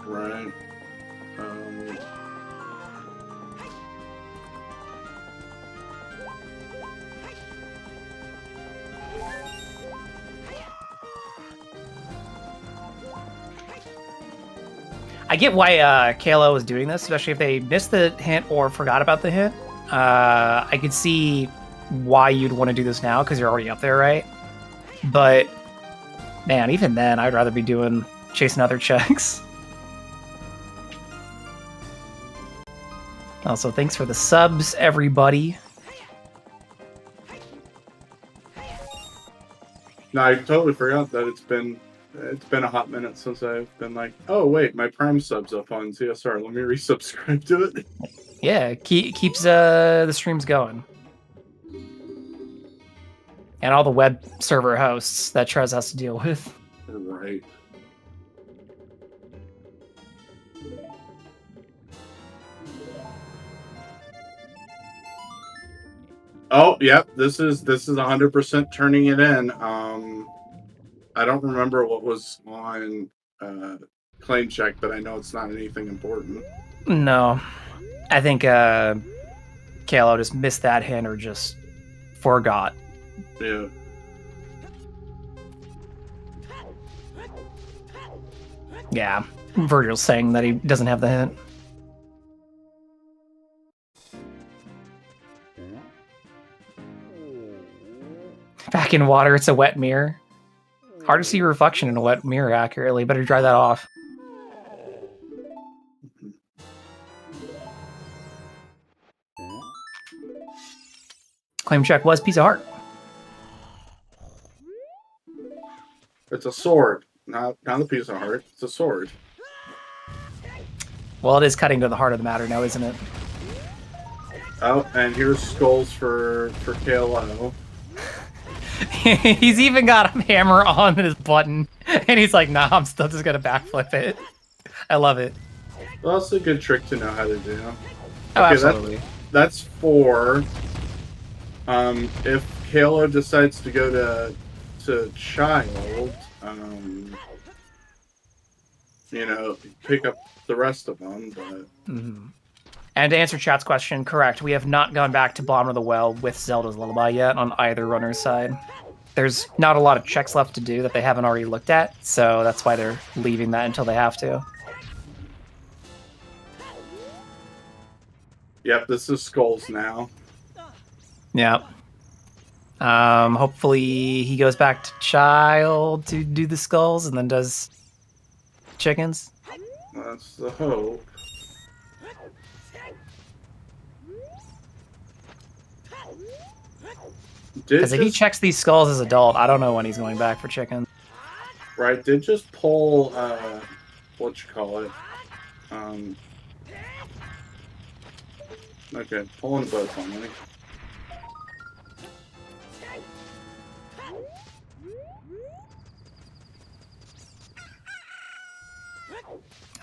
Right. I get why Kalo was doing this, especially if they missed the hint or forgot about the hint. I could see why you'd want to do this now because you're already up there, right? But man, even then, I'd rather be chasing other checks. Also, thanks for the subs, everybody. No, I totally forgot that it's been a hot minute since I've been like, oh wait, my Prime sub's up on CSR. Let me resubscribe to it. Yeah, keeps the streams going. And all the web server hosts that Trez has to deal with. Right. Oh, yep. This is 100% turning it in. I don't remember what was on claim check, but I know it's not anything important. No, I think Kalo just missed that hint or just forgot. Yeah. Yeah, Virgil's saying that he doesn't have the hint. Back in water, it's a wet mirror. Hard to see your reflection in a wet mirror accurately. Better dry that off. Claim check was piece of heart. It's a sword, not a piece of heart. It's a sword. Well, it is cutting to the heart of the matter now, isn't it? Oh, and here's skulls for KLO. He's even got a hammer on his button, and he's like, nah, I'm still just gonna backflip it. I love it. Well, that's a good trick to know how to do. Oh, okay, absolutely. That's 4. If Kalo decides to go to Child, pick up the rest of them, but... Mm-hmm. And to answer chat's question, correct, we have not gone back to Bottom of the Well with Zelda's Lullaby yet on either runner's side. There's not a lot of checks left to do that they haven't already looked at, so that's why they're leaving that until they have to. Yep, this is skulls now. Yeah. Hopefully he goes back to Child to do the skulls and then does chickens. That's the hope. Because if he checks these skulls as adult, I don't know when he's going back for chicken. Right, did just pull, what you call it? Okay, pulling both on me.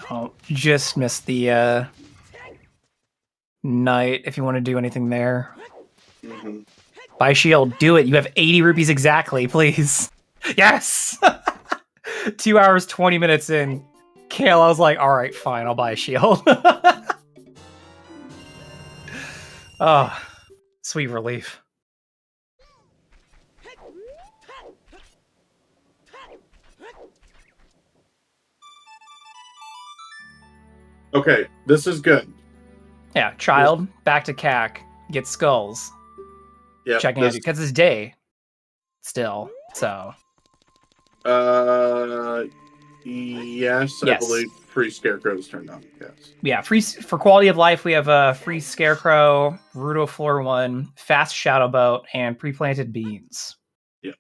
Oh, just missed the knight if you want to do anything there. Mm-hmm. Buy shield, do it. You have 80 rupees exactly, please. Yes! 2 hours, 20 minutes in. Kale, I was like, all right, fine, I'll buy a shield. Oh, sweet relief. Okay, this is good. Yeah, child, back to CAC, get skulls. Yeah, checking it because it's day still. So, yes, I believe free scarecrows turned on. Yes. Yeah, free for quality of life. We have a free scarecrow, Rudo Floor 1, fast shadow boat, and pre-planted beans. Yeah.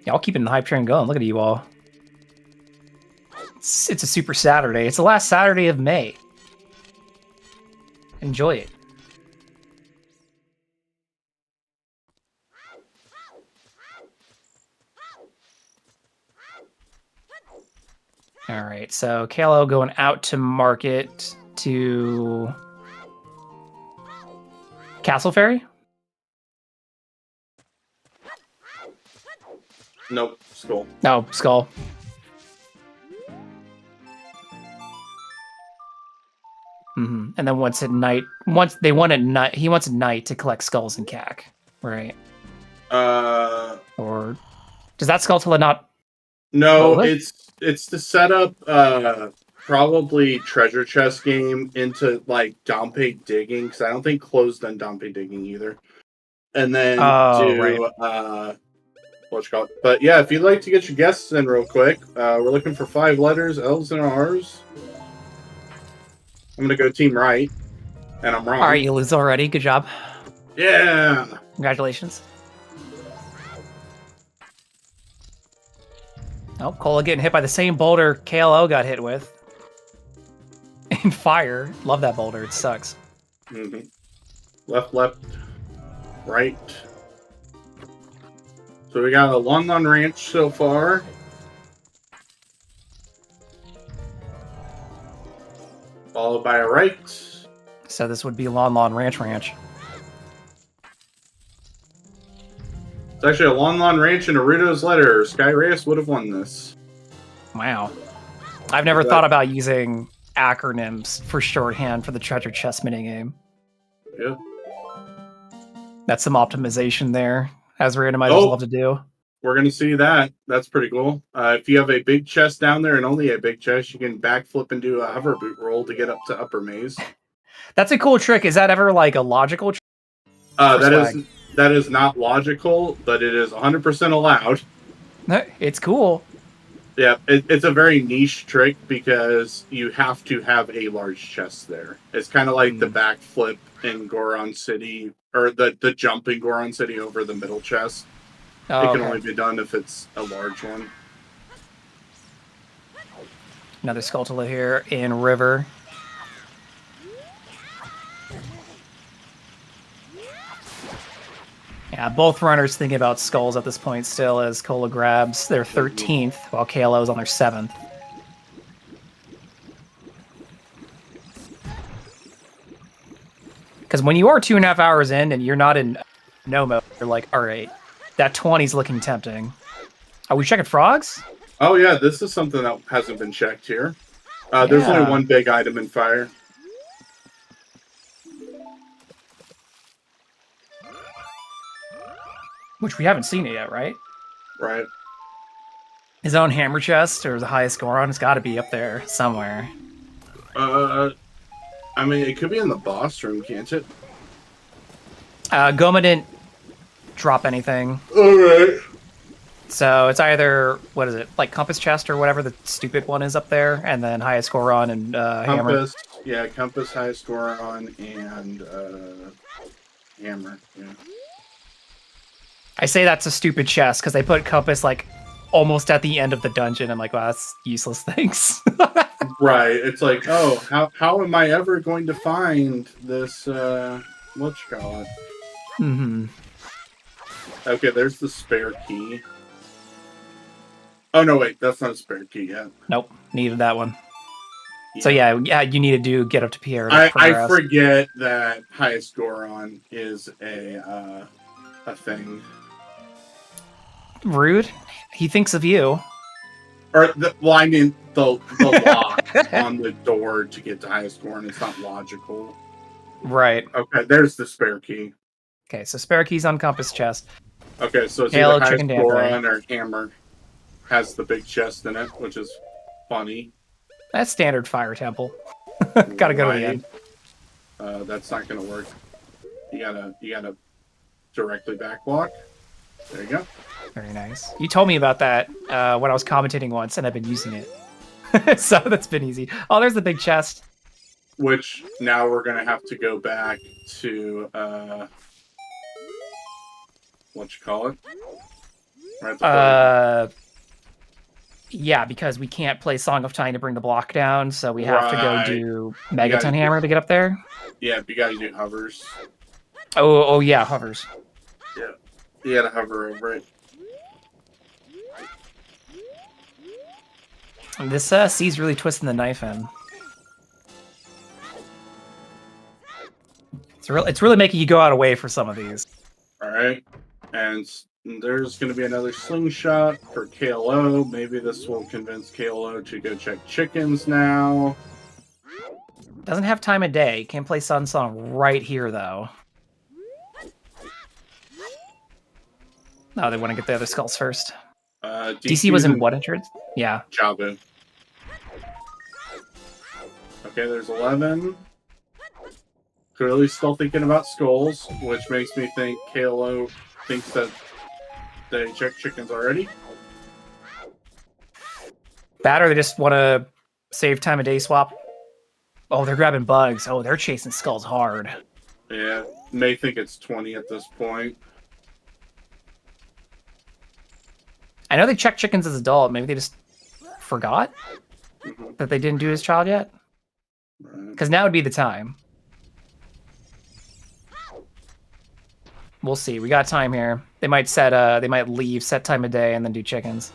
Y'all keeping the hype train going. Look at you all. It's a super Saturday. It's the last Saturday of May. Enjoy it. All right, so Kalo going out to market to Castle Ferry? Nope, Skull. No, Skull. Mm-hmm. And then once at night, he wants at night to collect skulls and CAC, right? Or does that skull tell not? No, it's to set up probably treasure chest game into like Dompe digging, because I don't think closed done Dompe digging either. And then what you call it? But yeah, if you'd like to get your guests in real quick, we're looking for 5 letters, L's and R's. I'm gonna go team right, and I'm wrong. All right, you lose already. Good job. Yeah. Congratulations. Oh, Cola getting hit by the same boulder KLO got hit with. In fire. Love that boulder. It sucks. Mm-hmm. Left, right. So we got a Lon Lon Ranch so far. Followed by a right. So this would be Lon Lon Ranch. It's actually a Lon Lon Ranch and a Rudo's Letter. Sky Reyes would have won this. Wow. I've never thought about using acronyms for shorthand for the treasure chest minigame. Yep. That's some optimization there, as randomizers love to do. We're going to see that. That's pretty cool. If you have a big chest down there and only a big chest, you can backflip and do a hover boot roll to get up to upper maze. That's a cool trick. Is that ever like a logical trick? That is not logical, but it is 100% allowed. It's cool. Yeah, it's a very niche trick because you have to have a large chest there. It's kind of like the backflip in Goron City, or the jump in Goron City over the middle chest. It can only be done if it's a large one. Another Skulltula here in River. Yeah, both runners thinking about skulls at this point still, as Cola grabs their 13th while KLO is on their 7th. Because when you are 2.5 hours in and you're not in no mode, you're like, all right, that 20's looking tempting. Are we checking frogs? Oh yeah, this is something that hasn't been checked here. There's only one big item in fire. Which we haven't seen it yet, right? Right. His own hammer chest, or the highest score on, it's got to be up there somewhere. I mean, it could be in the boss room, can't it? Goma didn't drop anything. Alright. So it's either, what is it, like Compass Chest or whatever the stupid one is up there, and then highest score on and Hammer. Yeah, Compass, highest score on, and hammer. Yeah. I say that's a stupid chest because they put compass like almost at the end of the dungeon. I'm like, wow, that's useless. Thanks. Right. It's like, oh, how am I ever going to find this? Whatchamacallit? Mm-hmm. Okay, there's the spare key. Oh no, wait, that's not a spare key yet. Nope, needed that one. Yeah. So yeah, you need to do get up to Pierre. I forget that highest Goron is a Rude. He thinks of you. Or I mean the lock on the door to get to highest Goron. It's not logical. Right. Okay, there's the spare key. Okay, so spare keys on compass chest. Okay, so it's Halo, either highest Goron Damper. or hammer has the big chest in it, which is funny. That's standard fire temple. Gotta go to the end. That's not gonna work. You gotta directly backwalk. There you go. Very nice. You told me about that when I was commentating once, and I've been using it. So that's been easy. Oh, there's the big chest. Which now we're gonna have to go back to whatchamacallit? Yeah, because we can't play Song of Time to bring the block down, so we have to go do Megaton Hammer to get up there. Yeah, you gotta do hovers. Oh yeah, hovers. Yeah, you gotta hover over it. This C's really twisting the knife in. It's really making you go out of way for some of these. All right, and there's going to be another slingshot for KLO. Maybe this will convince KLO to go check chickens now. Doesn't have time of day. Can't play Sun Song right here, though. Oh, they want to get the other skulls first. DC was in what entrance? Yeah. Jabu. Okay, there's 11. Clearly still thinking about skulls, which makes me think KLO thinks that they checked chickens already. Bad, or they just want to save time of day swap. Oh, they're grabbing bugs. Oh, they're chasing skulls hard. Yeah, may think it's 20 at this point. I know they checked chickens as adult. Maybe they just forgot that they didn't do it as child yet. Because now would be the time. We'll see. We got time here. They might set. They might leave, set time of day, and then do chickens.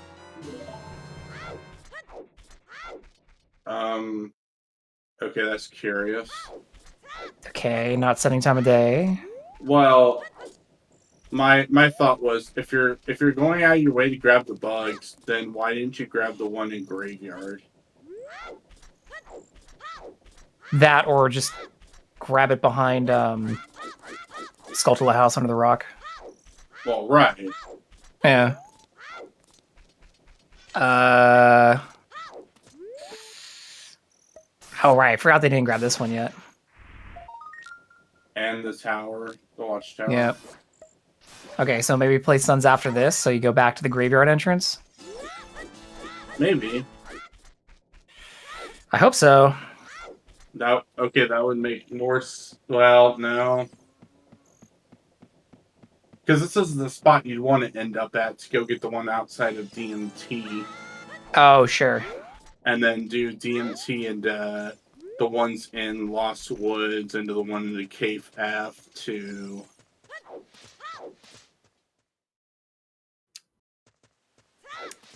Okay, that's curious. Okay, not setting time of day. Well, my thought was if you're going out of your way to grab the bugs, then why didn't you grab the one in graveyard? That, or just grab it behind Skulltula House under the rock. Well, right. Yeah. Oh, right. I forgot they didn't grab this one yet. And the tower, the watchtower. Yep. Okay, so maybe play Suns after this, so you go back to the graveyard entrance? Maybe. I hope so. Okay, that would make more... Well, no. Because this is the spot you'd want to end up at to go get the one outside of DMT. Oh, sure. And then do DMT and the ones in Lost Woods into the one in the Cave F to...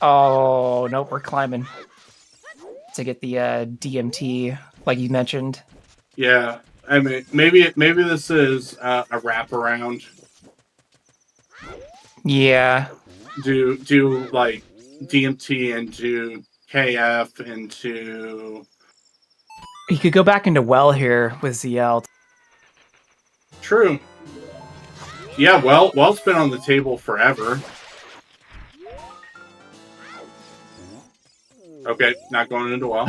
Oh, nope, we're climbing. To get the DMT, like you mentioned. Yeah, I mean, maybe this is a wraparound. Yeah. Do like DMT into KF into... You could go back into Well here with ZL. True. Yeah, Well's been on the table forever. Okay, not going into Well.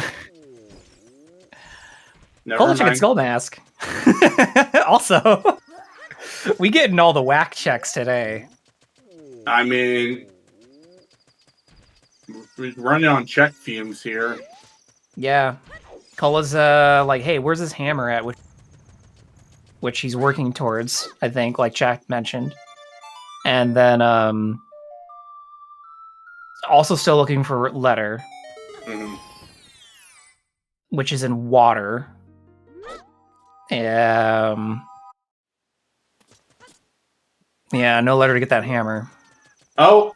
Hold the chicken skull mask. Also, we getting all the whack checks today. I mean, we're running on check fumes here. Yeah. Cola's like, hey, where's this hammer at? which he's working towards, I think, like Jack mentioned. And then also still looking for letter, which is in water. Yeah, no letter to get that hammer. Oh,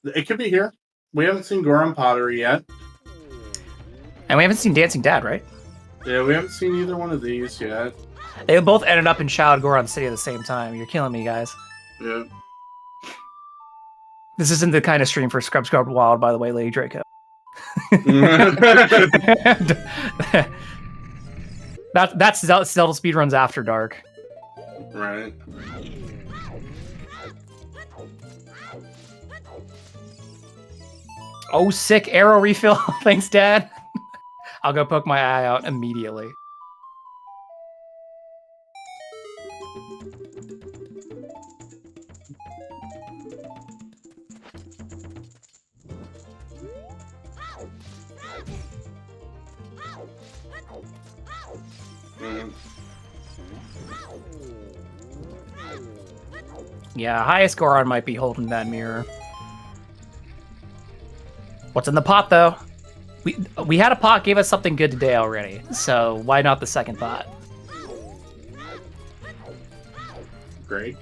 it could be here. We haven't seen Goron Pottery yet. And we haven't seen Dancing Dad, right? Yeah, we haven't seen either one of these yet. They both ended up in Child Goron City at the same time. You're killing me, guys. Yeah. This isn't the kind of stream for Scrub Wild, by the way, Lady Draco. That's Zelda Speedruns After Dark. Right. Oh, sick arrow refill. Thanks, Dad. I'll go poke my eye out immediately. Yeah, highest Goron might be holding that mirror. What's in the pot, though? We had a pot, gave us something good today already, so why not the second pot? Great.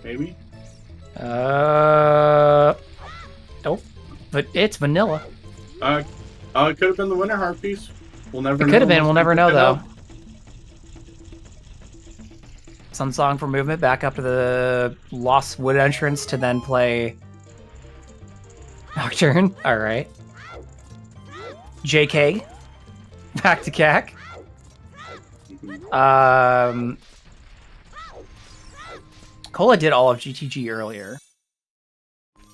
Maybe? Nope. But it's vanilla. It could have been the winter heart piece. We'll never know. It could have been, we'll never know, though. Sun Song for movement, back up to the Lost Wood entrance to then play Nocturne. Alright. JK. Back to CAC. Cola did all of GTG earlier.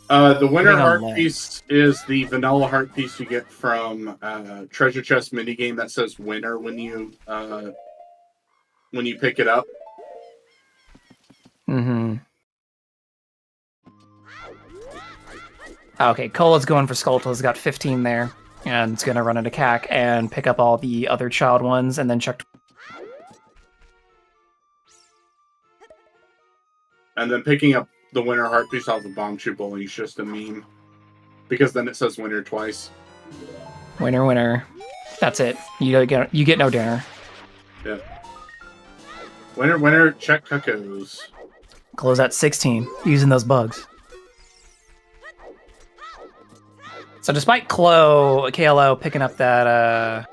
The winter heart piece is the vanilla heart piece you get from Treasure Chest minigame that says winner when you pick it up. Mm-hmm. Okay, Cola's going for Skulltula. He's got 15 there. And it's going to run into CAC and pick up all the other child ones and then check. And then picking up the winter heart piece off the bomb chute bowling is just a meme. Because then it says winner twice. Winner, winner. That's it. You get no dinner. Yeah. Winner, winner, check cuckoos. Close at 16, using those bugs. So despite KLO picking up that,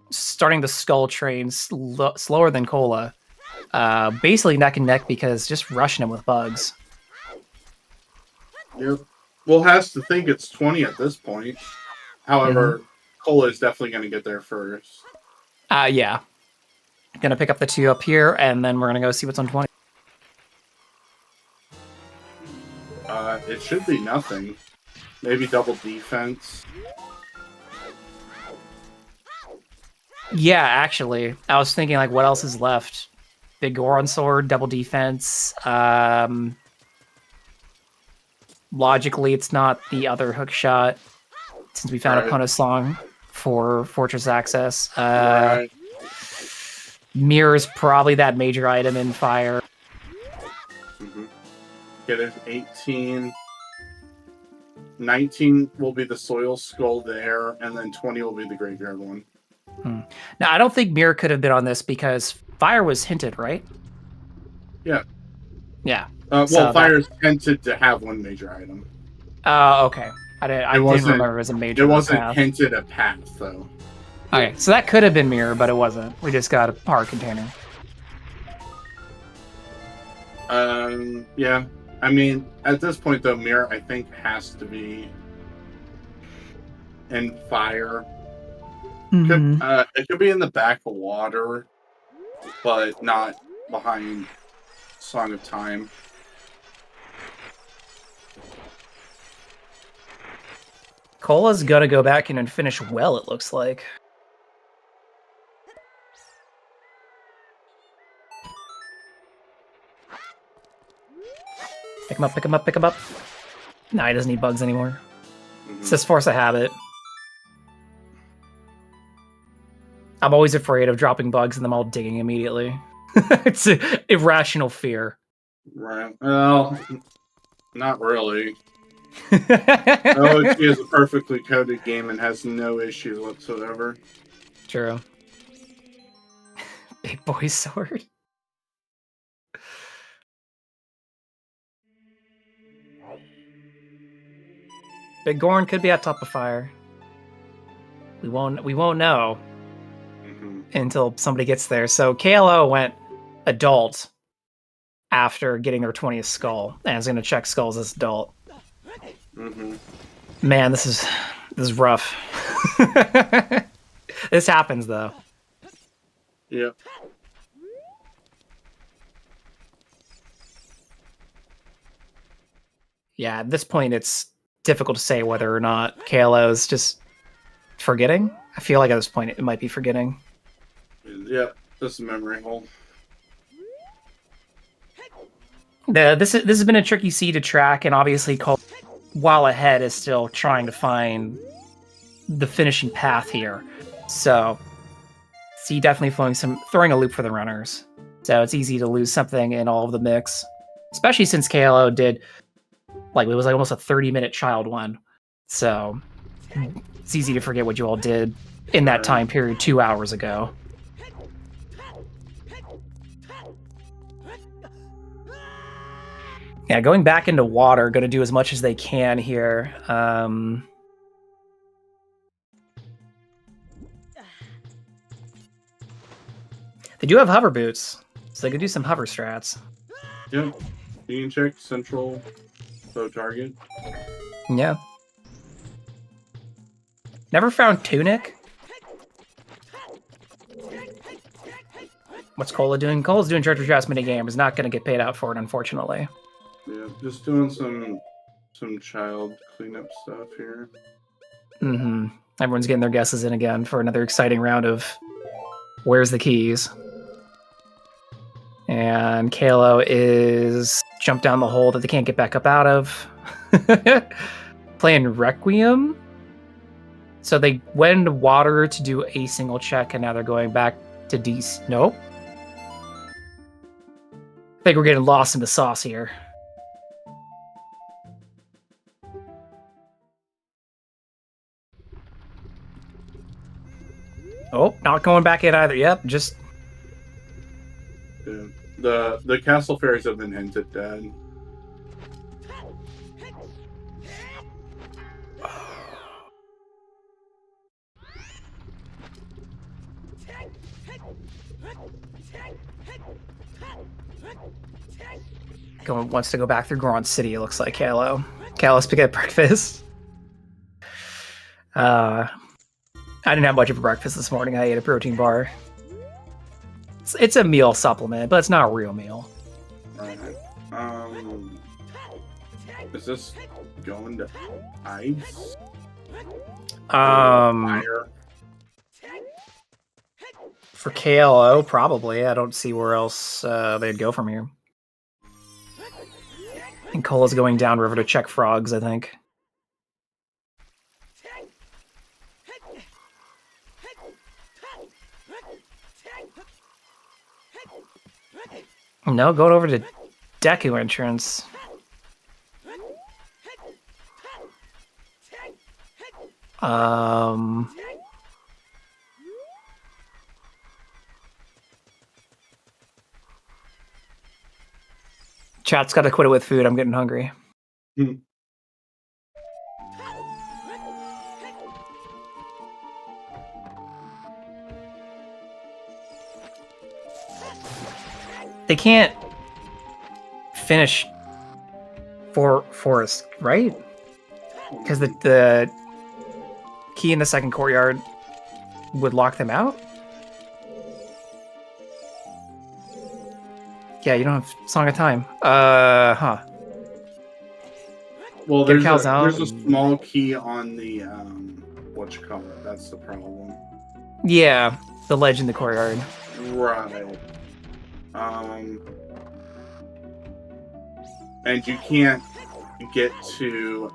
starting the skull train slower than Cola, basically neck and neck because just rushing him with bugs. Yep. Well, has to think it's 20 at this point. However, Cola is definitely going to get there first. Yeah. Gonna pick up the 2 up here, and then we're gonna go see what's on 20. It should be nothing. Maybe double defense. Yeah, actually. I was thinking, like, what else is left? Big Goron Sword, double defense. Logically, it's not the other hook shot, since we found a Pona Song for Fortress Access. Right. Mirror's probably that major item in Fire. Get it, 18. 19 will be the Soil Skull there, and then 20 will be the Graveyard one. Now, I don't think Mirror could have been on this because Fire was hinted, right? Yeah. Yeah. Fire's hinted to have one major item. Oh, okay. I didn't remember it was a major. It wasn't hinted a path, though. Okay, so that could have been Mirror, but it wasn't. We just got a power container. Yeah. I mean, at this point, though, Mirror, I think, has to be in Fire. It could be in the back of water, but not behind Song of Time. Cola's gonna go back in and finish well, it looks like. Pick him up, pick him up, pick him up. Nah, he doesn't need bugs anymore. It's just force of habit. I'm always afraid of dropping bugs and them all digging immediately. It's irrational fear. Right. Well, not really. OoT is a perfectly coded game and has no issues whatsoever. True. Big boy sword. Big Gorn could be at top of fire. We won't know until somebody gets there. So KLO went adult after getting their 20th skull, and is going to check skulls as adult. Man, this is rough. This happens though. Yep. Yeah, at this point it's difficult to say whether or not KLO is just forgetting. I feel like at this point it might be forgetting. Yep, this is a memory hole. This has been a tricky seed to track, and obviously Cole, while ahead, is still trying to find the finishing path here. So C definitely throwing a loop for the runners. So it's easy to lose something in all of the mix, especially since KLO did it was almost a 30-minute child one. So it's easy to forget what you all did in that time period 2 hours ago. Yeah, going back into water, going to do as much as they can here. They do have hover boots, so they could do some hover strats. Yep. You can check central bow target. Yeah. Never found Tunic. What's Cola doing? Cola's doing treasure chest minigame. Is not going to get paid out for it, unfortunately. Yeah, just doing some child cleanup stuff here. Everyone's getting their guesses in again for another exciting round of Where's the Keys? And KLO is jumped down the hole that they can't get back up out of. Playing Requiem. So they went into water to do a single check, and now they're going back to D. Nope. I think we're getting lost in the sauce here. Oh, not going back in either. Yep, just... Yeah. The castle fairies have been hinted dead. Wants to go back through Goron City, it looks like, KLO. KLO spaghetti breakfast. I didn't have much of a breakfast this morning. I ate a protein bar. It's a meal supplement, but it's not a real meal. Alright. Is this going to ice? Fire? For KLO, probably. I don't see where else they'd go from here. And Cola's going downriver to check frogs, I think. No, going over to Deku entrance. Chat's got to quit it with food. I'm getting hungry. They can't finish Forest, right? Because the key in the second courtyard would lock them out? Yeah, you don't have Song of Time. Well, there's a small key on the whatchamacallit. That's the problem. Yeah, the ledge in the courtyard. Right. And you can't get to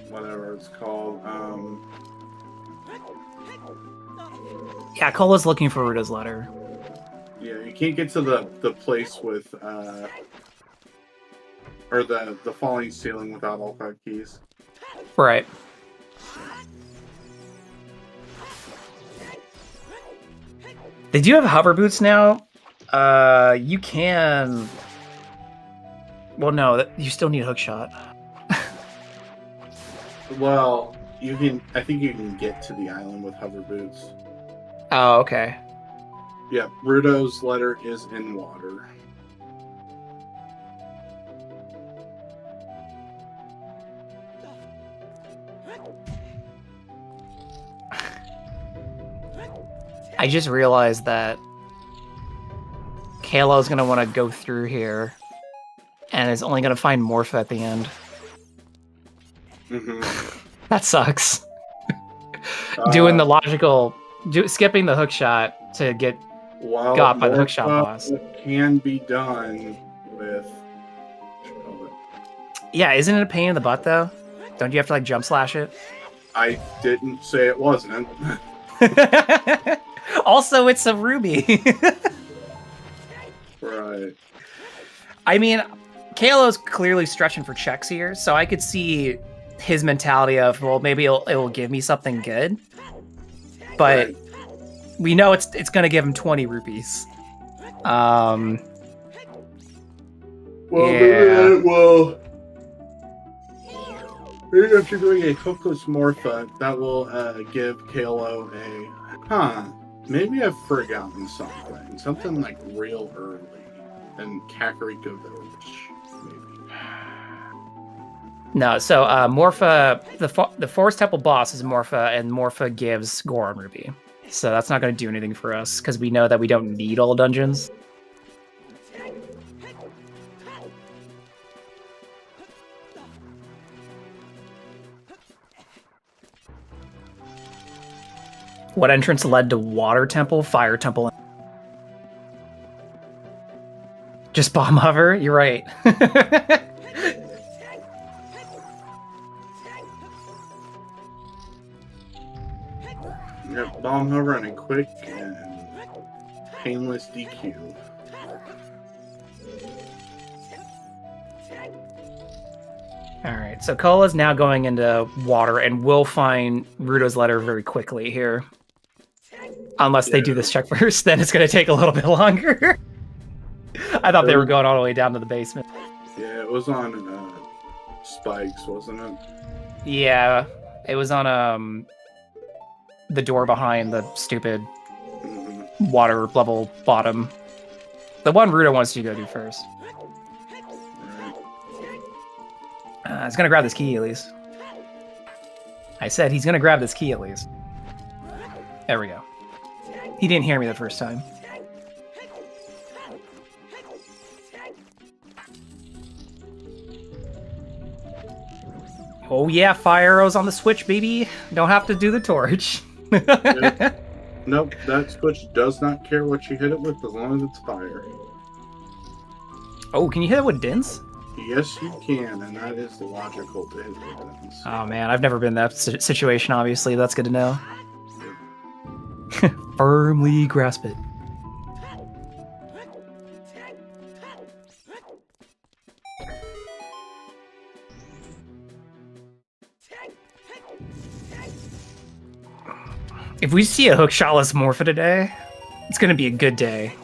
whatever it's called. Yeah, Cola's looking for Ruta's letter. Yeah, you can't get to the place with or the falling ceiling without all 5 keys. Right. They do have hover boots now. You can. Well, no, you still need hook shot. Well, you can. I think you can get to the island with hover boots. Oh, okay. Yeah, Ruto's letter is in water. I just realized that Kalo's gonna want to go through here, and is only gonna find Morpha at the end. Mm-hmm. That sucks. Doing the logical, skipping the hook shot to get got by the hook shot boss. Can be done with. Yeah, isn't it a pain in the butt though? Don't you have to like jump slash it? I didn't say it wasn't. Also, it's a ruby. Right. I mean, Kalo's clearly stretching for checks here, so I could see his mentality of, well, maybe it will give me something good, but Right. we know it's going to give him 20 rupees. Well, yeah. Well, maybe if you're doing a hookless Morpha, that will give Kalo a, maybe I've forgotten something. Something like real early. And Kakariko Village, maybe. No, so Morpha, the Forest Temple boss is Morpha, and Morpha gives Goron Ruby. So that's not going to do anything for us, because we know that we don't need all dungeons. What entrance led to Water Temple, Fire Temple? Just bomb hover? You're right. Yep, bomb hover and a quick and painless DQ. Alright, so Kola's now going into water and will find Ruto's letter very quickly here. Unless they do this check first, then it's going to take a little bit longer. I thought they were going all the way down to the basement. Yeah, it was on spikes, wasn't it? Yeah, it was on the door behind the stupid water level bottom. The one Ruto wants you to go do first. He's gonna grab this key at least. I said he's gonna grab this key at least. There we go. He didn't hear me the first time. Oh yeah, fire arrows on the switch, baby. Don't have to do the torch. Yeah. Nope, that switch does not care what you hit it with as long as it's fire. Oh, can you hit it with dints? Yes, you can, and that is logical to hit with things. Oh man, I've never been in that situation, obviously. That's good to know. Firmly grasp it. If we see a hook-shotless Morpha today, it's gonna be a good day.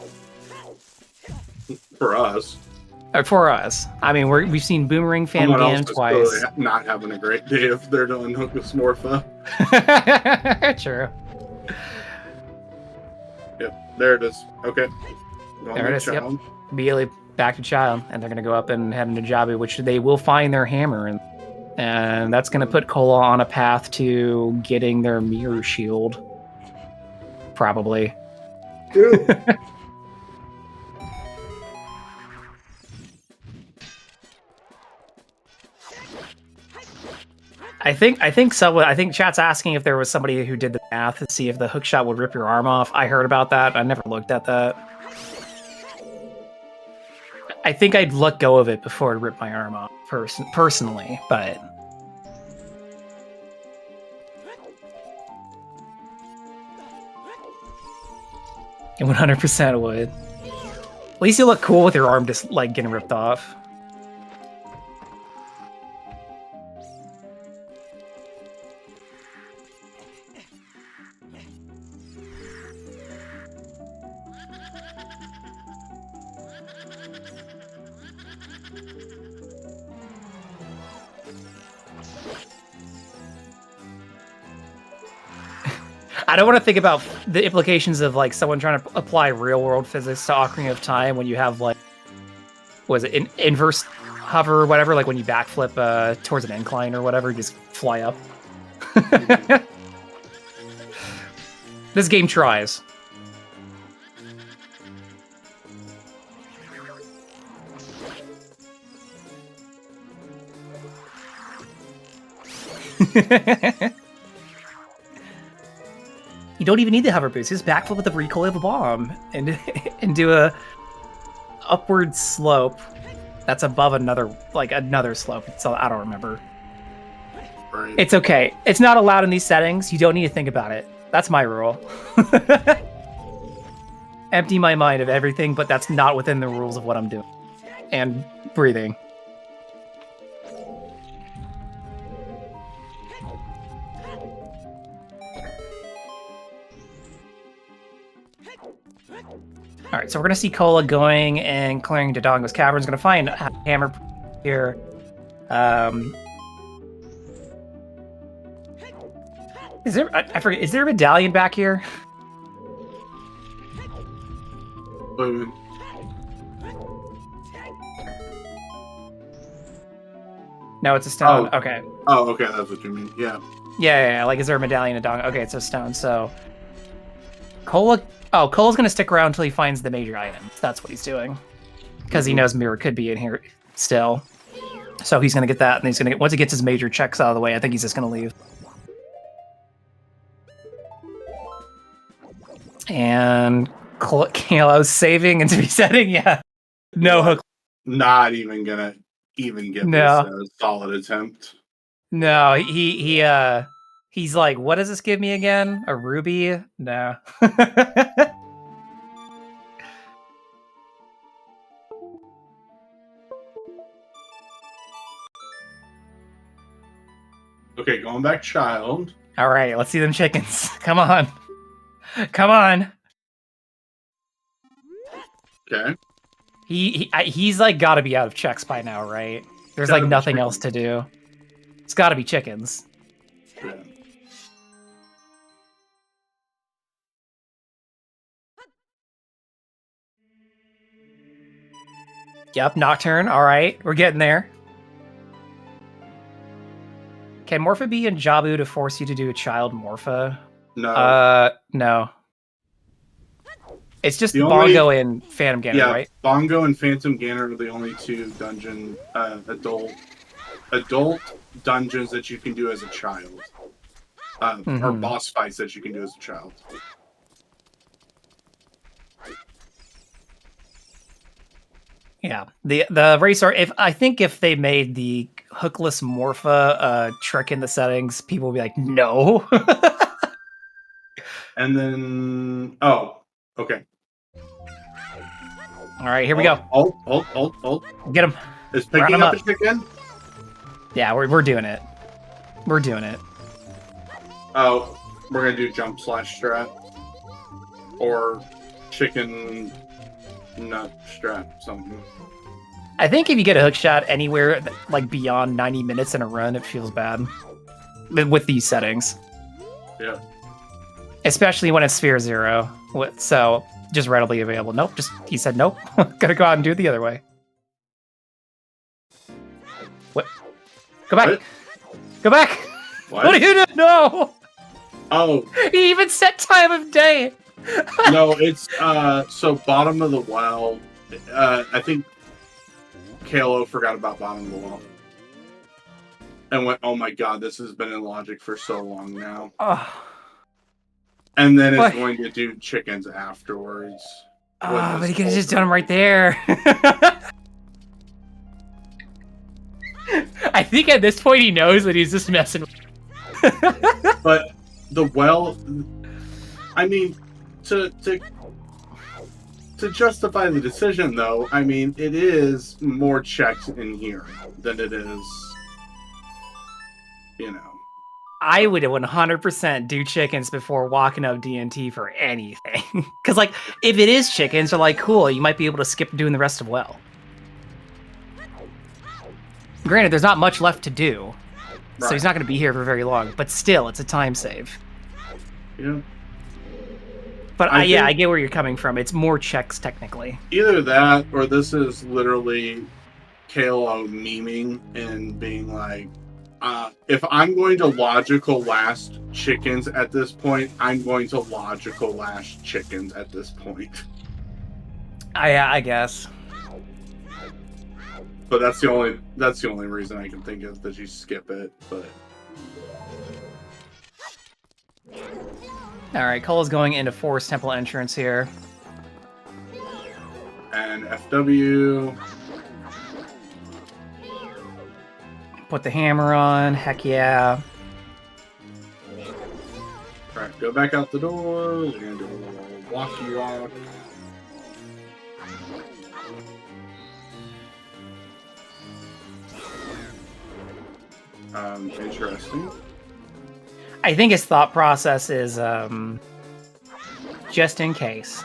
For us. For us. I mean, we've seen Boomerang Fan Gan twice. Totally not having a great day if they're doing hookless Morpha. True. Yep, there it is. Okay. There it is, yep. Immediately back to Child, and they're going to go up and head into Jabu, which they will find their hammer, and that's going to put Kola on a path to getting their mirror shield. Probably. I think chat's asking if there was somebody who did the math to see if the hookshot would rip your arm off. I heard about that. I never looked at that. I think I'd let go of it before it ripped my arm off personally, but It 100% would. At least you look cool with your arm just like getting ripped off. I don't want to think about the implications of like someone trying to apply real world physics to Ocarina of Time when you have like, was it inverse hover or whatever? Like when you backflip towards an incline or whatever, you just fly up. This game tries. You don't even need the hover boost. Just backflip with the recoil of a bomb and do a upward slope that's above another slope. So I don't remember. Right. It's okay. It's not allowed in these settings. You don't need to think about it. That's my rule. Empty my mind of everything, but that's not within the rules of what I'm doing. And breathing. All right, so we're gonna see Cola going and clearing Dodongo's caverns. Gonna find a hammer here. Is there? I forget. Is there a medallion back here? No, it's a stone. Oh. Okay. Oh, okay, that's what you mean. Yeah. Yeah. Like, is there a medallion in Dodongo? Okay, it's a stone. So, Cola. Oh, Cole's gonna stick around until he finds the major items. That's what he's doing, because he knows Mirror could be in here still. So he's gonna get that, and he's gonna get, once he gets his major checks out of the way, I think he's just gonna leave. And Kalo's saving and resetting. Yeah, no hook. Not even gonna give this a solid attempt. No, he's like, what does this give me again? A ruby? No. Okay, going back child. All right, let's see them chickens. Come on. Come on. Okay. He's like got to be out of checks by now, right? There's like nothing else to do. It's got to be chickens. Yeah. Yep, Nocturne. All right, we're getting there. Can Morpha be in Jabu to force you to do a child Morpha? No. No. It's just Bongo and Phantom Ganon, right? Bongo and Phantom Ganon are the only two dungeon adult dungeons that you can do as a child. Or boss fights that you can do as a child. Yeah, the racer. I think if they made the hookless Morpha trick in the settings, people would be like, no. And then, okay. All right, here we go. Hold. Get him. Is picking up a chicken? Yeah, we're doing it. We're doing it. Oh, we're gonna do jump slash strat or chicken nut strat something. I think if you get a hook shot anywhere like beyond 90 minutes in a run, it feels bad with these settings. Yeah. Especially when it's Sphere Zero. So just readily available. Nope. He said nope. Gotta go out and do it the other way. What? Go back. What? Go back. What? What do you do? No. Oh. He even set time of day. No, it's so bottom of the well. I think Kalo forgot about bottom of the well and went, "Oh my god, this has been in logic for so long now." Oh. And then it's going to do chickens afterwards. But he could have just done them right there. I think at this point he knows that he's just messing with. But the well, I mean, to to justify the decision, though, I mean, it is more checked in here than it is, you know. I would 100% do chickens before walking up D&T for anything. Because, like, if it is chickens, they're like, cool, you might be able to skip doing the rest of well. Granted, there's not much left to do, so he's not going to be here for very long, but still, it's a time save. Yeah. But I get where you're coming from. It's more checks, technically. Either that, or this is literally Kalo memeing and being like, if I'm going to logical last chickens at this point, I'm going to logical last chickens at this point. I guess. But that's the only reason I can think of that you skip it. But all right, Cole's going into Forest Temple entrance here, and FW. Put the hammer on. Heck yeah. All right, go back out the door. We're gonna do a little walkie walk. Interesting. I think his thought process is just in case.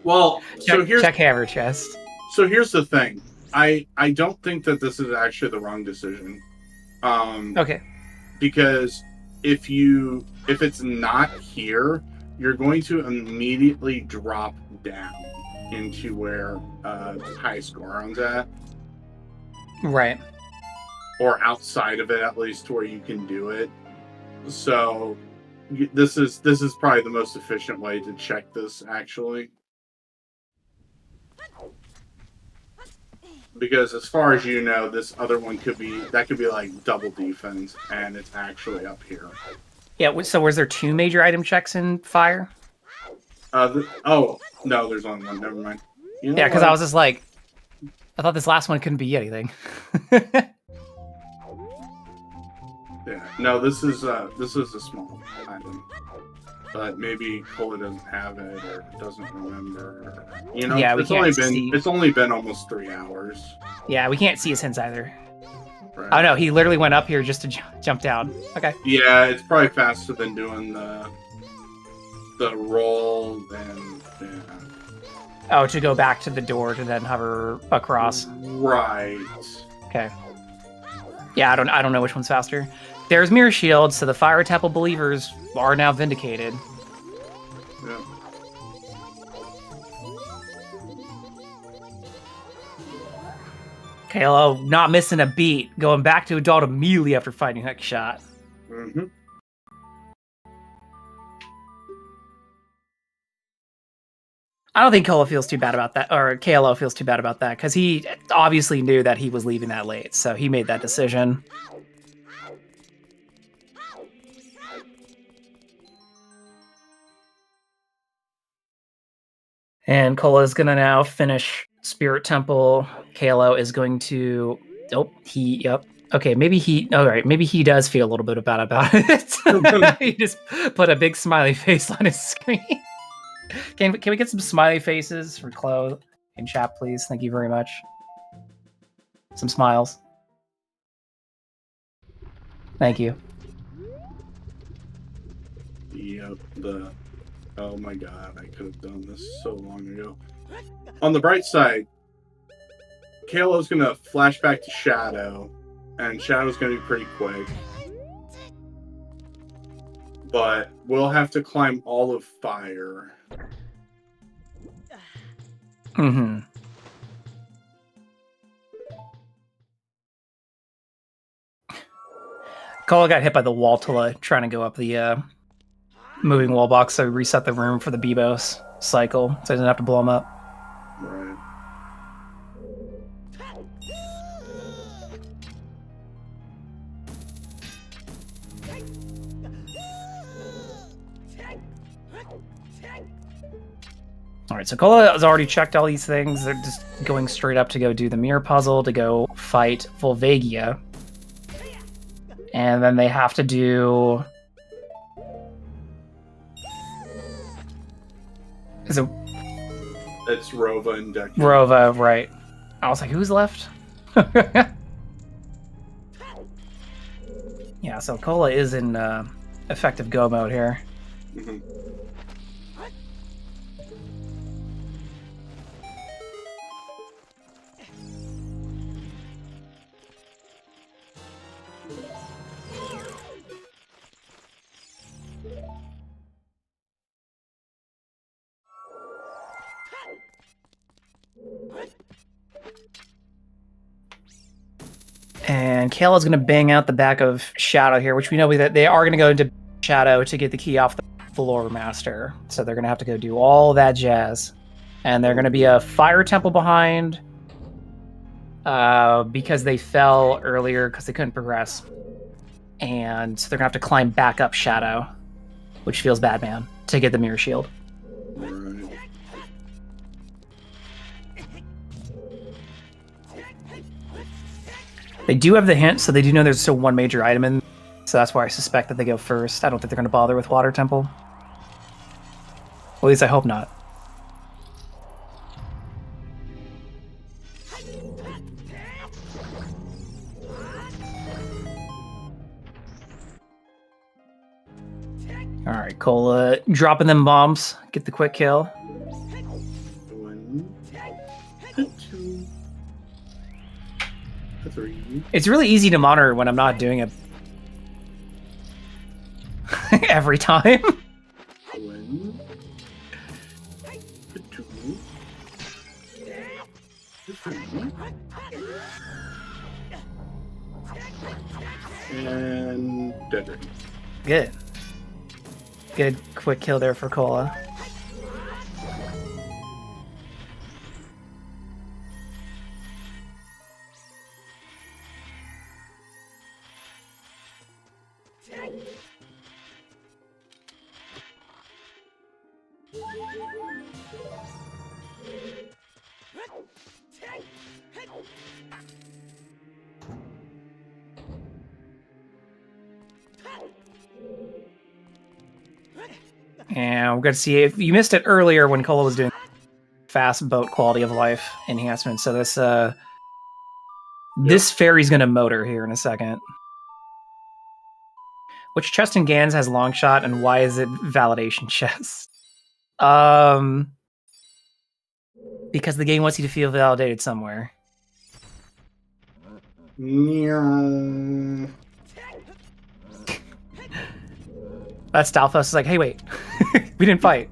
Well, so check hammer chest. So here's the thing. I don't think that this is actually the wrong decision. Okay. Because if it's not here, you're going to immediately drop down into where high Goron's at. Right. Or outside of it, at least, to where you can do it. So this is probably the most efficient way to check this, actually. Because as far as you know, this other one could be like double defense, and it's actually up here. Yeah, so was there 2 major item checks in Fire? Oh, no, there's only one. Never mind. You know yeah, because I was just like, I thought this last one couldn't be anything. Yeah, no, this is a small item. But maybe Cola doesn't have it or doesn't remember. You know, yeah, it's only been almost 3 hours. Yeah, we can't see his hints either. Right. Oh no, he literally went up here just to jump down. Okay. Yeah, it's probably faster than doing the roll and Oh, to go back to the door to then hover across. Right. Okay. Yeah, I don't know which one's faster. There's Mirror Shield, so the Fire Temple believers are now vindicated. Yeah. Kalo not missing a beat, going back to adult immediately after fighting Heck Shot. Mm-hmm. I don't think Kalo feels too bad about that, or KLO feels too bad about that, because he obviously knew that he was leaving that late, so he made that decision. And Kola is going to now finish Spirit Temple. KLO is going to... Oh, yep. Okay, maybe he... All right, maybe he does feel a little bit bad about it. He just put a big smiley face on his screen. Can we get some smiley faces for Chloe in chat, please? Thank you very much. Some smiles. Thank you. Yep, oh my god, I could have done this so long ago. On the bright side, Kalo's gonna flash back to Shadow, and Shadow's gonna be pretty quick. But we'll have to climb all of Fire. Mm-hmm. Kola got hit by the Waltula trying to go up the moving wall box, so reset the room for the Bebos cycle, so I didn't have to blow him up. Right. Alright, so Kola has already checked all these things. They're just going straight up to go do the mirror puzzle, to go fight Volvagia. And then they have to do... Is it It's Rova and Deku. Rova, right. I was like, who's left? Yeah, so Cola is in effective go mode here. Mm-hmm. And Kayla's going to bang out the back of Shadow here, which we know that they are going to go into Shadow to get the key off the floor master. So they're going to have to go do all that jazz. And they're going to be a fire temple behind because they fell earlier because they couldn't progress. And they're going to have to climb back up Shadow, which feels bad, man, to get the mirror shield. Right. They do have the hint, so they do know there's still one major item in, so that's why I suspect that they go first. I don't think they're going to bother with Water Temple. Well, at least I hope not. Alright, Cola dropping them bombs. Get the quick kill. 1, 2, 3. It's really easy to monitor when I'm not doing it every time. 1, 2, 3. And dead. Good. Good quick kill there for Cola. And we're going to see if you missed it earlier when Cola was doing fast boat quality of life enhancement. So this ferry's going to motor here in a second. Which chest in Gans has long shot, and why is it validation chest? Because the game wants you to feel validated somewhere. Yeah. That Stalfos is like, hey, wait. We didn't fight.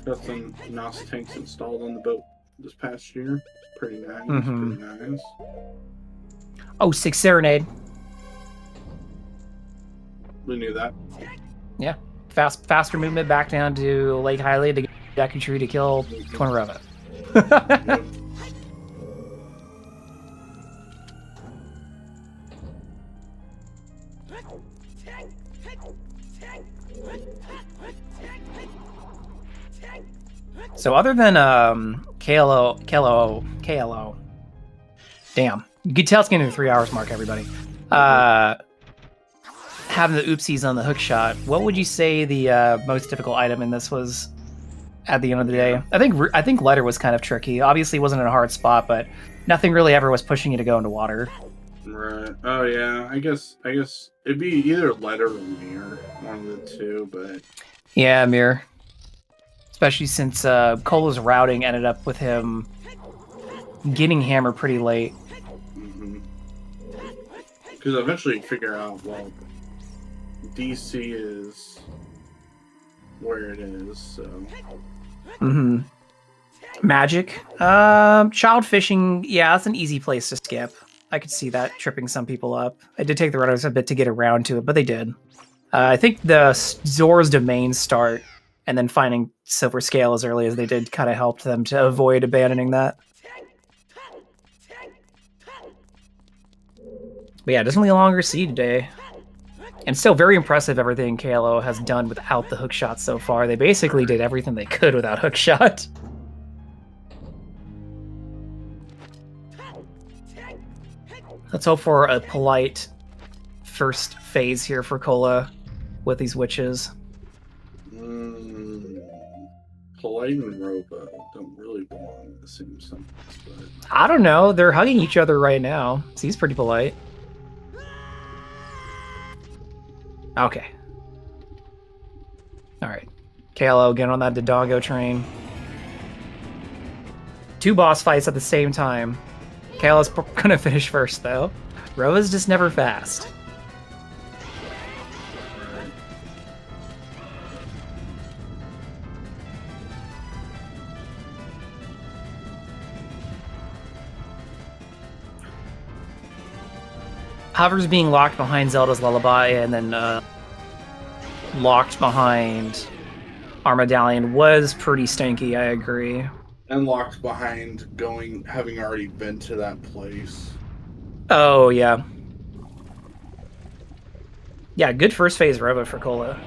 Got some NOS tanks installed on the boat this past year. Pretty nice. Mm-hmm. Pretty nice. Oh, 6 Serenade. We knew that. Yeah. Faster movement back down to Lake Hylia to get Deku Tree to kill Tornarova. Yep. So other than KLO, damn, you can tell it's getting to the 3 hours mark, everybody. Having the oopsies on the hook shot, what would you say the most difficult item in this was at the end of the day? I think letter was kind of tricky. Obviously, it wasn't in a hard spot, but nothing really ever was pushing you to go into water. Right. Oh yeah. I guess it'd be either letter or mirror, one of the two. But yeah, mirror. Especially since Cola's routing ended up with him getting hammered pretty late. Because eventually you figure out, well, DC is where it is, so. Magic. Child fishing, yeah, that's an easy place to skip. I could see that tripping some people up. It did take the runners a bit to get around to it, but they did. I think the Zora's Domain start and then finding Silver Scale as early as they did kind of helped them to avoid abandoning that. But yeah, definitely a longer seed today. And still very impressive everything KLO has done without the hookshot so far. They basically did everything they could without hookshot. Let's hope for a polite first phase here for Cola with these witches? Polite and Robo don't really belong in the same sentence, but... I don't know. They're hugging each other right now. So he's pretty polite. Okay. Alright. KLO, get on that Dodongo train. 2 boss fights at the same time. KLO's gonna finish first, though. Rova's just never fast. Hover's being locked behind Zelda's Lullaby and then locked behind Armadillion was pretty stinky, I agree. And locked behind having already been to that place. Oh, yeah. Yeah, good first phase Robo for Cola.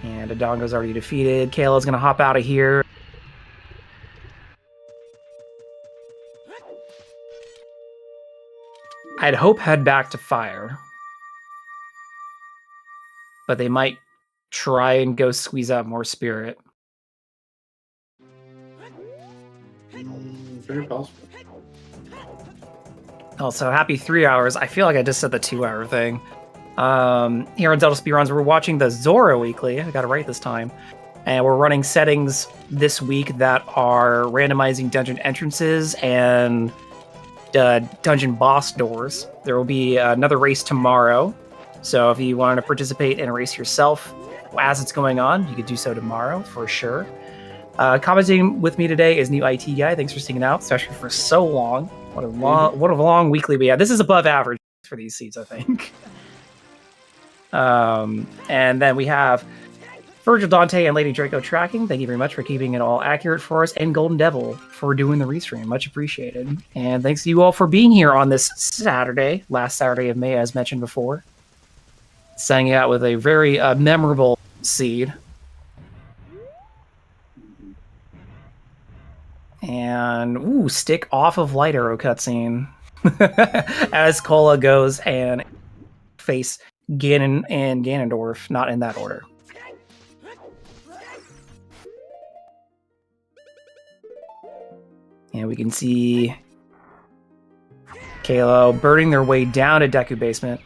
And Dodongo's already defeated. Kayla's gonna hop out of here. I'd hope head back to fire. But they might try and go squeeze out more spirit. Very possible. Also, happy 3 hours. I feel like I just said the 2-hour thing. Here on ZeldaSpeedRuns, we're watching the Zora Weekly. I got it right this time. And we're running settings this week that are randomizing dungeon entrances and dungeon boss doors. There will be another race tomorrow. So if you want to participate in a race yourself as it's going on, you could do so tomorrow for sure. Commenting with me today is new IT guy. Thanks for sticking out, especially for so long. What a long weekly we had. This is above average for these seats, I think. And then we have Virgil Dante and Lady Draco tracking. Thank you very much for keeping it all accurate for us, and Golden Devil for doing the restream. Much appreciated. And thanks to you all for being here on this Saturday, last Saturday of May, as mentioned before. Setting out with a very memorable seed. And, ooh, stick off of light arrow cutscene. As Cola goes and face Ganon and Ganondorf, not in that order. And we can see Kalo burning their way down to Deku Basement.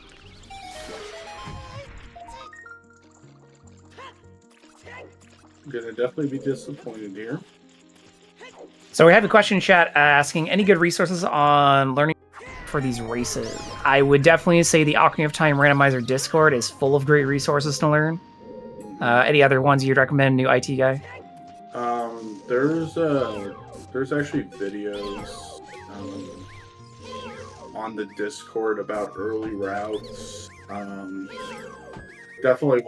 I'm gonna definitely be disappointed here. So we have a question in chat asking, any good resources on learning for these races? I would definitely say the Ocarina of Time Randomizer Discord is full of great resources to learn. Any other ones you'd recommend, new IT guy? There's actually videos on the Discord about early routes. Definitely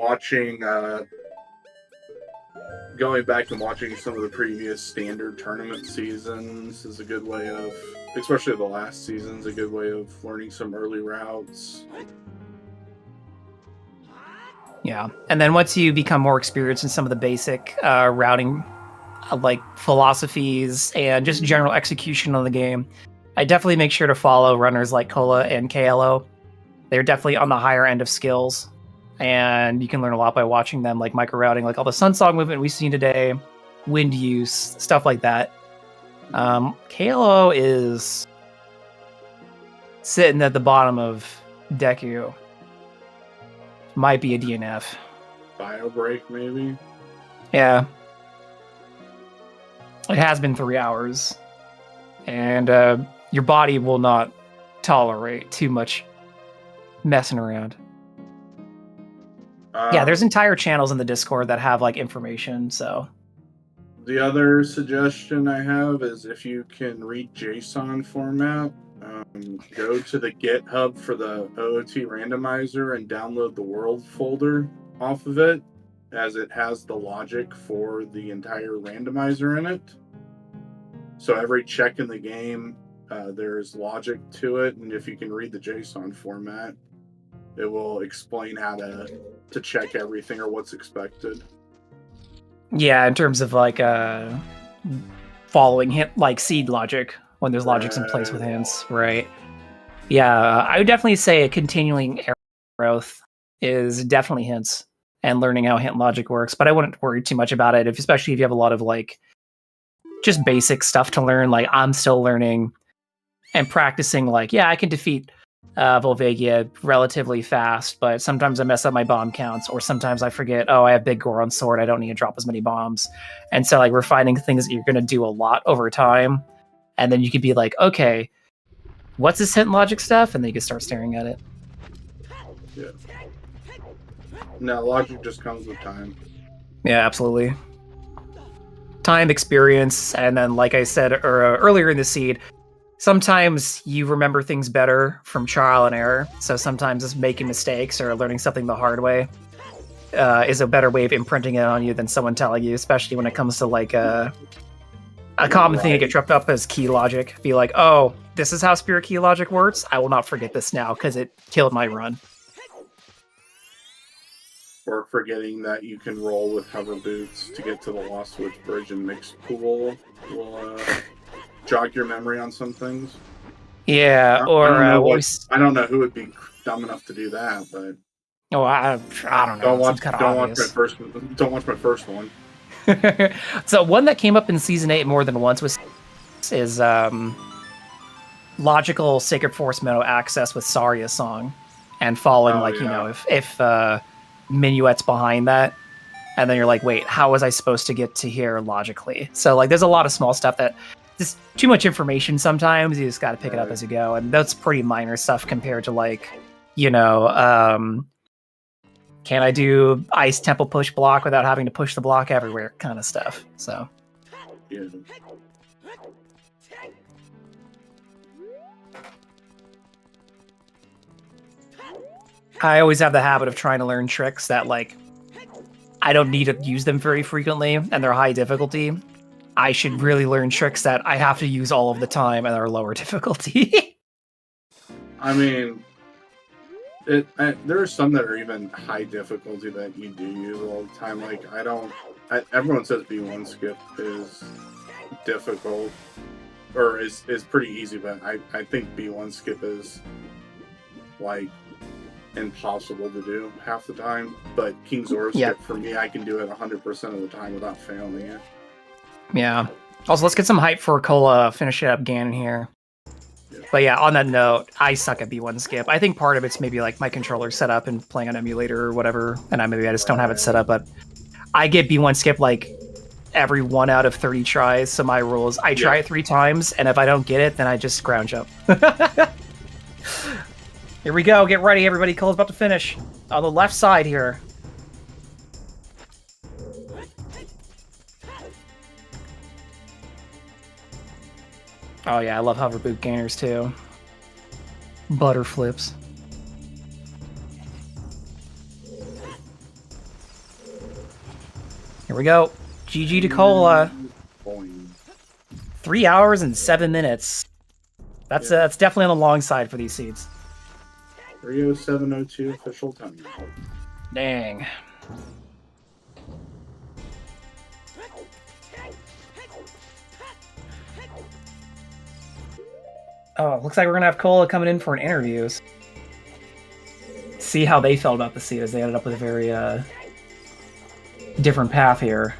going back and watching some of the previous standard tournament seasons is a good way of, especially the last season's a good way of learning some early routes. Yeah, and then once you become more experienced in some of the basic routing, like philosophies and just general execution of the game, I definitely make sure to follow runners like Cola and KLO. They're definitely on the higher end of skills, and you can learn a lot by watching them, like micro routing, like all the Sunsong movement we've seen today, wind use, stuff like that. KLO is sitting at the bottom of Deku. Might be a DNF. Bio break, maybe? Yeah. It has been 3 hours. And your body will not tolerate too much messing around. Yeah, there's entire channels in the Discord that have like information, so. The other suggestion I have is if you can read JSON format, go to the GitHub for the OoT randomizer and download the world folder off of it, as it has the logic for the entire randomizer in it. So every check in the game, there's logic to it, and if you can read the JSON format, it will explain how to check everything or what's expected. Yeah, in terms of like following hint like seed logic when there's logics in place with hints, right? Yeah, I would definitely say a continuing growth is definitely hints and learning how hint logic works, but I wouldn't worry too much about it, especially if you have a lot of like just basic stuff to learn. Like I'm still learning and practicing. Like, yeah, I can defeat Volvagia relatively fast, but sometimes I mess up my bomb counts, or sometimes I forget, oh, I have Big Goron Sword, I don't need to drop as many bombs. And so like we're finding things that you're going to do a lot over time, and then you could be like, okay, what's this hint logic stuff? And then you can start staring at it. Yeah. No, logic just comes with time. Yeah, absolutely. Time, experience, and then like I said earlier in the seed, sometimes you remember things better from trial and error. So sometimes just making mistakes or learning something the hard way is a better way of imprinting it on you than someone telling you, especially when it comes to like a common thing to get tripped up as key logic. Be like, oh, this is how spirit key logic works. I will not forget this now because it killed my run. Or forgetting that you can roll with hover boots to get to the Lost Woods Bridge and mixed pool will jog your memory on some things. Yeah, I don't know who would be dumb enough to do that, but I don't know. Don't watch my first one. So one that came up in season 8 more than once is logical Sacred Force Meadow access with Saria's song and following if minuets behind that, and then you're like, wait, how was I supposed to get to here logically? So like there's a lot of small stuff that just too much information sometimes. You just got to pick it up as you go, and that's pretty minor stuff compared to like, can I do ice temple push block without having to push the block everywhere kind of stuff. So yeah. I always have the habit of trying to learn tricks that like I don't need to use them very frequently and they're high difficulty. I should really learn tricks that I have to use all of the time and are lower difficulty. I mean, there are some that are even high difficulty that you do use all the time. Like everyone says B1 skip is difficult or is pretty easy, but I think B1 skip is like impossible to do half the time. But King Zora skip, for me, I can do it 100% of the time without failing it. Yeah. Also, let's get some hype for Cola. Finish it up Ganon here. Yeah. But yeah, on that note, I suck at B1 skip. I think part of it's maybe like my controller set up and playing on emulator or whatever, and I just don't have it set up. But I get B1 skip like every 1 out of 30 tries. So my rule is I try it 3 times, and if I don't get it, then I just ground jump. Here we go. Get ready, everybody. Cole's about to finish on the left side here. Oh yeah, I love hover boot gainers too. Butter flips. Here we go. GG to Cola. 3 hours and 7 minutes. That's definitely on the long side for these seeds. 3:07:02 official time. Dang. Oh, looks like we're gonna have Cola coming in for an interview. See how they felt about the seed, as they ended up with a very different path here.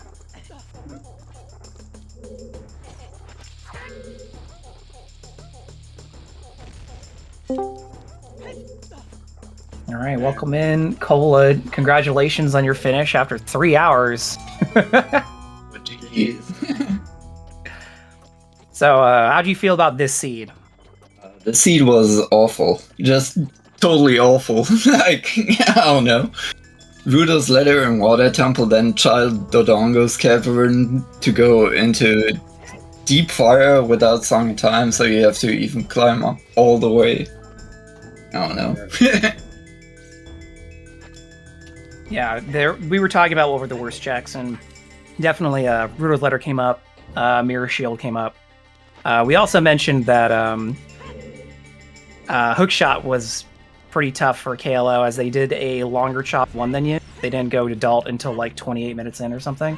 All right, welcome in, Cola. Congratulations on your finish after 3 hours. So, how do you feel about this seed? The seed was awful. Just totally awful. Like, I don't know. Rudo's Letter and Water Temple, then Child Dodongo's Cavern to go into deep fire without song time, so you have to even climb up all the way. I don't know. Yeah, we were talking about what were the worst checks, and definitely Rudo's Letter came up, Mirror Shield came up. We also mentioned that Hookshot was pretty tough for KLO, as they did a longer chop one than you. They didn't go to Dalt until like 28 minutes in or something.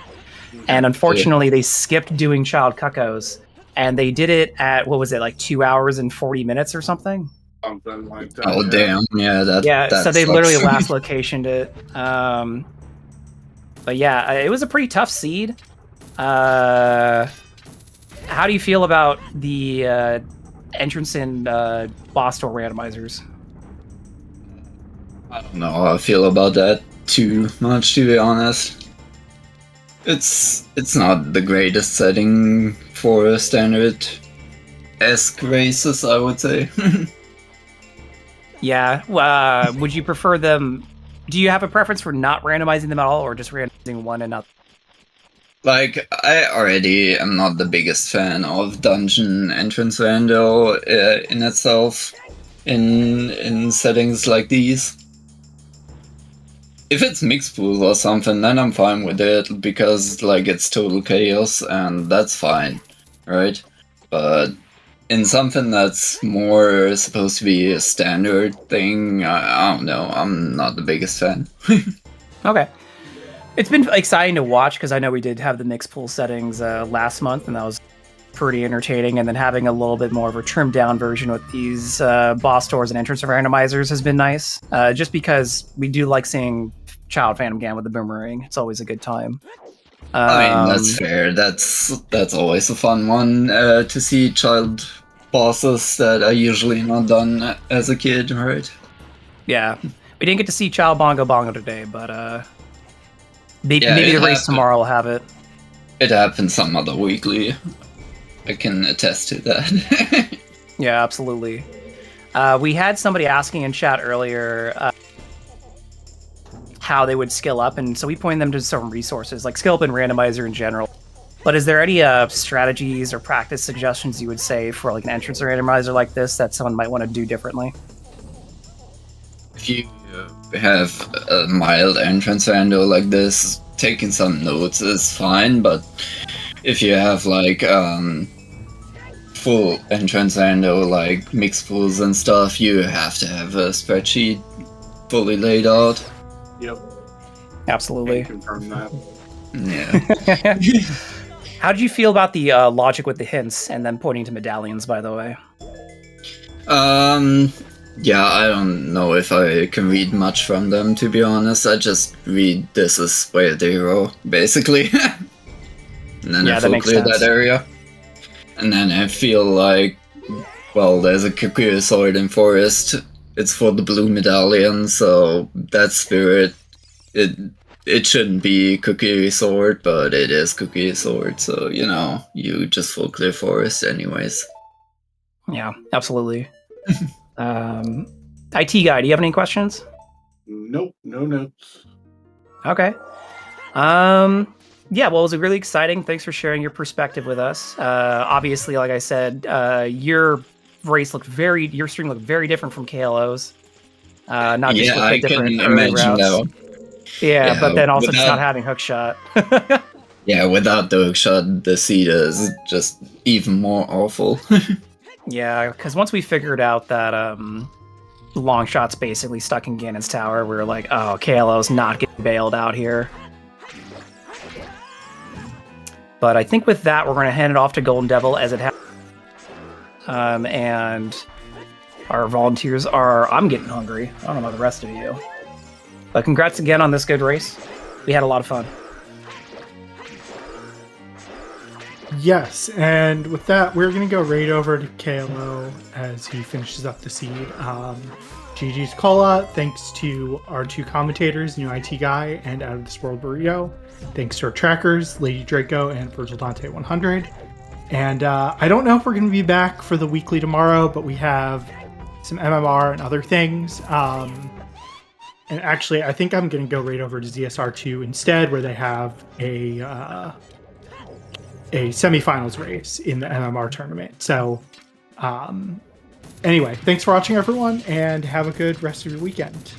And unfortunately, they skipped doing Child Cuckoos, and they did it at, what was it, like 2 hours and 40 minutes or something? Something like that. Oh, damn. Yeah, that So they sucks. literally last locationed it. But yeah, it was a pretty tough seed. How do you feel about the entrance in boss door randomizers? I don't know how I feel about that too much, to be honest. It's not the greatest setting for a standard-esque races, I would say. Yeah. Would you prefer them? Do you have a preference for not randomizing them at all, or just randomizing one and not? Like, I already am not the biggest fan of dungeon entrance rando in itself, in settings like these. If it's mixed pool or something, then I'm fine with it, because, like, it's total chaos, and that's fine, right? But in something that's more supposed to be a standard thing, I don't know, I'm not the biggest fan. Okay. It's been exciting to watch, because I know we did have the mixed pool settings last month, and that was pretty entertaining, and then having a little bit more of a trimmed down version with these boss doors and entrance randomizers has been nice, just because we do like seeing Child Phantom Gan with the boomerang. It's always a good time. I mean, that's fair. That's always a fun one to see child bosses that are usually not done as a kid, right? Yeah, we didn't get to see Child Bongo Bongo today, but maybe the race tomorrow will have it. It happens some other weekly. I can attest to that. Yeah, absolutely. We had somebody asking in chat earlier how they would skill up, and so we pointed them to some resources, like skill up in randomizer in general. But is there any strategies or practice suggestions you would say for like an entrance randomizer like this that someone might want to do differently? If you have a mild entrance rando like this, taking some notes is fine, but if you have like full entrance rando, like mixed pools and stuff, you have to have a spreadsheet fully laid out. Yep. Absolutely. Can confirm that. Yeah. How did you feel about the logic with the hints and then pointing to medallions, by the way? Yeah, I don't know if I can read much from them, to be honest. I just read this as where they row, basically. And then I full clear that area. And then I feel like, well, there's a Kikuyu sword in forest. It's for the blue medallion, so that spirit, it shouldn't be Kikuyu sword, but it is Kikuyu sword, so, you know, you just full clear forest anyways. Yeah, absolutely. IT guy, do you have any questions? Nope, no notes. Okay. Yeah, well, it was really exciting. Thanks for sharing your perspective with us. Obviously, like I said, your stream looked very different from KLO's. Not just with the different early routes. Yeah, but then also just not having hookshot. Yeah, without the hookshot, the seed is just even more awful. Yeah, because once we figured out that long shot's basically stuck in Ganon's tower, we were like, oh, KLO's not getting bailed out here. But I think with that, we're going to hand it off to Golden Devil as it happens. And our volunteers are... I'm getting hungry. I don't know about the rest of you. But congrats again on this good race. We had a lot of fun. Yes, and with that, we're going to go right over to KLO as he finishes up the seed. GG's call-out. Thanks to our two commentators, New IT Guy and Out of This World Burrito. Thanks to our trackers, Lady Draco and Virgil Dante 100. And I don't know if we're going to be back for the weekly tomorrow, but we have some MMR and other things. And actually, I think I'm going to go right over to ZSR2 instead, where they have a semifinals race in the MMR tournament. So anyway, thanks for watching, everyone, and have a good rest of your weekend.